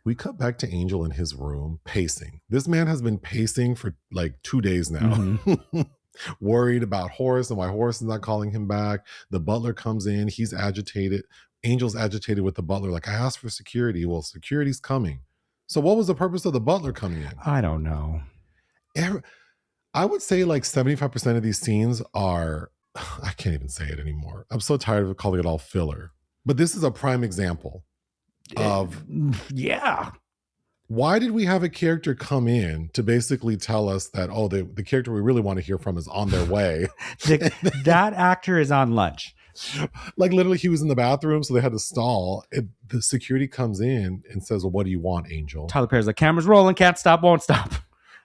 We cut back to Angel in his room, pacing. This man has been pacing for like 2 days now. Worried about Horace and why Horace is not calling him back. The butler comes in. He's agitated. Angel's agitated with the butler. Like, I asked for security. Well, security's coming. So what was the purpose of the butler coming in? I don't know. I would say like 75% of these scenes are, I can't even say it anymore. I'm so tired of calling it all filler. But this is a prime example of why did we have a character come in to basically tell us that the character we really want to hear from is on their way? That actor is on lunch. Like literally he was in the bathroom, so they had to stall. The security comes in and says, well, what do you want, Angel? Tyler Perry's like, camera's rolling, can't stop, won't stop.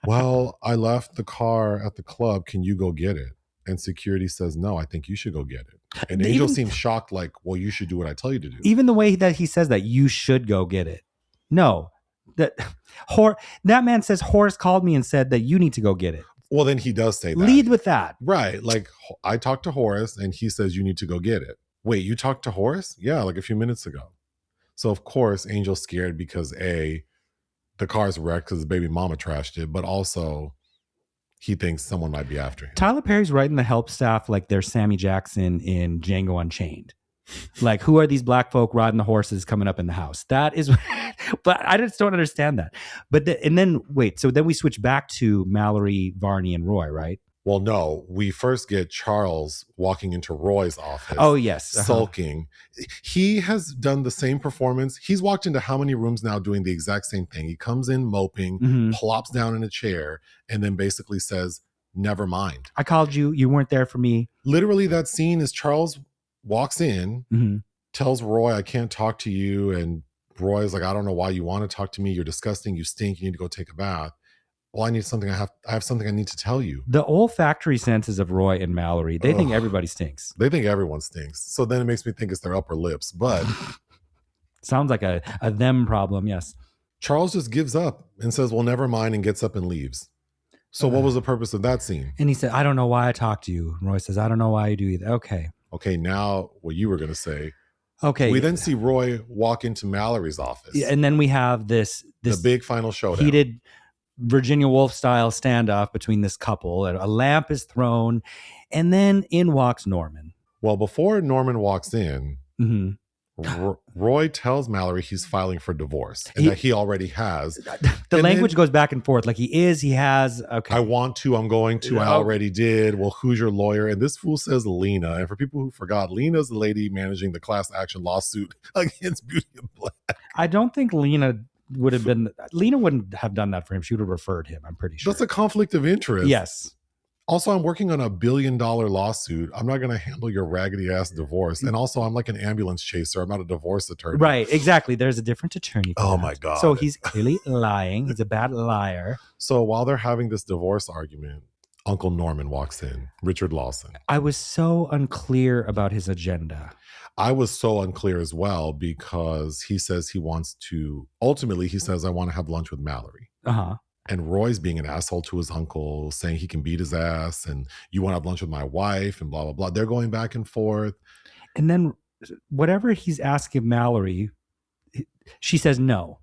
Well, I left the car at the club, can you go get it? And security says, no, I think you should go get it. And Angel seems shocked, like, well, you should do what I tell you to do. Even the way that he says that, you should go get it. No. That man says, Horace called me and said that you need to go get it. Well, then he does say that. Lead with that. Right. Like, I talked to Horace and he says you need to go get it. Wait, you talked to Horace? Yeah, like a few minutes ago. So, of course, Angel's scared because A, the car's wrecked because the baby mama trashed it, but also he thinks someone might be after him. Tyler Perry's writing the help staff like they're Sammy Jackson in Django Unchained. Like, who are these black folk riding the horses coming up in the house? That is, but I just don't understand that. But so then we switch back to Mallory, Varney, and Roy, right? Well, no, we first get Charles walking into Roy's office. Oh, yes. Sulking. He has done the same performance. He's walked into how many rooms now doing the exact same thing? He comes in moping, plops down in a chair, and then basically says, never mind. I called you. You weren't there for me. Literally, that scene is Charles walks in, tells Roy, I can't talk to you. And Roy's like, I don't know why you want to talk to me. You're disgusting. You stink. You need to go take a bath. Well, I need something. I have something I need to tell you. The olfactory senses of Roy and Mallory, they think everybody stinks. They think everyone stinks. So then it makes me think it's their upper lips. But sounds like a them problem, yes. Charles just gives up and says, well, never mind, and gets up and leaves. So what was the purpose of that scene? And he said, I don't know why I talked to you. And Roy says, I don't know why you do either. Okay, now what you were going to say. Okay. We then see Roy walk into Mallory's office. Yeah, and then we have this the big final showdown. Heated Virginia Woolf style standoff between this couple. A lamp is thrown, and then in walks Norman. Well, before Norman walks in, Roy tells Mallory he's filing for divorce and that he already has. The language goes back and forth. Like he has. Okay. I want to, I'm going to, I already did. Well, who's your lawyer? And this fool says Lena. And for people who forgot, Lena's the lady managing the class action lawsuit against Beauty and Black. I don't think Lena wouldn't have done that for him. She would have referred him, I'm pretty sure. That's a conflict of interest. Yes. Also, I'm working on a $1 billion lawsuit. I'm not going to handle your raggedy ass divorce. And also, I'm like an ambulance chaser. I'm not a divorce attorney. Right, exactly. There's a different attorney. Oh my God. So he's clearly lying. He's a bad liar. So while they're having this divorce argument, Uncle Norman walks in, Richard Lawson. I was so unclear about his agenda. I was so unclear as well because he says he wants to, ultimately he says, I want to have lunch with Mallory. Uh-huh. And Roy's being an asshole to his uncle, saying he can beat his ass and you want to have lunch with my wife and blah, blah, blah. They're going back and forth. And whatever he's asking Mallory, she says no.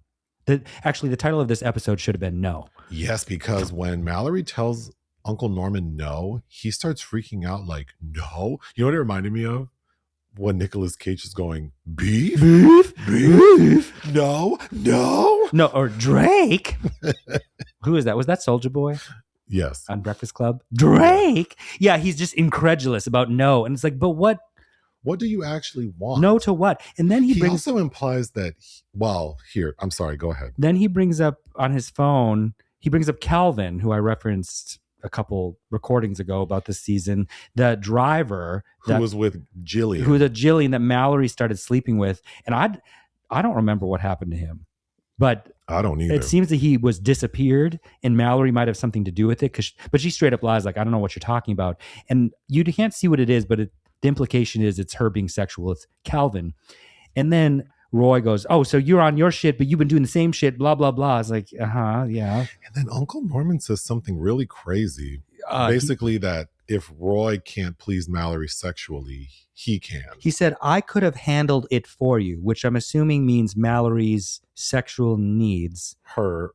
Actually, the title of this episode should have been No. Yes, because when Mallory tells Uncle Norman no, he starts freaking out like, no. You know what it reminded me of? When Nicolas Cage is going, beef? Beef? Beef? No, no. No, or Drake. Who is that? Was that Soulja Boy? Yes. On Breakfast Club? Drake? Yeah, he's just incredulous about no. And it's like, but what? What do you actually want? No to what? And then he also implies that, I'm sorry, go ahead. Then he brings up on his phone, he brings up Calvin, who I referenced a couple recordings ago about this season, the driver who was with Jillian. Who was a Jillian that Mallory started sleeping with. And I don't remember what happened to him. But I don't either. It seems that he was disappeared and Mallory might have something to do with it. But she straight up lies like, I don't know what you're talking about. And you can't see what it is, but the implication is it's her being sexual with Calvin. And then Roy goes, oh, so you're on your shit, but you've been doing the same shit, blah, blah, blah. It's like, yeah. And then Uncle Norman says something really crazy. Basically that if Roy can't please Mallory sexually, he can. He said, I could have handled it for you, which I'm assuming means Mallory's sexual needs. Her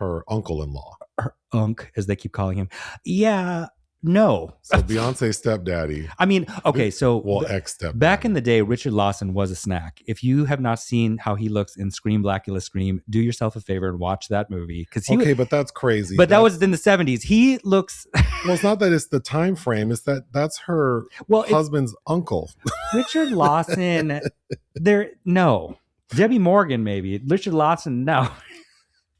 uncle-in-law. Her unk, as they keep calling him. Yeah. No. So Beyonce's stepdaddy. I mean, okay, so ex-stepdaddy. Back in the day, Richard Lawson was a snack. If you have not seen how he looks in Scream, Blackula Scream, do yourself a favor and watch that movie. But that's crazy. But that was in the 70s. He looks... Well, it's not that it's the time frame. It's that's her husband's uncle. Richard Lawson, no. Debbie Morgan, maybe. Richard Lawson, no.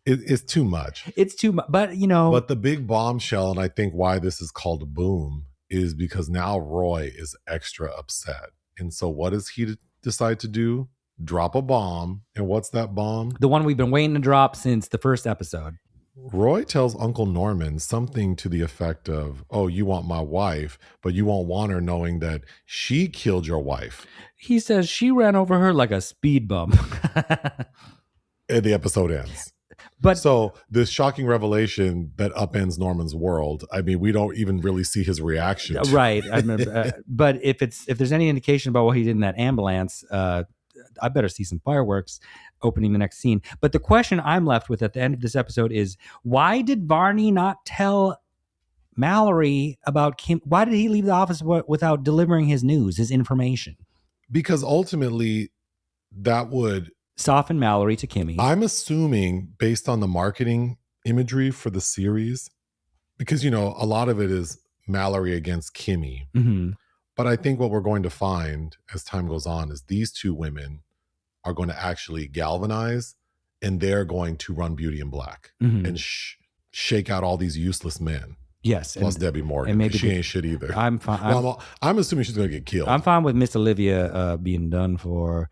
It's too much. It's too much. But, But the big bombshell, and I think why this is called Boom, is because now Roy is extra upset. And so what does he decide to do? Drop a bomb. And what's that bomb? The one we've been waiting to drop since the first episode. Roy tells Uncle Norman something to the effect of, oh, you want my wife, but you won't want her knowing that she killed your wife. He says she ran over her like a speed bump. And the episode ends. But so this shocking revelation that upends Norman's world. I mean, we don't even really see his reaction. Right. I remember, but if there's any indication about what he did in that ambulance, I better see some fireworks opening the next scene. But the question I'm left with at the end of this episode is, why did Varney not tell Mallory about Kim? Why did he leave the office without delivering his news, his information? Because ultimately that would soften Mallory to Kimmy. I'm assuming based on the marketing imagery for the series, because, a lot of it is Mallory against Kimmy. Mm-hmm. But I think what we're going to find as time goes on is these two women are going to actually galvanize and they're going to run Beauty and Black and shake out all these useless men. Yes. Plus Debbie Morgan. And maybe she ain't shit either. I'm fine. I'm assuming she's going to get killed. I'm fine with Miss Olivia being done for.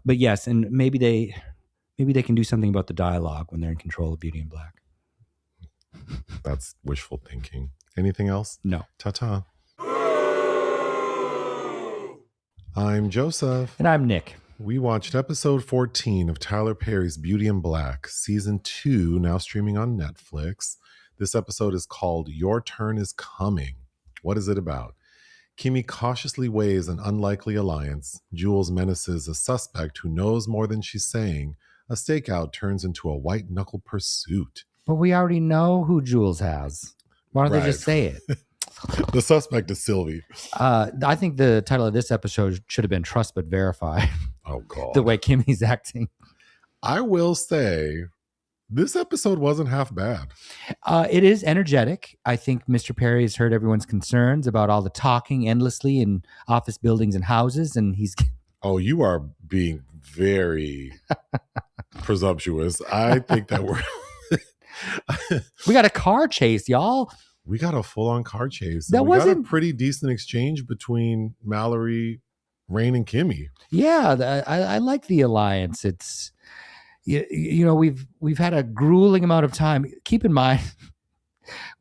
But yes, and maybe they can do something about the dialogue when they're in control of Beauty and Black. That's wishful thinking. Anything else? No. Ta-ta. I'm Joseph. And I'm Nick. We watched episode 14 of Tyler Perry's Beauty and Black, season 2, now streaming on Netflix. This episode is called Your Turn is Coming. What is it about? Kimmy cautiously weighs an unlikely alliance. Jules menaces a suspect who knows more than she's saying. A stakeout turns into a white-knuckle pursuit. But we already know who Jules has. Why don't they just say it? The suspect is Sylvie. I think the title of this episode should have been Trust But Verify. Oh, God. The way Kimmy's acting. I will say this episode wasn't half bad. It is energetic. I think Mr. Perry has heard everyone's concerns about all the talking endlessly in office buildings and houses, and he's... Oh, you are being very presumptuous. I think that we got a car chase, y'all. We got a full-on car chase. That we wasn't got a pretty decent exchange between Mallory, Rain, and Kimmy. Yeah, I like the alliance. It's you know, we've had a grueling amount of time. Keep in mind,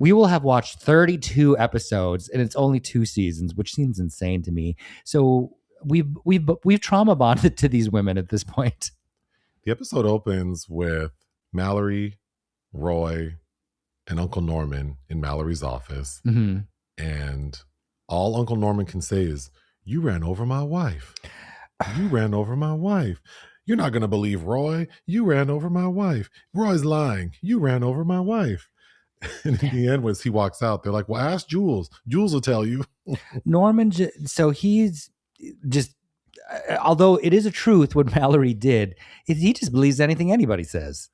we will have watched 32 episodes, and it's only 2 seasons, which seems insane to me. So we've trauma bonded to these women at this point. The episode opens with Mallory, Roy, and Uncle Norman in Mallory's office. Mm-hmm. And all Uncle Norman can say is, "You ran over my wife. You ran over my wife. You're not going to believe Roy. You ran over my wife. Roy's lying. You ran over my wife." And in the end, when he walks out, they're like, "Well, ask Jules. Jules will tell you." Norman, so he's just, although it is a truth what Mallory did, he just believes anything anybody says.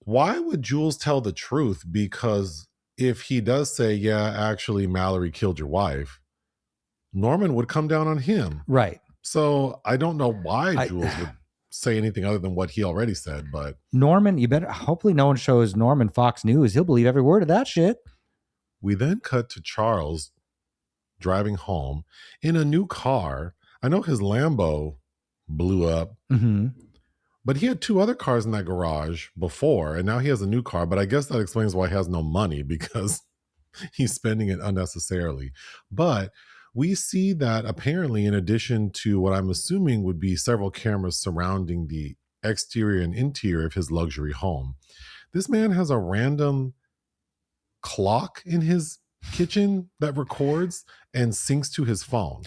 Why would Jules tell the truth? Because if he does say, "Yeah, actually, Mallory killed your wife," Norman would come down on him. Right. So I don't know why Jules would say anything other than what he already said. But Norman, you better, hopefully no one shows Norman Fox News. He'll believe every word of that shit. We then cut to Charles driving home in a new car. I know his Lambo blew up. Mm-hmm. But he had 2 other cars in that garage before, and now he has a new car. But I guess that explains why he has no money, because he's spending it unnecessarily. But we see that apparently, in addition to what I'm assuming would be several cameras surrounding the exterior and interior of his luxury home, this man has a random clock in his kitchen that records and syncs to his phone.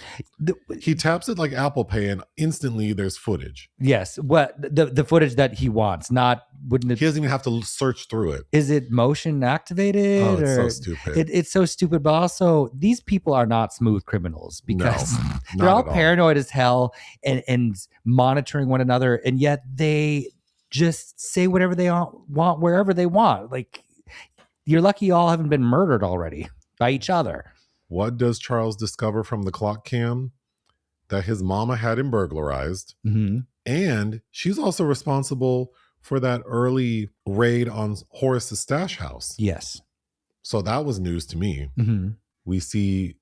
He taps it like Apple Pay, and instantly there's footage. Yes, what the footage that he wants, not wouldn't it? He doesn't even have to search through it. Is it motion activated? Oh, it's so stupid. It's so stupid. But also, these people are not smooth criminals, because they're all paranoid as hell and monitoring one another, and yet they just say whatever they want wherever they want. Like, you're lucky y'all haven't been murdered already by each other. What does Charles discover from the clock cam? That his mama had him burglarized. Mm-hmm. And she's also responsible for that early raid on Horace's stash house. Yes. So that was news to me. Mm-hmm. We see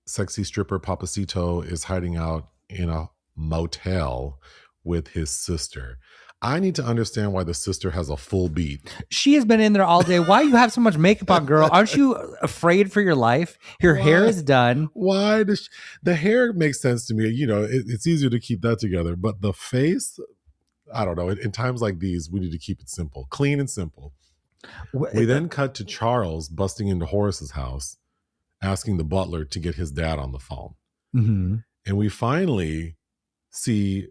sexy stripper Papacito is hiding out in a motel with his sister. I need to understand why the sister has a full beat. She has been in there all day. Why you have so much makeup on, girl? Aren't you afraid for your life? Your hair is done. Why does the hair makes sense to me? You know, it's easier to keep that together. But the face, I don't know. In times like these, we need to keep it simple, clean and simple. We then cut to Charles busting into Horace's house, asking the butler to get his dad on the phone. Mm-hmm. And we finally see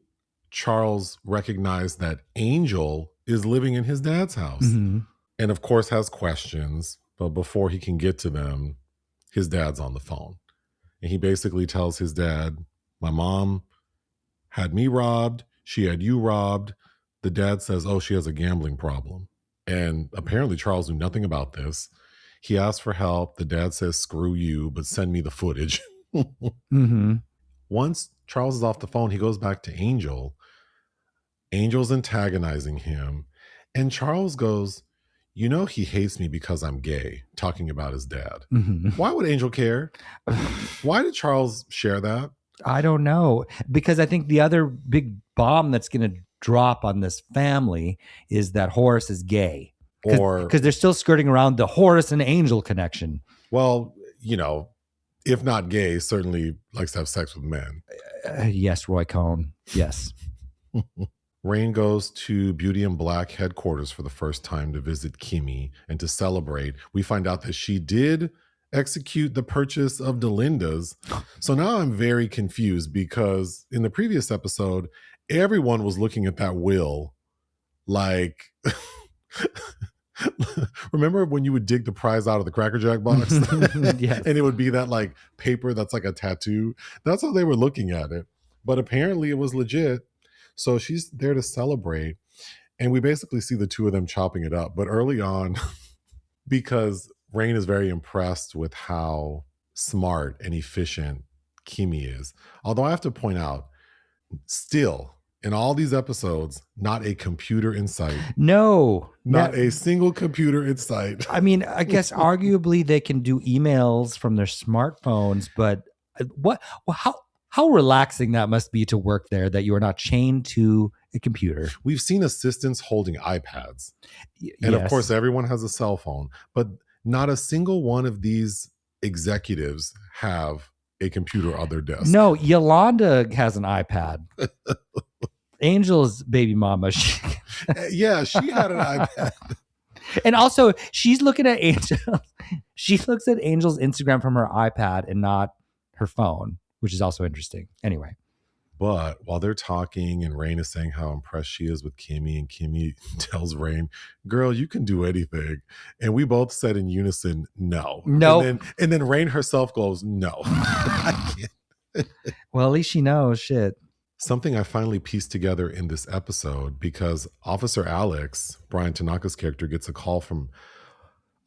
Charles recognize that Angel is living in his dad's house. Mm-hmm. And of course has questions, but before he can get to them, his dad's on the phone. And he basically tells his dad, "My mom had me robbed. She had you robbed." The dad says, "Oh, she has a gambling problem." And apparently Charles knew nothing about this. He asks for help. The dad says, "Screw you, but send me the footage." Mm-hmm. Once Charles is off the phone, he goes back to Angel. Angel's antagonizing him. And Charles goes, "You know, he hates me because I'm gay," talking about his dad. Mm-hmm. Why would Angel care? Why did Charles share that? I don't know. Because I think the other big bomb that's going to drop on this family is that Horace is gay. Because they're still skirting around the Horace and Angel connection. Well, you know, if not gay, certainly likes to have sex with men. Yes, Roy Cohn. Yes. Rain goes to Beauty in Black headquarters for the first time to visit Kimmy and to celebrate. We find out that she did execute the purchase of Delinda's. So now I'm very confused, because in the previous episode, everyone was looking at that will like... Remember when you would dig the prize out of the Cracker Jack box? Yes. And it would be that like paper that's like a tattoo? That's how they were looking at it. But apparently it was legit. So she's there to celebrate. And we basically see the two of them chopping it up. But early on, because Rain is very impressed with how smart and efficient Kimi is. Although I have to point out, still, in all these episodes, not a computer in sight. No. Not a single computer in sight. I mean, I guess arguably they can do emails from their smartphones, but how relaxing that must be to work there, that you are not chained to a computer. We've seen assistants holding iPads. And of course, everyone has a cell phone, but not a single one of these executives have a computer on their desk. No, Yolanda has an iPad. Angel's baby mama. Yeah, she had an iPad. And also, she's looking at Angel. She looks at Angel's Instagram from her iPad and not her phone, which is also interesting. Anyway. But while they're talking and Rain is saying how impressed she is with Kimi, and Kimi tells Rain, girl, you can do anything. And we both said in unison, no. No. And then Rain herself goes, no. I can't. Well, at least she knows shit. Something I finally pieced together in this episode, because Officer Alex, Brian Tanaka's character, gets a call from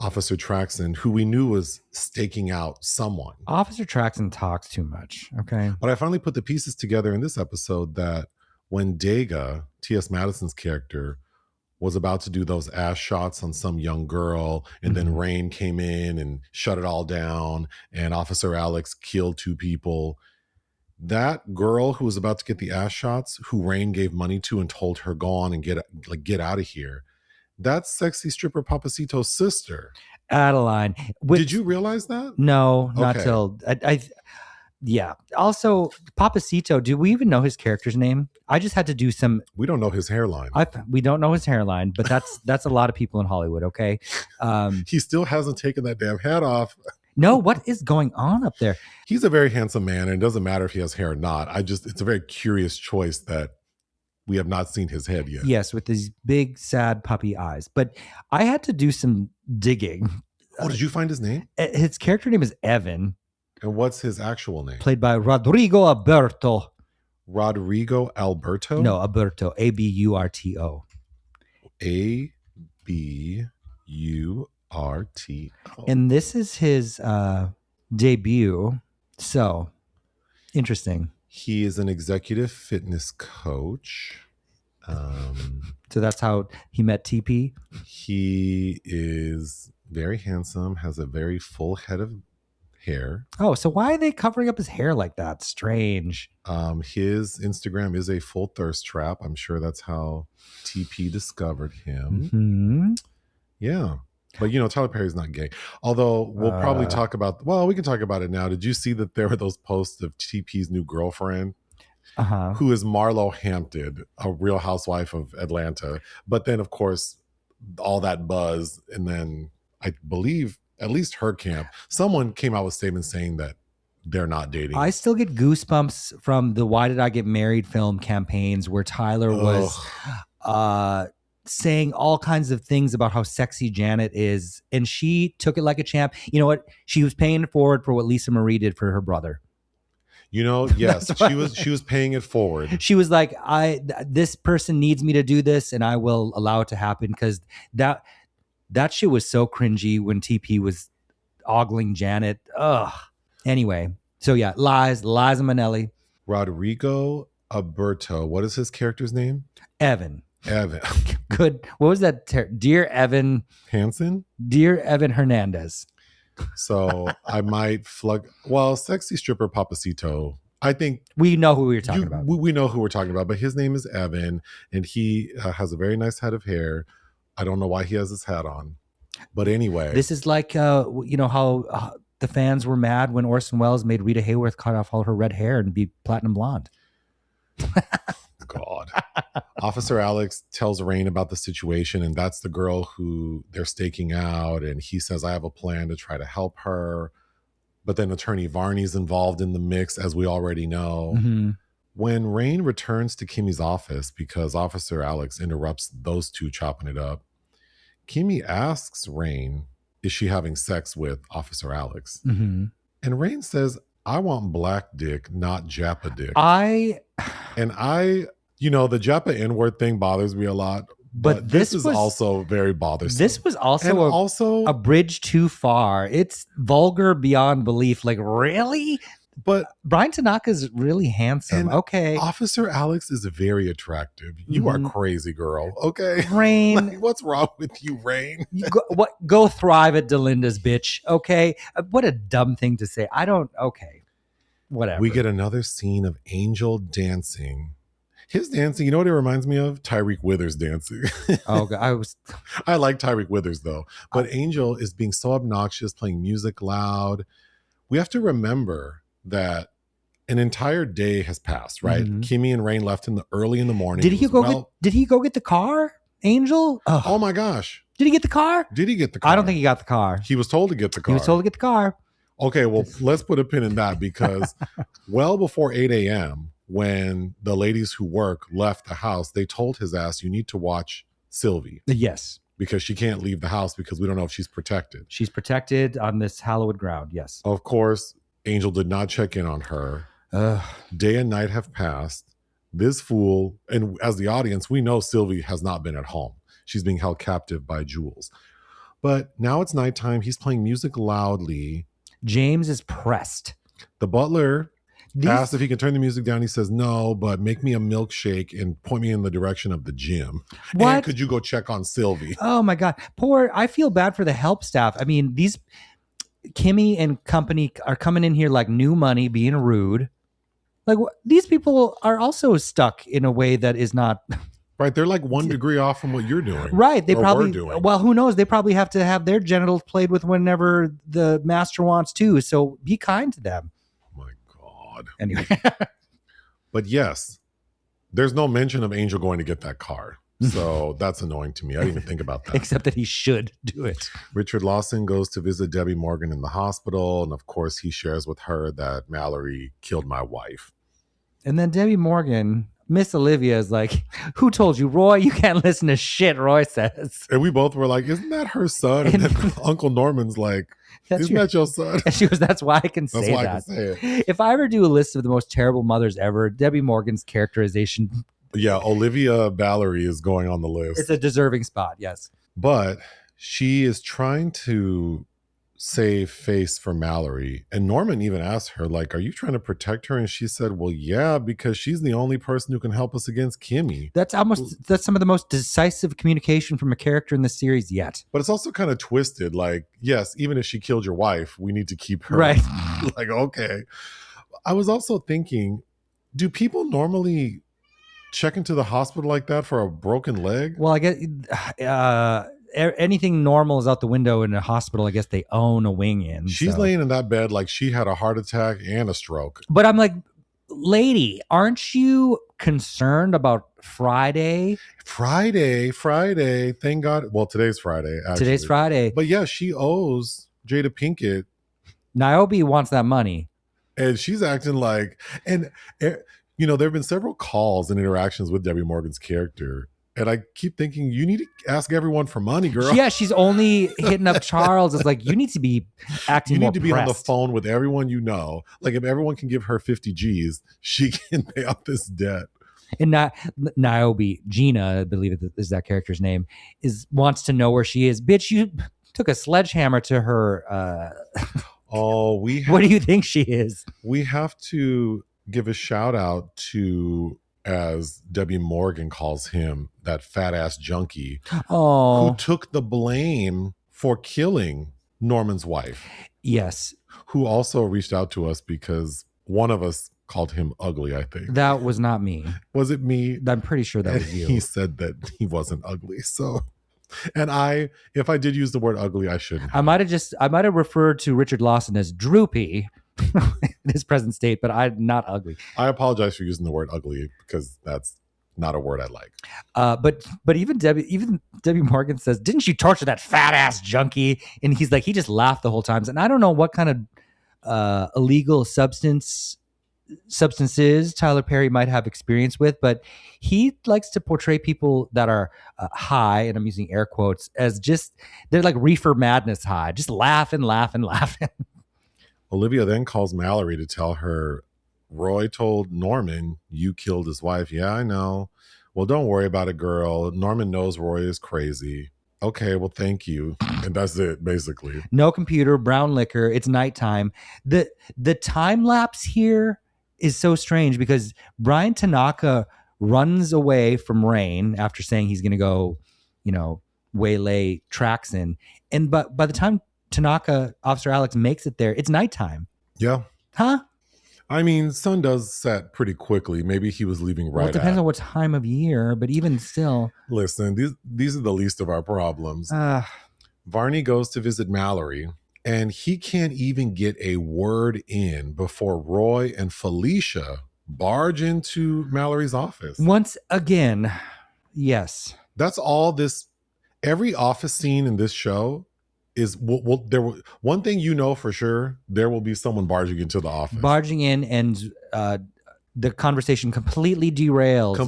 Officer Traxon, who we knew was staking out someone. Officer Traxon talks too much, okay? But I finally put the pieces together in this episode that when Dega, T.S. Madison's character, was about to do those ass shots on some young girl, and then Rain came in and shut it all down, and Officer Alex killed 2 people. That girl who was about to get the ass shots, who Rain gave money to and told her, go on and get out of here, that's sexy stripper Papacito's sister, Adeline. Did you realize that? No, not till yeah. Also, Papacito, do we even know his character's name? I just had to do some. We don't know his hairline. We don't know his hairline, but that's a lot of people in Hollywood. Okay. He still hasn't taken that damn hat off. No, what is going on up there? He's a very handsome man, and it doesn't matter if he has hair or not. It's a very curious choice that we have not seen his head yet. Yes, with these big, sad puppy eyes. But I had to do some digging. Oh, did you find his name? His character name is Evan. And what's his actual name? Played by Rodrigo Alberto. Rodrigo Alberto? No, Alberto. Aburto. Aburto. And this is his debut. So, interesting. He is an executive fitness coach. So that's how he met TP? He is very handsome, has a very full head of hair. Oh, so why are they covering up his hair like that? Strange. His Instagram is a full thirst trap. I'm sure that's how TP discovered him. Mm-hmm. Yeah. But, Tyler Perry's not gay. Although we'll probably talk about, we can talk about it now. Did you see that there were those posts of TP's new girlfriend? Who is Marlo Hampton, a real housewife of Atlanta. But then, of course, all that buzz. And then I believe at least her camp, someone came out with statements saying that they're not dating. I still get goosebumps from the Why Did I Get Married film campaigns where Tyler was saying all kinds of things about how sexy Janet is. And she took it like a champ. You know what? She was paying it forward for what Lisa Marie did for her brother. Yes, she was paying it forward. She was like, this person needs me to do this and I will allow it to happen, because that shit was so cringy when TP was ogling Janet. Ugh. Anyway, so yeah, Liza Minnelli. Rodrigo Alberto. What is his character's name? Evan. Good. What was that? Dear Evan Hansen? Dear Evan Hernandez. So I might sexy stripper Papacito. I think we know who we're talking about. We know who we're talking about, but his name is Evan, and he has a very nice head of hair. I don't know why he has his hat on, but anyway, this is like how the fans were mad when Orson Welles made Rita Hayworth cut off all her red hair and be platinum blonde. God. Officer Alex tells Rain about the situation, and that's the girl who they're staking out, and he says, I have a plan to try to help her. But then Attorney Varney's involved in the mix, as we already know. Mm-hmm. When Rain returns to Kimmy's office, because Officer Alex interrupts those two chopping it up, Kimmy asks Rain, is she having sex with Officer Alex? Mm-hmm. And Rain says, I want black dick, not Japa dick. You know, the Jeppa N-word thing bothers me a lot, but this is also very bothersome. This was also a bridge too far. It's vulgar beyond belief. Like, really? But Brian Tanaka's really handsome. Okay. Officer Alex is very attractive. You are crazy, girl. Okay. Rain. Like, what's wrong with you, Rain? Go thrive at Delinda's, bitch. Okay. What a dumb thing to say. Okay. Whatever. We get another scene of Angel dancing. His dancing, you know what it reminds me of? Tyreek Withers dancing. Oh, I like Tyreek Withers though. But Angel is being so obnoxious, playing music loud. We have to remember that an entire day has passed, right? Kimmy and Rain left early in the morning. Did he go get the car, Angel? Oh my gosh. Did he get the car? Did he get the car? I don't think he got the car. He was told to get the car. He was told to get the car. Okay, well, let's put a pin in that because well before 8 a.m., when the ladies who work left the house, they told his ass, you need to watch Sylvie. Yes. Because she can't leave the house because we don't know if she's protected. She's protected on this hallowed ground, yes. Of course, Angel did not check in on her. Day and night have passed. This fool, and as the audience, we know Sylvie has not been at home. She's being held captive by Jules. But now it's nighttime. He's playing music loudly. James is pressed. The butler asked if he can turn the music down. He says, no, but make me a milkshake and point me in the direction of the gym. What? And could you go check on Sylvie? Oh my God. I feel bad for the help staff. I mean, these Kimmy and company are coming in here like new money, being rude. Like these people are also stuck in a way that is not... Right. They're like 1 degree off from what you're doing. Right. They probably, well, who knows? They probably have to have their genitals played with whenever the master wants to. So be kind to them. My God. Anyway. But yes, there's no mention of Angel going to get that car. So that's annoying to me. I didn't even think about that. Except that he should do it. Richard Lawson goes to visit Debbie Morgan in the hospital. And of course, he shares with her that Mallory killed my wife. And then Debbie Morgan... Miss Olivia is like, who told you, Roy? You can't listen to shit, Roy says. And we both were like, isn't that her son? And then Uncle Norman's like, isn't that your son? And she goes, that's why I can say that. I can say it. If I ever do a list of the most terrible mothers ever, Debbie Morgan's characterization. Yeah, Olivia Valerie is going on the list. It's a deserving spot, yes. But she is trying to save face for Mallory. And Norman even asked her, like, are you trying to protect her? And she said, well, yeah, because she's the only person who can help us against Kimmy. That's some of the most decisive communication from a character in the series yet. But it's also kind of twisted. Like, yes, even if she killed your wife, we need to keep her. Right. Like, okay. I was also thinking, do people normally check into the hospital like that for a broken leg? Well, I guess anything normal is out the window in a hospital. I guess they own a wing in. She's laying in that bed like she had a heart attack and a stroke. But I'm like, lady, aren't you concerned about Friday? Friday. Thank God. Well, today's Friday. Actually. Today's Friday. But yeah, she owes Jada Pinkett. Niobe wants that money. And she's acting like, and you know, there have been several calls and interactions with Debbie Morgan's character. And I keep thinking, you need to ask everyone for money, girl. Yeah, she's only hitting up Charles. It's like, you need to be acting more You need to be on the pressed. phone with everyone you know. Like, if everyone can give her 50 G's, she can pay off this debt. And Niobe, Gina, I believe is that character's name, wants to know where she is. Bitch, you took a sledgehammer to her. What do you think she is? We have to give a shout out to, as Debbie Morgan calls him, that fat ass junkie who took the blame for killing Norman's wife. Yes. Who also reached out to us because one of us called him ugly, I think. That was not me. Was it me? I'm pretty sure that was you. He said that he wasn't ugly. So, and if I did use the word ugly, I shouldn't. I might have referred to Richard Lawson as droopy in his present state, but I'm not ugly. I apologize for using the word ugly because that's not a word I like. But even Debbie Morgan says, didn't you torture that fat ass junkie? And he's like, he just laughed the whole time. And I don't know what kind of illegal substances Tyler Perry might have experience with, but he likes to portray people that are high, and I'm using air quotes, as they're like reefer madness high, just laughing. Olivia then calls Mallory to tell her Roy told Norman, you killed his wife. Yeah, I know. Well, don't worry about it, girl. Norman knows Roy is crazy. Okay, well, thank you. And that's it, basically. No computer, brown liquor. It's nighttime. The time lapse here is so strange because Brian Tanaka runs away from Rain after saying he's going to go, waylay Traxon. And but by the time Tanaka, Officer Alex, makes it there, it's nighttime. Yeah. Huh? I mean, sun does set pretty quickly. Maybe he was leaving right. Well, it depends on what time of year, but even still. Listen, these are the least of our problems. Varney goes to visit Mallory, and he can't even get a word in before Roy and Felicia barge into Mallory's office. Once again, yes. That's all this. Every office scene in this show is one thing for sure, there will be someone barging into the office. Barging in, and the conversation completely derails.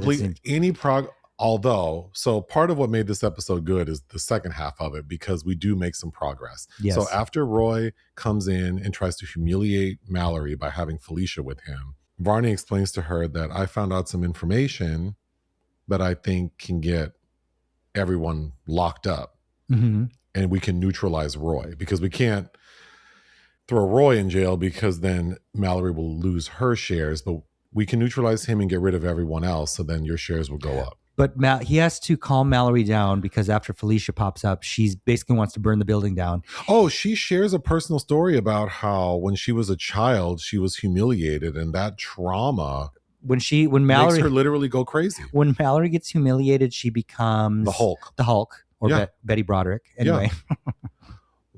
Although, so part of what made this episode good is the second half of it, because we do make some progress. Yes. So after Roy comes in and tries to humiliate Mallory by having Felicia with him, Varney explains to her that I found out some information that I think can get everyone locked up. Mm-hmm. And we can neutralize Roy, because we can't throw Roy in jail because then Mallory will lose her shares, but we can neutralize him and get rid of everyone else. So then your shares will go up. But he has to calm Mallory down, because after Felicia pops up, she's basically wants to burn the building down. Oh, she shares a personal story about how when she was a child, she was humiliated, and that trauma when Mallory makes her literally go crazy. When Mallory gets humiliated, she becomes the Hulk, or Betty Broderick. Anyway,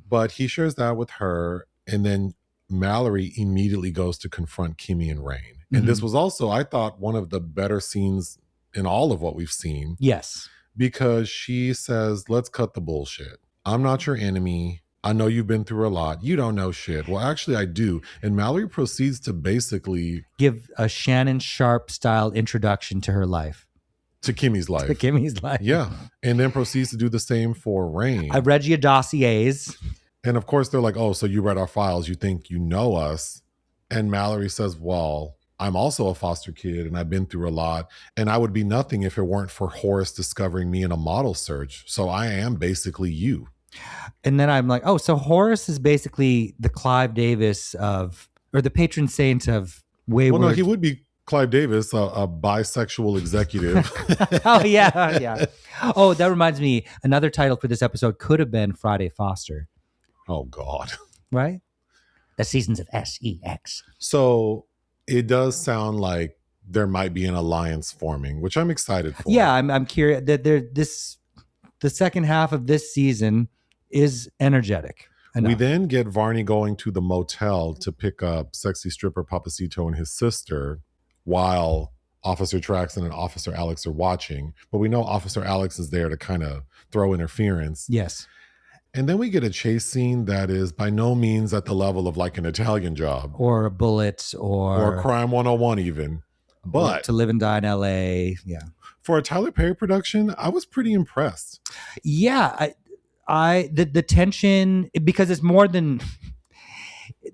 but he shares that with her, and then Mallory immediately goes to confront Kimmy and Rain. And this was also, I thought, one of the better scenes in all of what we've seen. Yes. Because she says, let's cut the bullshit. I'm not your enemy. I know you've been through a lot. You don't know shit. Well, actually, I do. And Mallory proceeds to basically give a Shannon Sharp style introduction to her life. To Kimmy's life. To Kimmy's life. Yeah. And then proceeds to do the same for Rain. I've read your dossiers. And of course, they're like, oh, so you read our files. You think you know us. And Mallory says, well, I'm also a foster kid and I've been through a lot, and I would be nothing if it weren't for Horace discovering me in a model search. So I am basically you. And then I'm like, oh, so Horace is basically the Clive Davis or the patron saint of wayward. Well, no, he would be Clive Davis, a bisexual executive. Oh, yeah. Oh, that reminds me. Another title for this episode could have been Friday Foster. Oh, God. Right? The Seasons of SEX. So it does sound like there might be an alliance forming, which I'm excited for. Yeah, I'm curious that the second half of this season is energetic enough. We then get Varney going to the motel to pick up sexy stripper Papacito and his sister while Officer Traxon and Officer Alex are watching. But we know Officer Alex is there to kind of throw interference. Yes. And then we get a chase scene that is by no means at the level of like an Italian Job. Or a Bullet or Crime 101 even. But To Live and Die in LA. Yeah. For a Tyler Perry production, I was pretty impressed. Yeah. The tension, because it's more than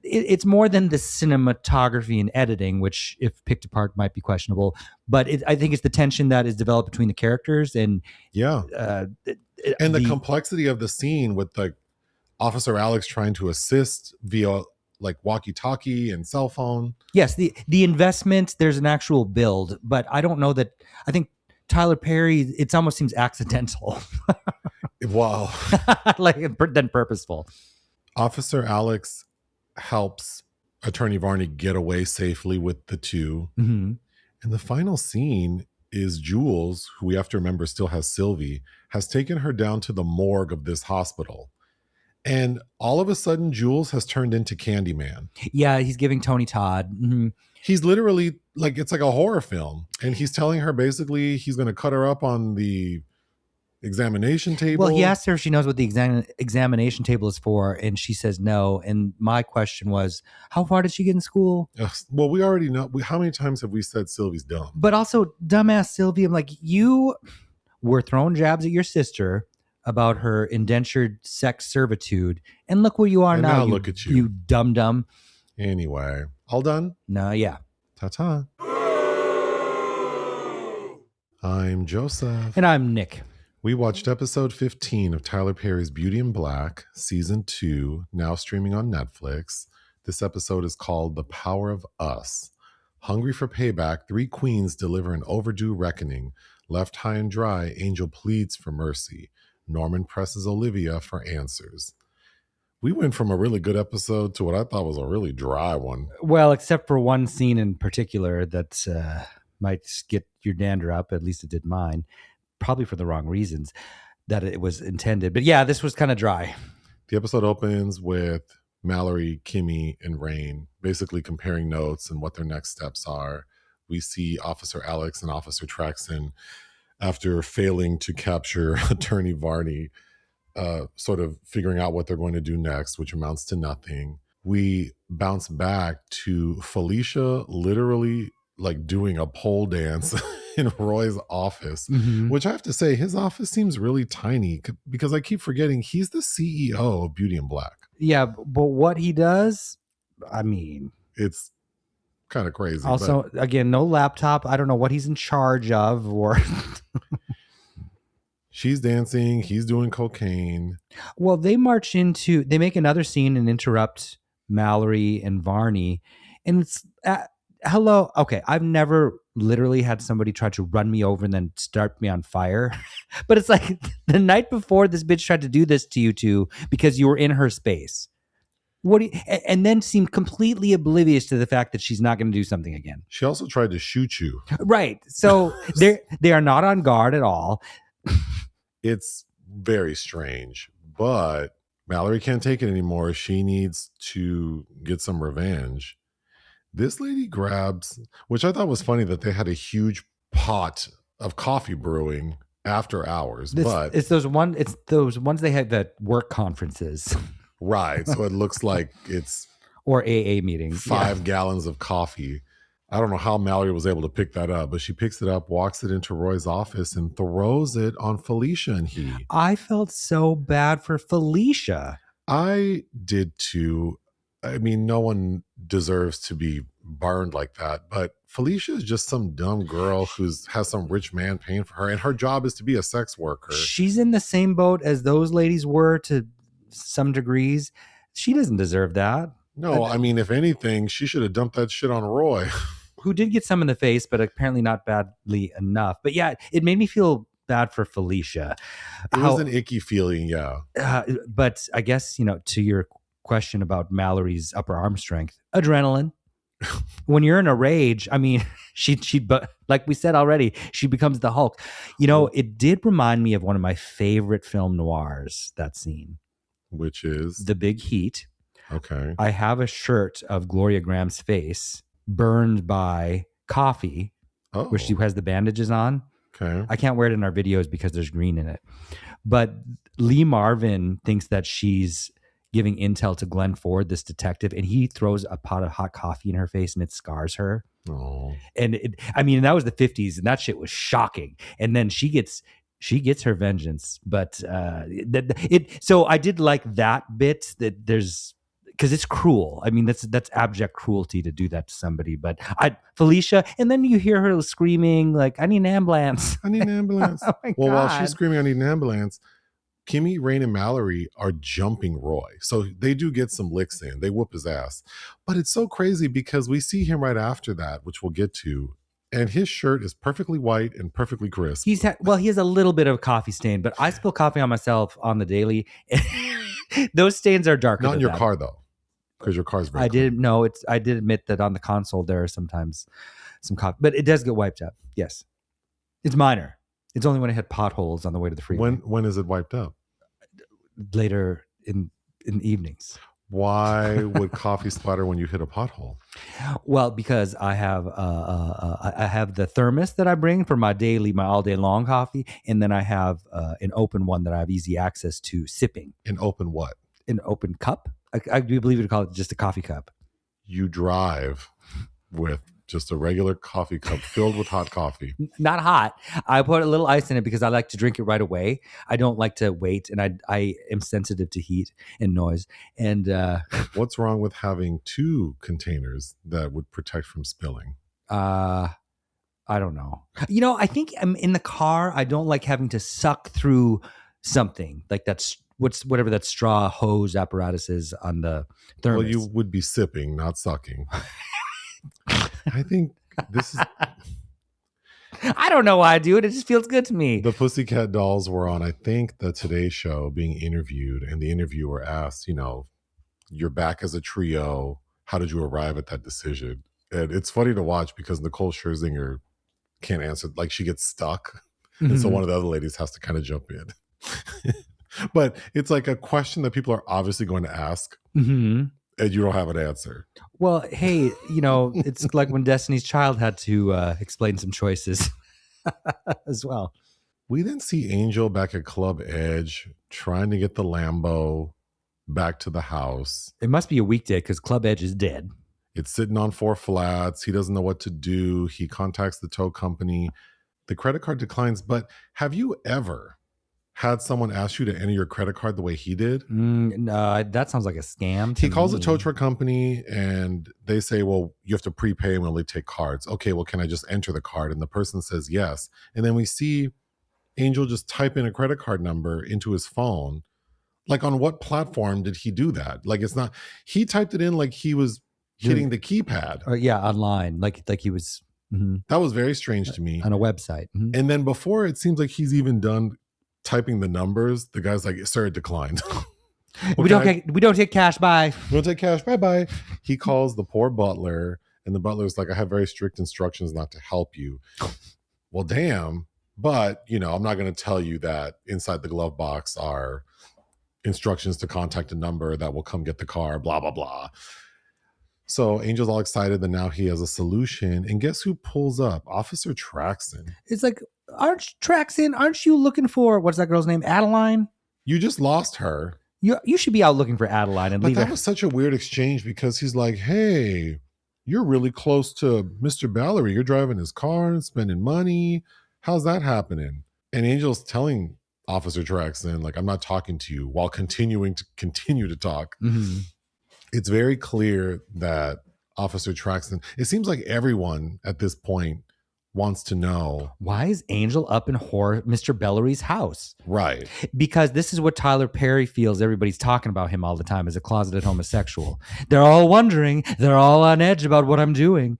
the cinematography and editing, which if picked apart might be questionable, but I think it's the tension that is developed between the characters and and the complexity of the scene with like Officer Alex trying to assist via like walkie-talkie and cell phone. Yes, the investment, there's an actual build, but I don't know that. I think Tyler Perry, it almost seems accidental. Wow. Than purposeful. Officer Alex helps Attorney Varney get away safely with the two. Mm-hmm. And the final scene is Jules, who we have to remember still has Sylvie, has taken her down to the morgue of this hospital. And all of a sudden, Jules has turned into Candyman. Yeah, he's giving Tony Todd. Mm-hmm. He's literally like, it's like a horror film. And he's telling her basically he's going to cut her up on the examination table. Well, he asked her if she knows what the examination table is for, and she says no. And my question was, how far did she get in school? Well, we already know. How many times have we said Sylvie's dumb? But also, dumbass Sylvie, I'm like, you were throwing jabs at your sister about her indentured sex servitude, and look where you are now. Look at you. You dumb. Anyway, all done? No, yeah. Ta-ta. I'm Joseph. And I'm Nick. We watched episode 15 of Tyler Perry's Beauty in Black, season 2, now streaming on Netflix. This episode is called The Power of Us. Hungry for payback, three queens deliver an overdue reckoning. Left high and dry, Angel pleads for mercy. Norman presses Olivia for answers. We went from a really good episode to what I thought was a really dry one. Well, except for one scene in particular that might get your dander up, at least it did mine, probably for the wrong reasons that it was intended. But yeah, this was kind of dry. The episode opens with Mallory, Kimmy, and Rain basically comparing notes and what their next steps are. We see Officer Alex and Officer Traxon, after failing to capture Attorney Varney, sort of figuring out what they're going to do next, which amounts to nothing. We bounce back to Felicia literally like doing a pole dance in Roy's office, which I have to say, his office seems really tiny because I keep forgetting he's the CEO of Beauty in Black. Yeah, but what he does, I mean, it's kind of crazy. Also, again, no laptop. I don't know what he's in charge of, or she's dancing, he's doing cocaine. Well, they make another scene and interrupt Mallory and Varney, and it's hello. Okay, I've never literally had somebody try to run me over and then start me on fire, but it's like the night before this bitch tried to do this to you two because you were in her space. And then seemed completely oblivious to the fact that she's not going to do something again. She also tried to shoot you. Right. So they are not on guard at all. It's very strange, but Mallory can't take it anymore. She needs to get some revenge. This lady grabs, which I thought was funny that they had a huge pot of coffee brewing after hours. It's those ones they had at work conferences. Right. So it looks like it's or AA meetings. 5 gallons of coffee. I don't know how Mallory was able to pick that up, but she picks it up, walks it into Roy's office, and throws it on Felicia and he. I felt so bad for Felicia. I did too. I mean, no one deserves to be burned like that, but Felicia is just some dumb girl who has some rich man paying for her, and her job is to be a sex worker. She's in the same boat as those ladies were to some degrees. She doesn't deserve that. No, I mean, if anything, she should have dumped that shit on Roy. Who did get some in the face, but apparently not badly enough. But yeah, it made me feel bad for Felicia. It was an icky feeling, yeah. But I guess, to your question about Mallory's upper arm strength, adrenaline. When you're in a rage, I mean, but like we said already, she becomes the Hulk. It did remind me of one of my favorite film noirs, that scene. Which is? The Big Heat. Okay. I have a shirt of Gloria Graham's face burned by coffee, where she has the bandages on. Okay. I can't wear it in our videos because there's green in it. But Lee Marvin thinks that she's giving intel to Glenn Ford, this detective, and he throws a pot of hot coffee in her face and it scars her. Oh. And that was the 50s and that shit was shocking. And then she gets her vengeance. But so I did like that bit that there's, because it's cruel. I mean, that's abject cruelty to do that to somebody. But Felicia, and then you hear her screaming like, "I need an ambulance! I need an ambulance!" Oh my well, God. While she's screaming, "I need an ambulance," Kimmy, Rain, and Mallory are jumping Roy. So they do get some licks in. They whoop his ass. But it's so crazy because we see him right after that, which we'll get to. And his shirt is perfectly white and perfectly crisp. He has a little bit of coffee stain, but I spill coffee on myself on the daily. Those stains are darker. Not in your car, though. Because your car's very clean. I did admit that on the console there are sometimes some coffee, but it does get wiped up. Yes, it's minor. It's only when it had potholes on the way to the freeway. When is it wiped up? Later in evenings. Why would coffee splatter when you hit a pothole? Well, because I have the thermos that I bring for my all day long coffee, and then I have an open one that I have easy access to sipping. An open what? An open cup. I do believe you call it just a coffee cup. You drive with just a regular coffee cup filled with hot coffee. Not hot. I put a little ice in it because I like to drink it right away. I don't like to wait, and I am sensitive to heat and noise. And what's wrong with having 2 containers that would protect from spilling? I don't know. I think I'm in the car. I don't like having to suck through something like that's whatever that straw hose apparatus is on the thermos. Well, you would be sipping, not sucking. I think this is. I don't know why I do it. It just feels good to me. The Pussycat Dolls were on, I think, the Today Show being interviewed, and the interviewer asked, you're back as a trio. How did you arrive at that decision? And it's funny to watch because Nicole Scherzinger can't answer. Like, she gets stuck. Mm-hmm. And so one of the other ladies has to kind of jump in. But it's like a question that people are obviously going to ask. Mm-hmm. And you don't have an answer. Well, hey, it's like when Destiny's Child had to explain some choices as well. We then see Angel back at Club Edge trying to get the Lambo back to the house. It must be a weekday because Club Edge is dead. It's sitting on 4 flats. He doesn't know what to do. He contacts the tow company. The credit card declines. But have you ever had someone ask you to enter your credit card the way he did? No, that sounds like a scam. He calls a tow truck company and they say, well, you have to prepay and we only take cards. Okay, well, can I just enter the card? And the person says yes. And then we see Angel just type in a credit card number into his phone. Like, on what platform did he do that? Like, it's not, he typed it in like he was hitting the keypad. Online. Like he was. Mm-hmm. That was very strange to me. On a website. Mm-hmm. And then before it seems like he's even done typing the numbers, the guy's like, sir, it declined. We don't take cash, bye. We don't take cash, bye. He calls the poor butler, and the butler's like, I have very strict instructions not to help you. Well, damn. But, I'm not going to tell you that inside the glove box are instructions to contact a number that will come get the car, blah, blah, blah. So Angel's all excited that now he has a solution. And guess who pulls up? Officer Traxon. It's like, aren't you looking for, what's that girl's name? Adeline? You just lost her. You should be out looking for Adeline and leave her. But that was such a weird exchange because he's like, hey, you're really close to Mr. Ballery. You're driving his car and spending money. How's that happening? And Angel's telling Officer Traxon, like, I'm not talking to you, while continuing to talk. Mm-hmm. It's very clear that Officer Traxon, it seems like everyone at this point wants to know, why is Angel up in Mr. Bellery's house? Right. Because this is what Tyler Perry feels everybody's talking about him all the time as a closeted homosexual. They're all wondering, they're all on edge about what I'm doing.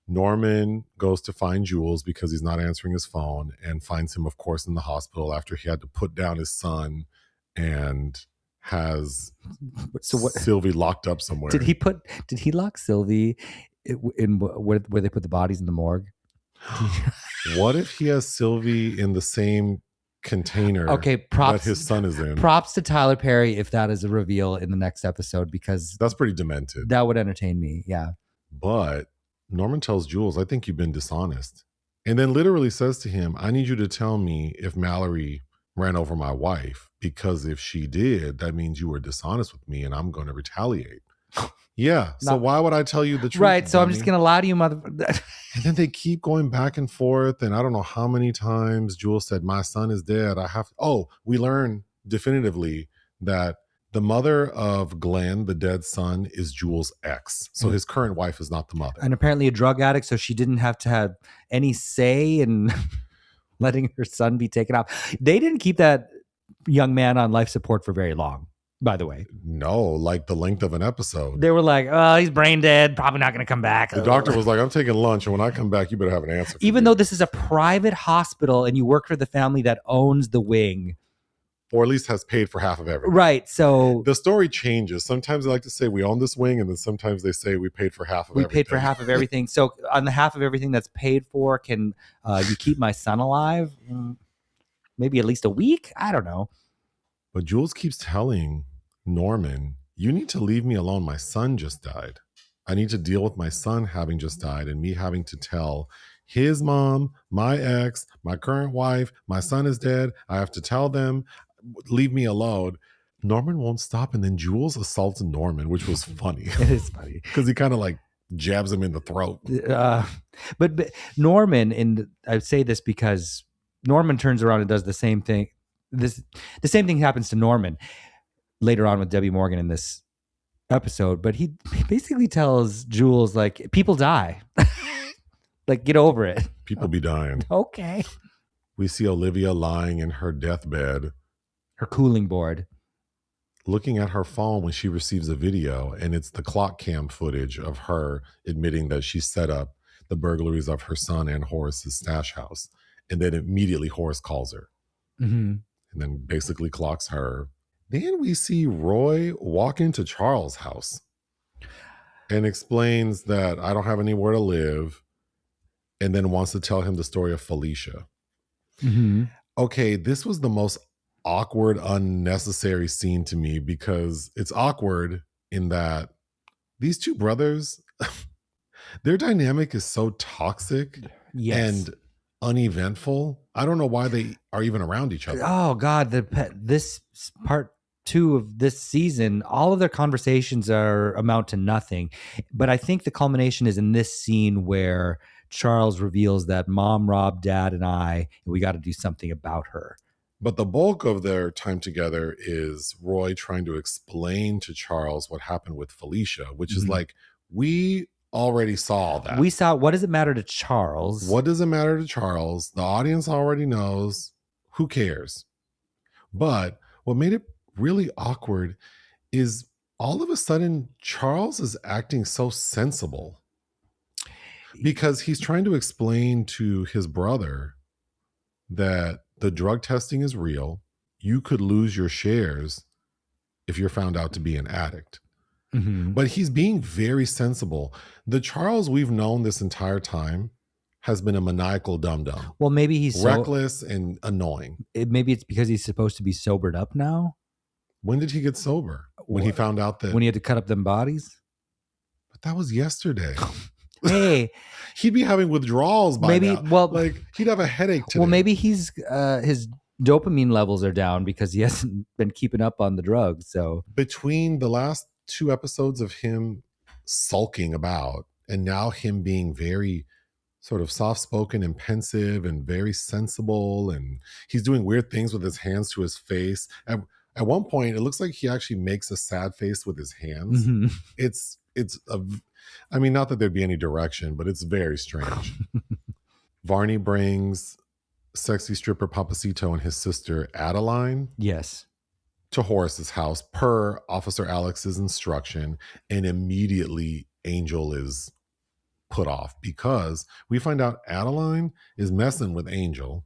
Norman goes to find Jules because he's not answering his phone, and finds him, of course, in the hospital after he had to put down his son and has Sylvie locked up somewhere. Did he lock Sylvie in where they put the bodies in the morgue? What if he has Sylvie in the same container that his son is in? Props to Tyler Perry if that is a reveal in the next episode, because that's pretty demented. That would entertain me, yeah. But Norman tells Jules, I think you've been dishonest. And then literally says to him, I need you to tell me if Mallory ran over my wife, because if she did, that means you were dishonest with me and I'm going to retaliate. Yeah. So why would I tell you the truth? Right. So I'm just going to lie to you, mother. And then they keep going back and forth. And I don't know how many times Jules said, my son is dead. We learn definitively that the mother of Glenn, the dead son, is Jules' ex. So his current wife is not the mother. And apparently a drug addict. So she didn't have to have any say in letting her son be taken off. They didn't keep that young man on life support for very long, by the way. No, like the length of an episode. They were like, oh, he's brain dead, probably not going to come back. The doctor was like, I'm taking lunch, and when I come back, you better have an answer. Even though this is a private hospital and you work for the family that owns the wing. Or at least has paid for half of everything. Right, so... The story changes. Sometimes they like to say we own this wing, and then sometimes they say we paid for half of everything. We paid for half of everything. So on the half of everything that's paid for, can you keep my son alive? Maybe at least a week? I don't know. But Jules keeps telling Norman, you need to leave me alone. My son just died. I need to deal with my son having just died and me having to tell his mom, my ex, my current wife, my son is dead. I have to tell them, leave me alone. Norman won't stop. And then Jules assaults Norman, which was funny. It is funny. Because he kind of like jabs him in the throat. But Norman, I say this because Norman turns around and does the same thing. The same thing happens to Norman later on with Debbie Morgan in this episode, but he basically tells Jules, like, people die. Like, get over it. People be dying. Okay. We see Olivia lying in her deathbed, Her cooling board. looking at her phone when she receives a video, and it's the clock cam footage of her admitting that she set up the burglaries of her son and Horace's stash house. And then immediately Horace calls her Mm-hmm. and then basically clocks her. Then we see Roy walk into Charles' house and explains that I don't have anywhere to live, and then wants to tell him the story of Felicia. Mm-hmm. Okay, this was the most awkward, unnecessary scene to me, because it's awkward in that these two brothers, their dynamic is so toxic and uneventful. I don't know why they are even around each other. Oh God, this part 2 of this season, all of their conversations amount to nothing. But I think the culmination is in this scene where Charles reveals that Mom robbed Dad and we got to do something about her. But the bulk of their time together is Roy trying to explain to Charles what happened with Felicia, which is like, we already saw that. We saw, what does it matter to Charles? What does it matter to Charles? The audience already knows. Who cares? But what made it really awkward is all of a sudden Charles is acting so sensible, because he's trying to explain to his brother that the drug testing is real. You could lose your shares if you're found out to be an addict. Mm-hmm. But he's being very sensible. The Charles we've known this entire time has been a maniacal dum-dum. Well, maybe he's reckless and annoying. Maybe it's because he's supposed to be sobered up now. When did he get sober? When he found out that... When he had to cut up them bodies? But that was yesterday. Hey, he'd be having withdrawals by now. Well, like, he'd have a headache today. Well, maybe he's his dopamine levels are down because he hasn't been keeping up on the drugs. So between the last 2 episodes of him sulking about and now him being very sort of soft-spoken and pensive and very sensible, and he's doing weird things with his hands to his face. At one point, it looks like he actually makes a sad face with his hands. Mm-hmm. I mean, not that there'd be any direction, but it's very strange. Varney brings sexy stripper Papacito and his sister Adeline to Horace's house per Officer Alex's instruction, and immediately Angel is put off because we find out Adeline is messing with Angel.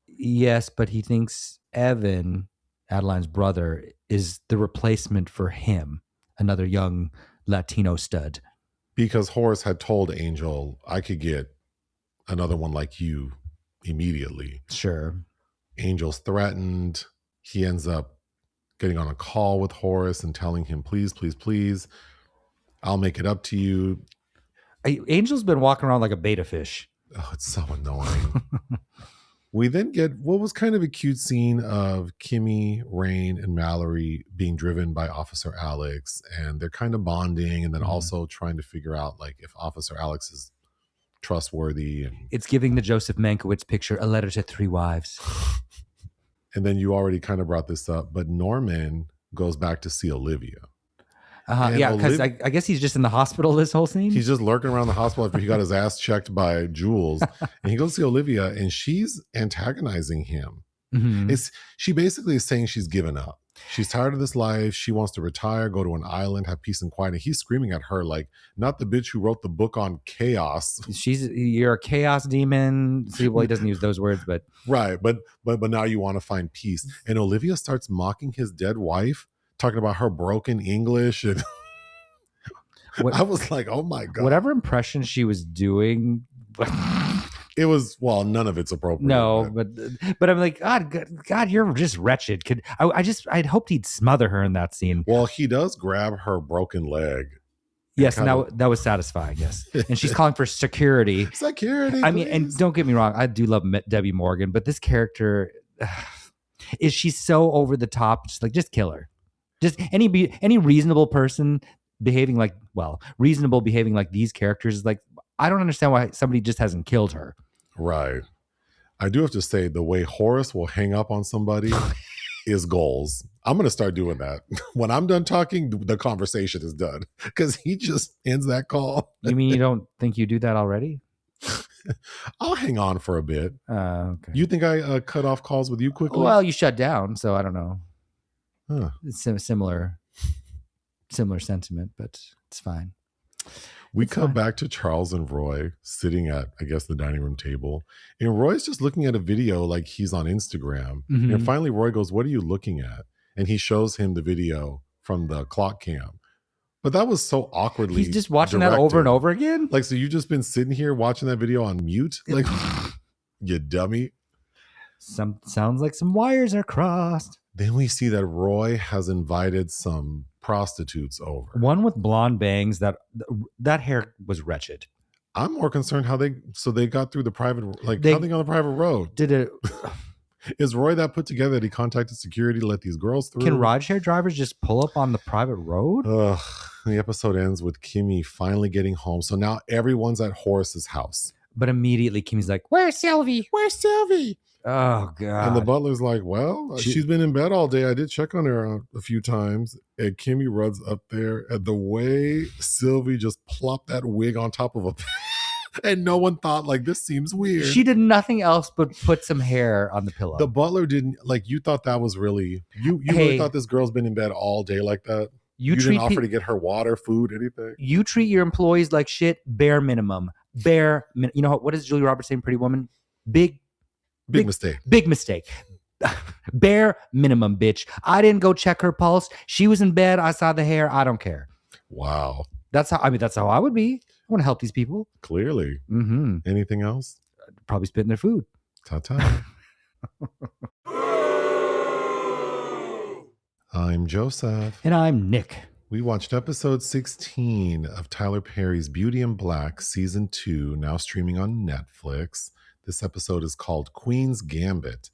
Yes, but he thinks Evan, Adeline's brother, is the replacement for him, another young Latino stud. Because Horace had told Angel, I could get another one like you immediately. Sure. Angel's threatened. He ends up getting on a call with Horace and telling him, please, please, please, I'll make it up to you. Angel's been walking around like a beta fish. Oh, it's so annoying. We then get what was kind of a cute scene of Kimmy, Rain, and Mallory being driven by Officer Alex, and they're kind of bonding, and then also trying to figure out like if Officer Alex is trustworthy. And it's giving the Joseph Mankiewicz picture, A Letter to Three Wives. And then you already kind of brought this up, but Norman goes back to see Olivia. Yeah, because I guess he's just in the hospital this whole scene. He's just lurking around the hospital after he got his ass checked by Jules. And he goes to see Olivia, and she's antagonizing him. Mm-hmm. She basically is saying she's given up. She's tired of this life. She wants to retire, go to an island, have peace and quiet. And he's screaming at her like, not the bitch who wrote the book on chaos. You're a chaos demon. See, well, he doesn't use those words, but right. But now you want to find peace. And Olivia starts mocking his dead wife, talking about her broken English. And I was like, oh my God. Whatever impression she was doing. It was, well, none of it's appropriate. No, but I'm like, God, you're just wretched. I'd hoped he'd smother her in that scene. Well, he does grab her broken leg. Yes, and that was satisfying. Yes, and she's calling for security. Security. I mean, and don't get me wrong, I do love Debbie Morgan, but this character she's so over the top. Just kill her. Just any reasonable person behaving like these characters is like, I don't understand why somebody just hasn't killed her. Right. I do have to say, the way Horace will hang up on somebody is goals. I'm going to start doing that. When I'm done talking, the conversation is done, because he just ends that call. You mean you don't think you do that already? I'll hang on for a bit. Okay. You think I cut off calls with you quickly? Well, you shut down, so I don't know. Huh. It's a similar sentiment, but it's fine. We It's come fine. back to Charles and Roy sitting at, I guess, the dining room table. And Roy's just looking at a video like he's on Instagram. Mhm. And finally, Roy goes, "What are you looking at?" And he shows him the video from the clock cam. But that was so awkwardly. He's just watching that over and over again? Like, so you've just been sitting here watching that video on mute? Like, you dummy. Sounds like some wires are crossed. Then we see that Roy has invited some prostitutes over. One with blonde bangs. That hair was wretched. I'm more concerned how they got through the private, how they on the private road. Did it? Is Roy that put together that he contacted security to let these girls through? Can rideshare drivers just pull up on the private road? Ugh. The episode ends with Kimmy finally getting home. So now everyone's at Horace's house. But immediately Kimmy's like, "Where's Sylvie? Where's Sylvie?" Oh, God. And the butler's like, "Well, she's been in bed all day. I did check on her a few times." And Kimmy runs up there. And the way Sylvie just plopped that wig on top of a and no one thought, like, this seems weird. She did nothing else but put some hair on the pillow. The butler didn't, like, you thought that was really, you really thought this girl's been in bed all day like that? You didn't offer to get her water, food, anything? You treat your employees like shit, bare minimum. You know, what does Julia Roberts say in Pretty Woman? Big mistake. Big mistake. Bare minimum, bitch. I didn't go check her pulse. She was in bed. I saw the hair. I don't care. Wow. That's how I would be. I want to help these people. Clearly. Mm-hmm. Anything else? Probably spitting their food. Ta-ta. I'm Joseph. And I'm Nick. We watched episode 16 of Tyler Perry's Beauty in Black, season 2, now streaming on Netflix. This episode is called Queen's Gambit.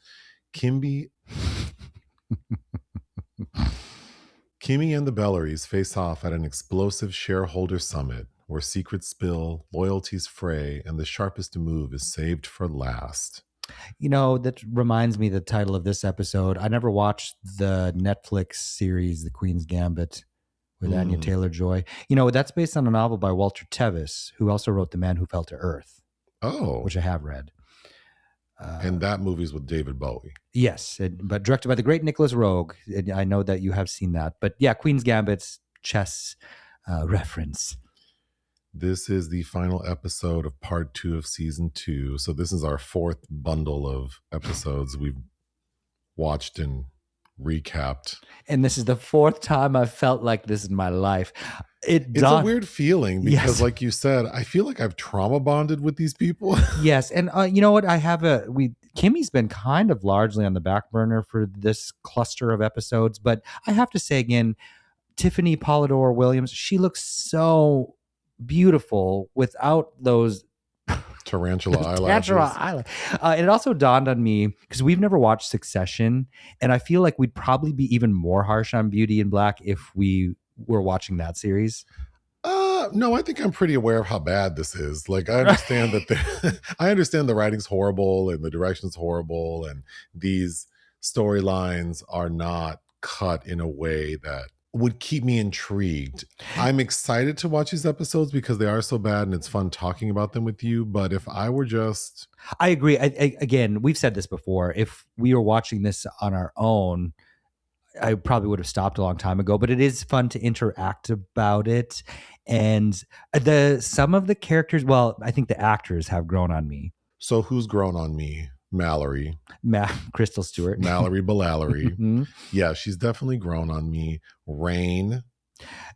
Kimmy and the Bellorys face off at an explosive shareholder summit where secrets spill, loyalties fray, and the sharpest move is saved for last. You know, that reminds me of the title of this episode. I never watched the Netflix series, The Queen's Gambit, with Anya Taylor-Joy. You know, that's based on a novel by Walter Tevis, who also wrote The Man Who Fell to Earth. Oh. Which I have read. And that movie's with David Bowie. Yes, but directed by the great Nicholas Roeg. I know that you have seen that. But yeah, Queen's Gambit's chess reference. This is the final episode of part 2 of season 2. So this is our 4th bundle of episodes we've watched and recapped. And this is the 4th time I've felt like this in my life. It's a weird feeling because, like you said, I feel like I've trauma bonded with these people. Yes. And you know what? Kimmy's been kind of largely on the back burner for this cluster of episodes. But I have to say again, Tiffany Polidor Williams, she looks so beautiful without those tarantula eyelashes. And it also dawned on me, because we've never watched Succession, and I feel like we'd probably be even more harsh on Beauty in Black if we were watching that series. No, I think I'm pretty aware of how bad this is. Like, I understand that I understand the writing's horrible and the direction's horrible, and these storylines are not cut in a way that would keep me intrigued. I'm excited to watch these episodes because they are so bad and it's fun talking about them with you. But if I were just... I agree. Again, we've said this before. If we were watching this on our own, I probably would have stopped a long time ago. But it is fun to interact about it. And some of the characters, well, I think the actors have grown on me. So who's grown on me? Mallory. Crystal Stewart. Mallory Ballallery. Mm-hmm. Yeah, she's definitely grown on me. Rain.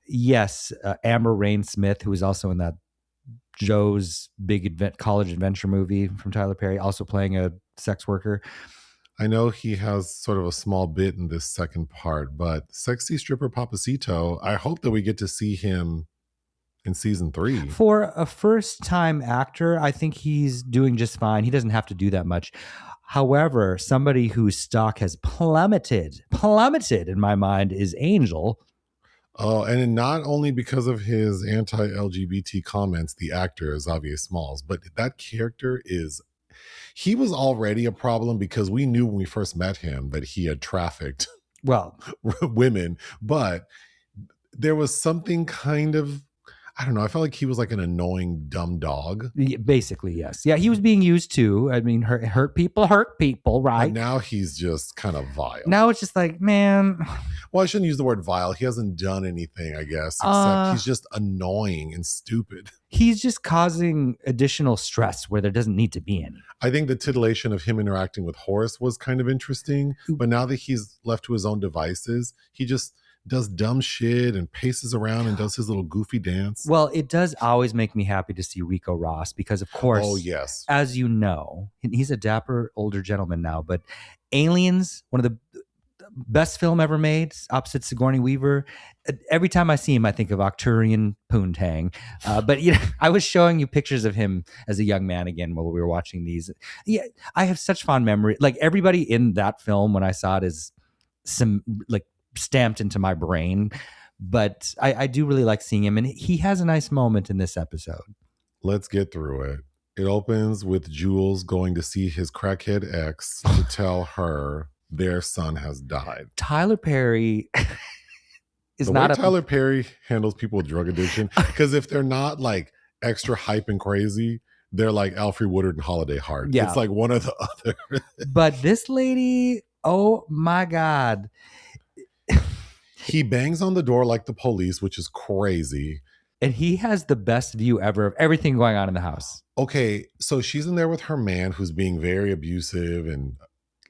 Yes, Amber Rain Smith, who was also in that Joe's Big College Adventure movie from Tyler Perry, also playing a sex worker. I know he has sort of a small bit in this second part, but sexy stripper Papacito, I hope that we get to see him in season 3. For a first-time actor, I think he's doing just fine. He doesn't have to do that much. However, somebody whose stock has plummeted in my mind is Angel. Oh, and not only because of his anti-LGBT comments, the actor is Xavier Smalls, but that character he was already a problem because we knew when we first met him that he had trafficked women, but there was something kind of, I don't know. I felt like he was like an annoying dumb dog. Basically, yes. Yeah, he was being used too. I mean, hurt people, right? But now he's just kind of vile. Now it's just like, man. Well, I shouldn't use the word vile. He hasn't done anything, I guess, except he's just annoying and stupid. He's just causing additional stress where there doesn't need to be any. I think the titillation of him interacting with Horace was kind of interesting. But now that he's left to his own devices, he just does dumb shit and paces around and does his little goofy dance. Well, it does always make me happy to see Rico Ross because, of course, oh yes, as you know, he's a dapper older gentleman now. But Aliens, one of the best film ever made, opposite Sigourney Weaver. Every time I see him, I think of Arcturian Poontang. But I was showing you pictures of him as a young man again while we were watching these. Yeah, I have such fond memory. Like everybody in that film, when I saw it, is some like stamped into my brain. But I do really like seeing him, and he has a nice moment in this episode. Let's get through it. It opens with Jules going to see his crackhead ex to tell her their son has died. Tyler Perry is the not way Tyler Perry handles people with drug addiction, because if they're not like extra hype and crazy, they're like Alfre Woodard and Holiday Heart. Yeah. It's like one or the other. But this lady, oh my God. He bangs on the door like the police, which is crazy. And he has the best view ever of everything going on in the house. Okay, so she's in there with her man who's being very abusive and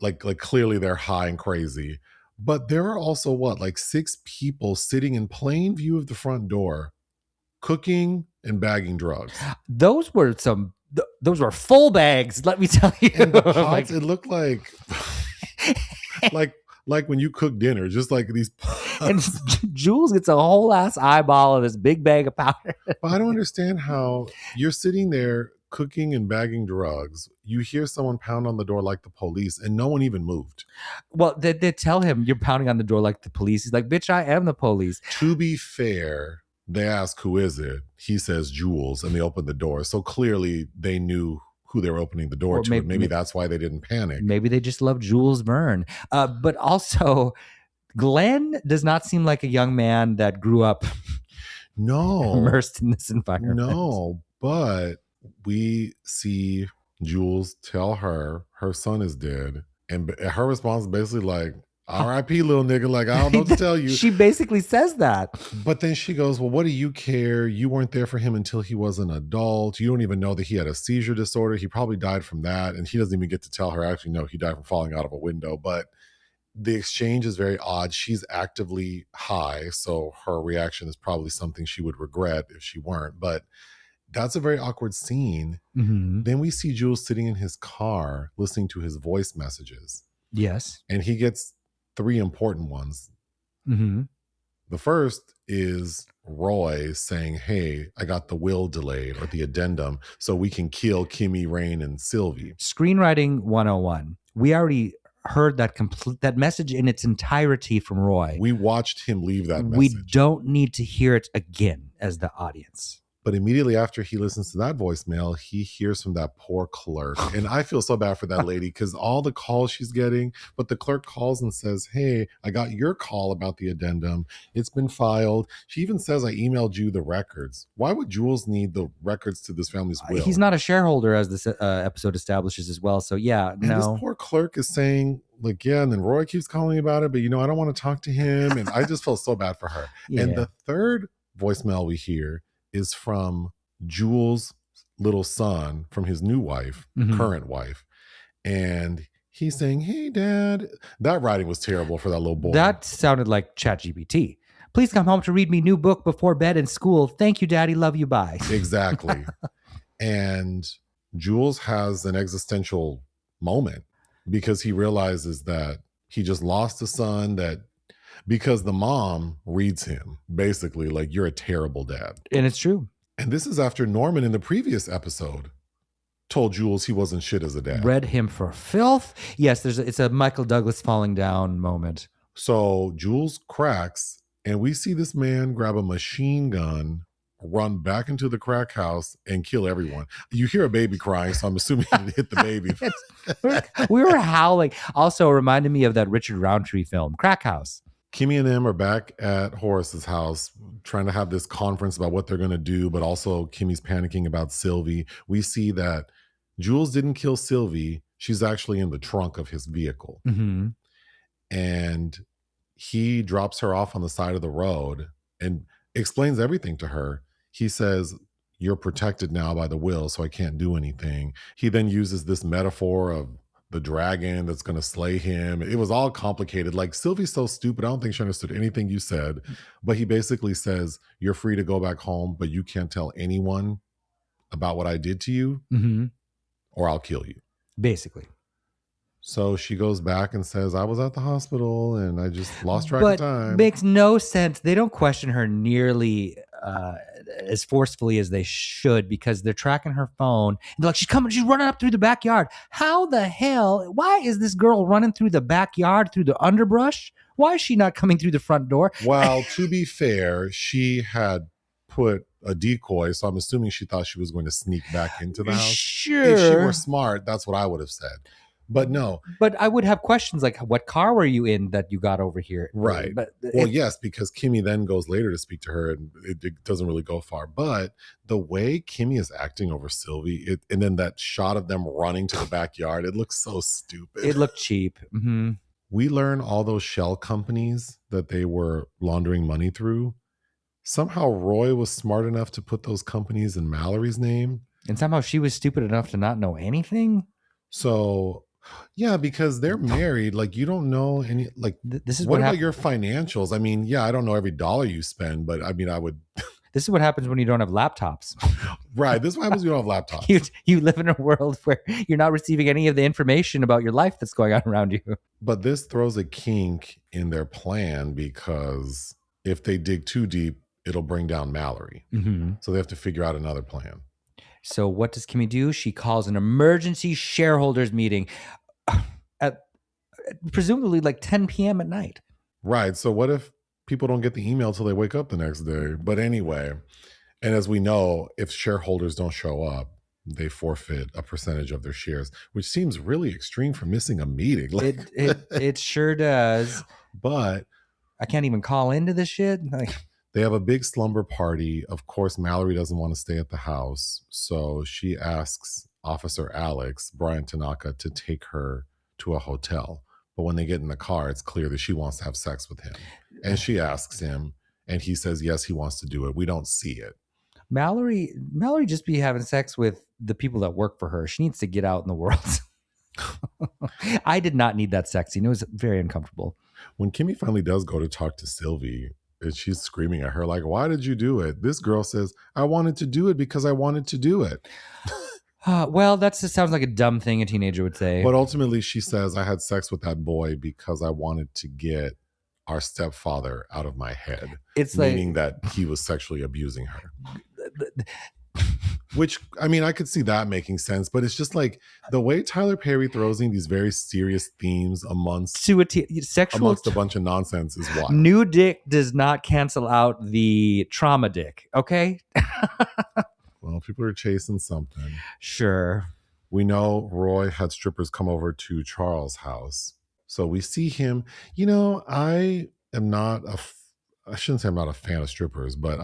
like clearly they're high and crazy. But there are also like 6 people sitting in plain view of the front door, cooking and bagging drugs. Those were full bags, let me tell you. And the pots, it looked like like when you cook dinner, just like these pots. And Jules gets a whole ass eyeball of this big bag of powder. But I don't understand how you're sitting there cooking and bagging drugs. You hear someone pound on the door like the police and no one even moved. Well, they tell him you're pounding on the door like the police. He's like, bitch, I am the police. To be fair, they ask, who is it? He says, Jules, and they open the door. So clearly they knew who they were opening the door to. Maybe that's why they didn't panic. Maybe they just love Jules Verne. But also, Glenn does not seem like a young man that grew up immersed in this environment. No, but we see Jules tell her son is dead. And her response is basically like, R.I.P. little nigga, like, I don't know what to tell you. She basically says that. But then she goes, well, what do you care? You weren't there for him until he was an adult. You don't even know that he had a seizure disorder. He probably died from that. And he doesn't even get to tell her, actually, no, he died from falling out of a window. But the exchange is very odd. She's actively high, so her reaction is probably something she would regret if she weren't. But that's a very awkward scene. Mm-hmm. Then we see Jules sitting in his car listening to his voice messages. Yes. And he gets 3 important ones. Mm-hmm. The first is Roy saying, hey, I got the will delayed or the addendum so we can kill Kimmy, Rain, and Sylvie. Screenwriting 101. We already heard that message in its entirety from Roy. We watched him leave that message. We don't need to hear it again as the audience. But immediately after he listens to that voicemail, he hears from that poor clerk. And I feel so bad for that lady because all the calls she's getting, but the clerk calls and says, hey, I got your call about the addendum. It's been filed. She even says, I emailed you the records. Why would Jules need the records to this family's will? He's not a shareholder, as this episode establishes as well. So yeah, and no. This poor clerk is saying, like, yeah, and then Roy keeps calling me about it, but I don't want to talk to him. And I just felt so bad for her. Yeah. And the third voicemail we hear is from Jules' little son from his new wife, current wife. And he's saying, hey, Dad. That writing was terrible for that little boy. That sounded like ChatGPT. Please come home to read me new book before bed in school. Thank you, Daddy. Love you. Bye. Exactly. And Jules has an existential moment because he realizes that he just lost a son, because the mom reads him basically like, you're a terrible dad. And it's true. And this is after Norman in the previous episode told Jules he wasn't shit as a dad. Read him for filth. Yes, it's a Michael Douglas falling down moment. So Jules cracks and we see this man grab a machine gun, run back into the crack house and kill everyone. You hear a baby crying, so I'm assuming he hit the baby. We were howling. Also reminded me of that Richard Roundtree film, Crack House. Kimmy and them are back at Horace's house trying to have this conference about what they're going to do, but also Kimmy's panicking about Sylvie. We see that Jules didn't kill Sylvie. She's actually in the trunk of his vehicle. Mm-hmm. And he drops her off on the side of the road and explains everything to her. He says, "You're protected now by the will, so I can't do anything." He then uses this metaphor of the dragon that's going to slay him. It was all complicated. Like, Sylvie's so stupid. I don't think she understood anything you said. But he basically says, "You're free to go back home, but you can't tell anyone about what I did to you, Mm-hmm. or I'll kill you." Basically. So she goes back and says, "I was at the hospital and I just lost track of time." Makes no sense. They don't question her nearly as forcefully as they should, because they're tracking her phone. And they're like, she's running up through the backyard. How the hell? Why is this girl running through the backyard, through the underbrush? Why is she not coming through the front door? Well, to be fair, she had put a decoy, so I'm assuming she thought she was going to sneak back into the house. Sure. If she were smart, that's what I would have said. But no. But I would have questions like, what car were you in that you got over here? Right. But well, yes, because Kimmy then goes later to speak to her, and it doesn't really go far. But the way Kimmy is acting over Sylvie, and then that shot of them running to the backyard, it looks so stupid. It looked cheap. Mm-hmm. We learn all those shell companies that they were laundering money through. Somehow Roy was smart enough to put those companies in Mallory's name. And somehow she was stupid enough to not know anything. So, yeah, because they're married. Like, you don't know any, like, this is what about your financials? I mean, yeah, I don't know every dollar you spend, but I mean, I would. This is what happens when you don't have laptops. Right. This is what happens when you don't have laptops. You live in a world where you're not receiving any of the information about your life that's going on around you. But this throws a kink in their plan, because if they dig too deep, it'll bring down Mallory. Mm-hmm. So they have to figure out another plan. So what does Kimmy do? She calls an emergency shareholders meeting at presumably like 10 p.m. at night. Right. So what if people don't get the email till they wake up the next day? But anyway, and as we know, if shareholders don't show up, they forfeit a percentage of their shares, which seems really extreme for missing a meeting. Like, it sure does. But I can't even call into this shit. They have a big slumber party. Of course, Mallory doesn't want to stay at the house, so she asks Officer Alex, Brian Tanaka, to take her to a hotel. But when they get in the car, it's clear that she wants to have sex with him. And she asks him, and he says, yes, he wants to do it. We don't see it. Mallory just be having sex with the people that work for her. She needs to get out in the world. I did not need that sex scene. It was very uncomfortable. When Kimmy finally does go to talk to Sylvie, and she's screaming at her, like, why did you do it? This girl says, I wanted to do it because I wanted to do it. Well, that just sounds like a dumb thing a teenager would say. But ultimately, she says, I had sex with that boy because I wanted to get our stepfather out of my head. It's meaning that he was sexually abusing her. Which, I mean, I could see that making sense, but it's just like the way Tyler Perry throws in these very serious themes amongst a bunch of nonsense is wild. New dick does not cancel out the trauma dick, okay? Well, people are chasing something. Sure. We know Roy had strippers come over to Charles' house. So we see him. You know, I shouldn't say I'm not a fan of strippers, but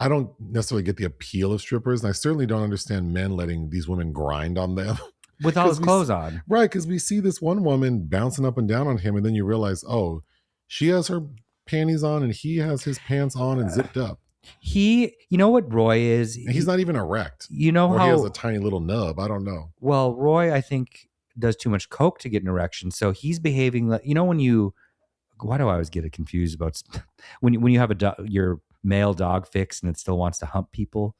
I don't necessarily get the appeal of strippers. And I certainly don't understand men letting these women grind on them. With all his clothes on. Right, because we see this one woman bouncing up and down on him, and then you realize, oh, she has her panties on and he has his pants on and zipped up. You know what Roy is? He's not even erect. You know or how he has a tiny little nub. I don't know. Well, Roy, I think, does too much coke to get an erection. So he's behaving like, why do I always get it confused about when you have your male dog fixed and it still wants to hump people?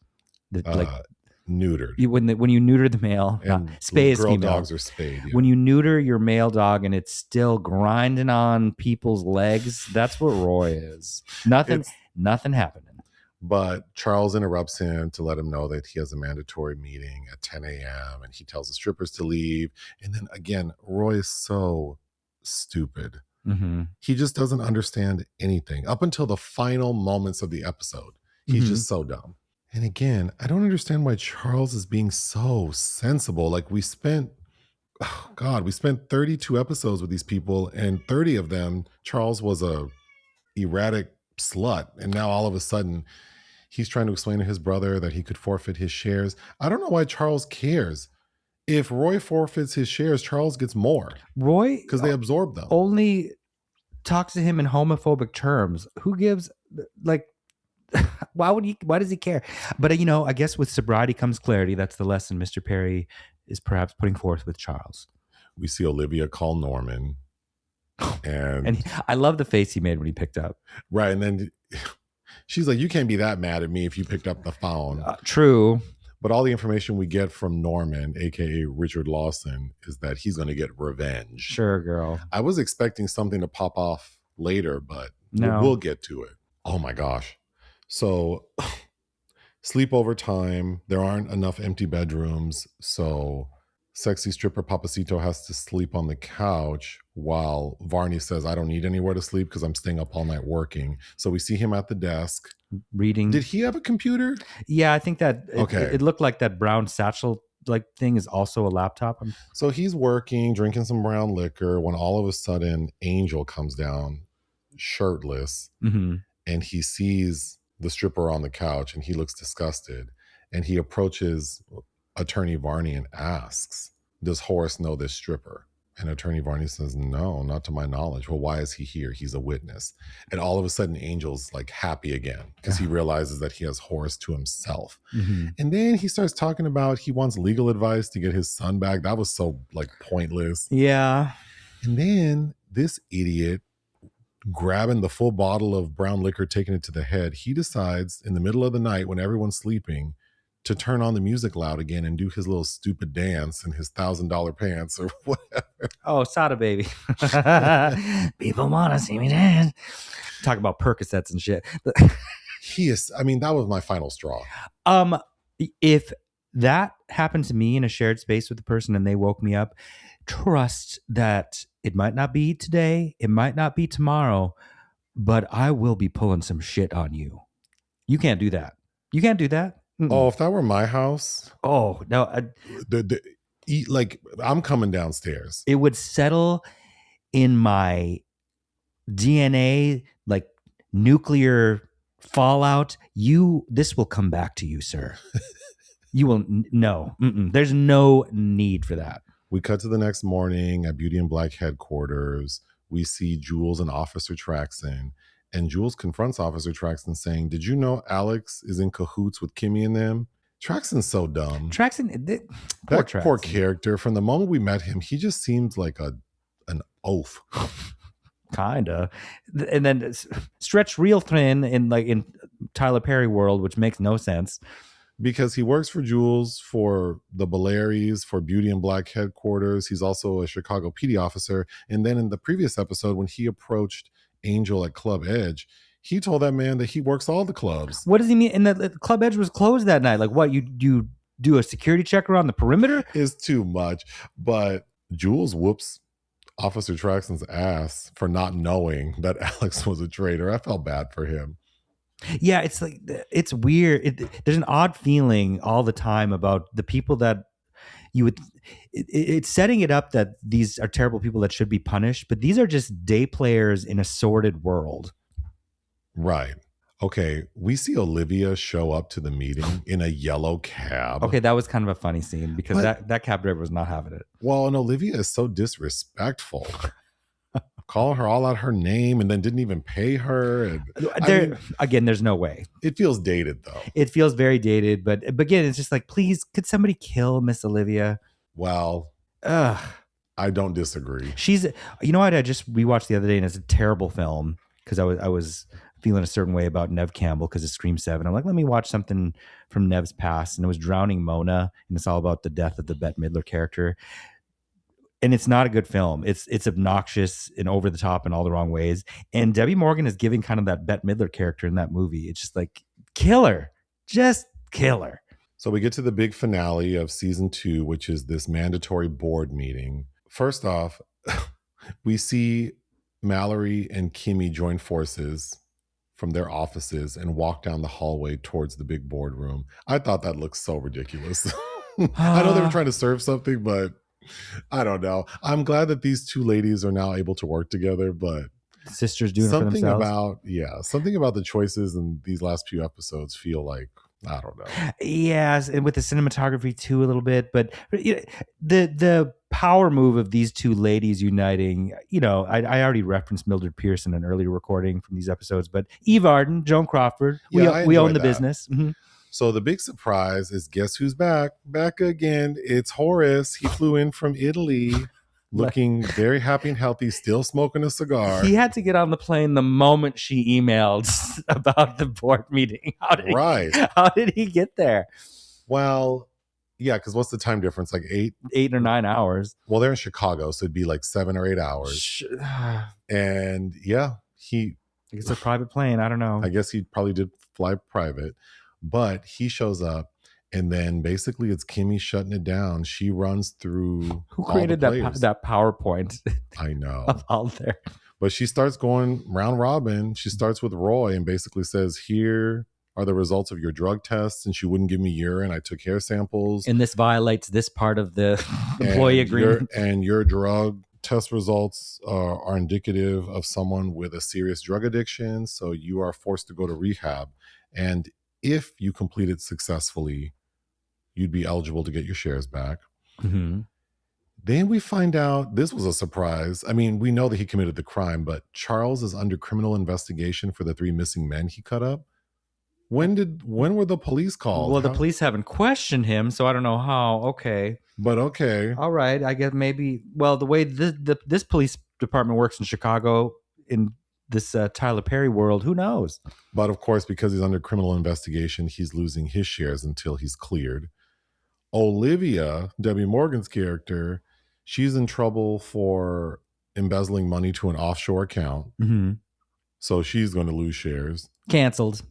Neutered. When you neuter the male, spay is female. Dogs are spayed. Yeah. When you neuter your male dog and it's still grinding on people's legs, that's what Roy is. Nothing happening. But Charles interrupts him to let him know that he has a mandatory meeting at 10 a.m. and he tells the strippers to leave. And then again, Roy is so stupid. Mm-hmm. He just doesn't understand anything up until the final moments of the episode. He's just so dumb. And again, I don't understand why Charles is being so sensible. Like, we spent oh God, we spent 32 episodes with these people, and 30 of them, Charles was a erratic slut. And now all of a sudden, he's trying to explain to his brother that he could forfeit his shares. I don't know why Charles cares. If Roy forfeits his shares, Charles gets more. Roy, because they absorb them. Only talks to him in homophobic terms. Who gives, like, why does he care? But I guess with sobriety comes clarity. That's the lesson Mr. Perry is perhaps putting forth with Charles. We see Olivia call Norman. And I love the face he made when he picked up. Right. And then she's like, you can't be that mad at me if you picked up the phone. True. But all the information we get from Norman, a.k.a. Richard Lawson, is that he's going to get revenge. Sure, girl. I was expecting something to pop off later, but no. we'll get to it. Oh, my gosh. So sleepover time. There aren't enough empty bedrooms. So sexy stripper Papacito has to sleep on the couch while Varney says, I don't need anywhere to sleep because I'm staying up all night working. So we see him at the desk. Reading. Did he have a computer? Yeah, I think that Okay. It looked like that brown satchel like thing is also a laptop. So he's working, drinking some brown liquor when all of a sudden Angel comes down shirtless and he sees the stripper on the couch and he looks disgusted and he approaches Attorney Varney and asks, does Horace know this stripper? And Attorney Varney says, no, not to my knowledge. Well, why is he here? He's a witness. And all of a sudden, Angel's like happy again because he realizes that he has Horace to himself. And then he starts talking about he wants legal advice to get his son back. That was so like pointless. Yeah. And then this idiot, grabbing the full bottle of brown liquor, taking it to the head, he decides in the middle of the night when everyone's sleeping to turn on the music loud again and do his little stupid dance in his $1,000 pants or whatever. Oh, Sada baby. People want to see me dance. Talk about Percocets and shit. That was my final straw. If that happened to me in a shared space with the person and they woke me up, trust that it might not be today, it might not be tomorrow, but I will be pulling some shit on you. You can't do that. You can't do that. Oh, if that were my house. Oh, no. I'm coming downstairs. It would settle in my DNA, like nuclear fallout. This will come back to you, sir. You will, no. There's no need for that. We cut to the next morning at Beauty and Black headquarters. We see Jules and Officer Traxon. And Jules confronts Officer Traxon saying, did you know Alex is in cahoots with Kimmy and them? Traxon's so dumb. Poor character. From the moment we met him, he just seems like an oaf. Kinda. And then stretched real thin in Tyler Perry world, which makes no sense. Because he works for Jules, for the Balearies, for Beauty and Black headquarters. He's also a Chicago PD officer. And then in the previous episode, when he approached Angel at Club Edge, he told that man that he works all the clubs. What does he mean? And the Club Edge was closed that night. Like what? You do a security check around the perimeter? Is too much. But Jules whoops Officer Traxon's ass for not knowing that Alex was a traitor. I felt bad for him. Yeah, it's weird. There's an odd feeling all the time about the people that you would. It's setting it up that these are terrible people that should be punished, but these are just day players in a sordid world. Right. Okay. We see Olivia show up to the meeting in a yellow cab. Okay, that was kind of a funny scene because that cab driver was not having it. Well, and Olivia is so disrespectful. Calling her all out her name and then didn't even pay her. Again, there's no way. It feels dated though. It feels very dated, but again, it's just like, please, could somebody kill Miss Olivia? Well, I don't disagree. You know what? I just rewatched the other day and it's a terrible film because I was feeling a certain way about Nev Campbell because of Scream 7. I'm like, let me watch something from Nev's past. And it was Drowning Mona. And it's all about the death of the Bette Midler character. And it's not a good film. It's obnoxious and over the top in all the wrong ways. And Debbie Morgan is giving kind of that Bette Midler character in that movie. It's just like, kill her. Just kill her. So we get to the big finale of season 2, which is this mandatory board meeting. First off, we see Mallory and Kimmy join forces from their offices and walk down the hallway towards the big boardroom. I thought that looked so ridiculous. I know they were trying to serve something, but I don't know. I'm glad that these two ladies are now able to work together, but Sisters doing it for something themselves. something about the choices in these last few episodes feel like, I don't know. Yes, and with the cinematography too a little bit, but the power move of these two ladies uniting, I already referenced Mildred Pierce in an earlier recording from these episodes, but Eve Arden, Joan Crawford, Yeah, we own the that. business. Mm-hmm. So the big surprise is, guess who's back? Back again. It's Horace. He flew in from Italy looking very happy and healthy, still smoking a cigar. He had to get on the plane the moment she emailed about the board meeting. How did he get there? Well, yeah, because what's the time difference? Like 8 or 9 hours. Well, they're in Chicago, so it'd be like 7 or 8 hours. And yeah, it's a private plane. I don't know. I guess he probably did fly private, but he shows up. And then basically it's Kimmy shutting it down. She runs through. Who created that PowerPoint? I know. Of all there. But she starts going round robin. She starts with Roy and basically says, here are the results of your drug tests. And she wouldn't give me urine. I took hair samples. And this violates this part of the employee agreement. And your drug test results are indicative of someone with a serious drug addiction. So you are forced to go to rehab. And if you complete it successfully, you'd be eligible to get your shares back. Mm-hmm. Then we find out, this was a surprise. I mean, we know that he committed the crime, but Charles is under criminal investigation for the 3 missing men he cut up. When were the police called? Well, the police haven't questioned him, so I don't know how. Okay. But okay. All right. I guess maybe, well, the way this police department works in Chicago, in this Tyler Perry world, who knows? But of course, because he's under criminal investigation, he's losing his shares until he's cleared. Olivia, Debbie Morgan's character, she's in trouble for embezzling money to an offshore account. Mm-hmm. So she's going to lose shares. Canceled.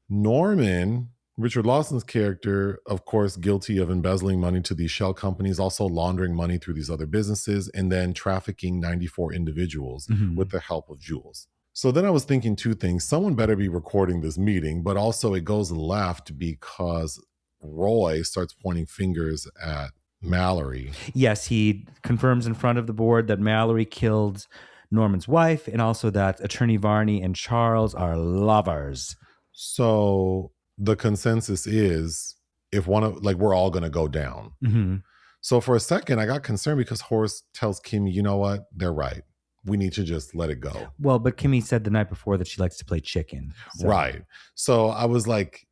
Norman, Richard Lawson's character, of course, guilty of embezzling money to these shell companies, also laundering money through these other businesses, and then trafficking 94 individuals with the help of Jules. So then I was thinking 2 things. Someone better be recording this meeting, but also it goes left because Roy starts pointing fingers at Mallory. Yes, he confirms in front of the board that Mallory killed Norman's wife, and also that Attorney Varney and Charles are lovers. So the consensus is, if we're all going to go down. Mm-hmm. So for a second, I got concerned because Horace tells Kimmy, you know what? They're right. We need to just let it go. Well, but Kimmy said the night before that she likes to play chicken. So. Right. So I was like,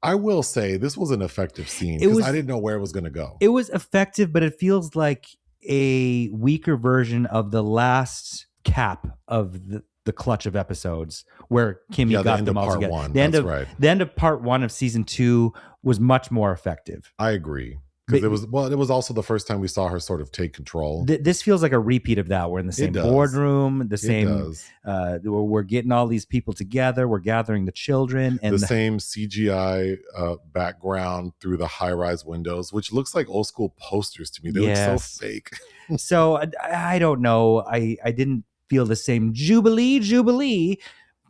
I will say this was an effective scene because I didn't know where it was going to go. It was effective, but it feels like a weaker version of the last cap of the clutch of episodes where Kimmy got them all together. The end of part 1 of season 2 was much more effective. I agree. Because it was also the first time we saw her sort of take control. This feels like a repeat of that. We're in the same boardroom, we're getting all these people together. We're gathering the children. And the same CGI background through the high-rise windows, which looks like old school posters to me. They look so fake. So I don't know. I didn't feel the same jubilee.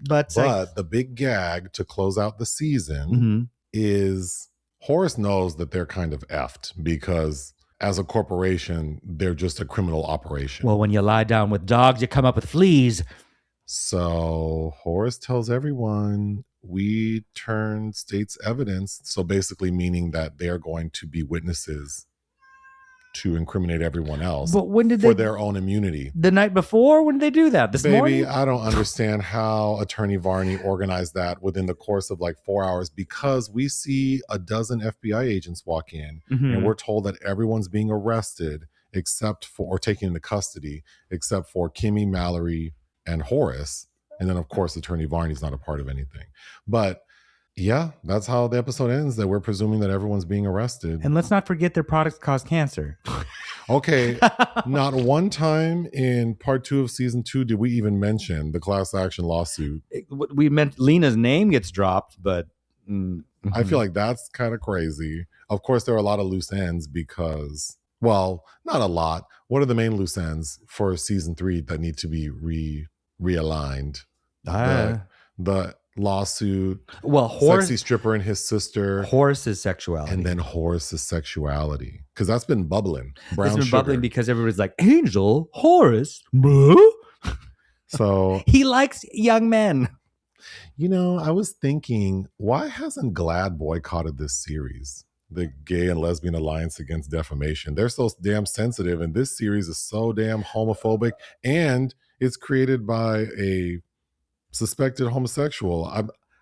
But the big gag to close out the season is... Horace knows that they're kind of effed because as a corporation, they're just a criminal operation. Well, when you lie down with dogs, you come up with fleas. So Horace tells everyone, we turn state's evidence. So basically meaning that they're going to be witnesses to incriminate everyone else. But when did for their own immunity? The night before? When did they do that? This morning? I don't understand how Attorney Varney organized that within the course of like 4 hours, because we see a dozen FBI agents walk in and we're told that everyone's being arrested or taken into custody, except for Kimmy, Mallory, and Horace. And then of course, Attorney Varney's not a part of anything. But yeah, that's how the episode ends, that we're presuming that everyone's being arrested. And let's not forget their products cause cancer. Okay, not one time in part 2 of season 2 did we even mention the class action lawsuit. We meant Lena's name gets dropped, but... I feel like that's kind of crazy. Of course, there are a lot of loose ends because... Well, not a lot. What are the main loose ends for season 3 that need to be realigned? lawsuit. Well, Sexy stripper and his sister. Horace's sexuality. And then Horace's sexuality. Because that's been bubbling. Brown it's been sugar. bubbling because everybody's like, Angel, Horace, so he likes young men. You know, I was thinking, why hasn't GLAAD boycotted this series? The Gay and Lesbian Alliance Against Defamation. They're so damn sensitive, and this series is so damn homophobic, and it's created by a suspected homosexual.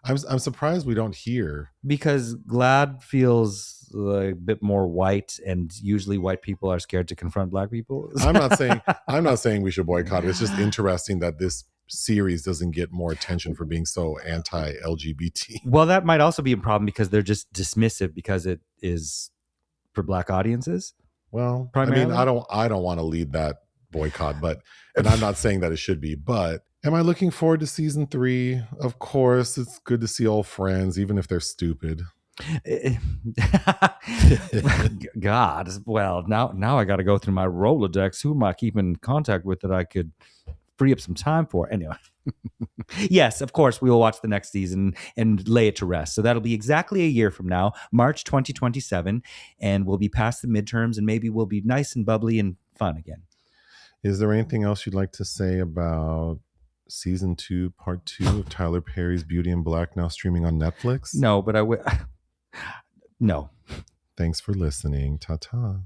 I'm surprised we don't hear, because GLAAD feels like a bit more white, and usually white people are scared to confront black people. I'm not saying we should boycott it. It's just interesting that this series doesn't get more attention for being so anti-LGBT. Well, that might also be a problem because they're just dismissive because it is for black audiences. Well, primarily? I mean, I don't want to lead that boycott, and I'm not saying that it should be, but am I looking forward to season 3? Of course, it's good to see old friends, even if they're stupid. God, well, now I got to go through my Rolodex. Who am I keeping in contact with that I could free up some time for? Anyway. Yes, of course, we will watch the next season and lay it to rest. So that'll be exactly a year from now, March 2027, and we'll be past the midterms, and maybe we'll be nice and bubbly and fun again. Is there anything else you'd like to say about season 2, part 2 of Tyler Perry's Beauty in Black, now streaming on Netflix? No, but I will. No. Thanks for listening. Ta-ta.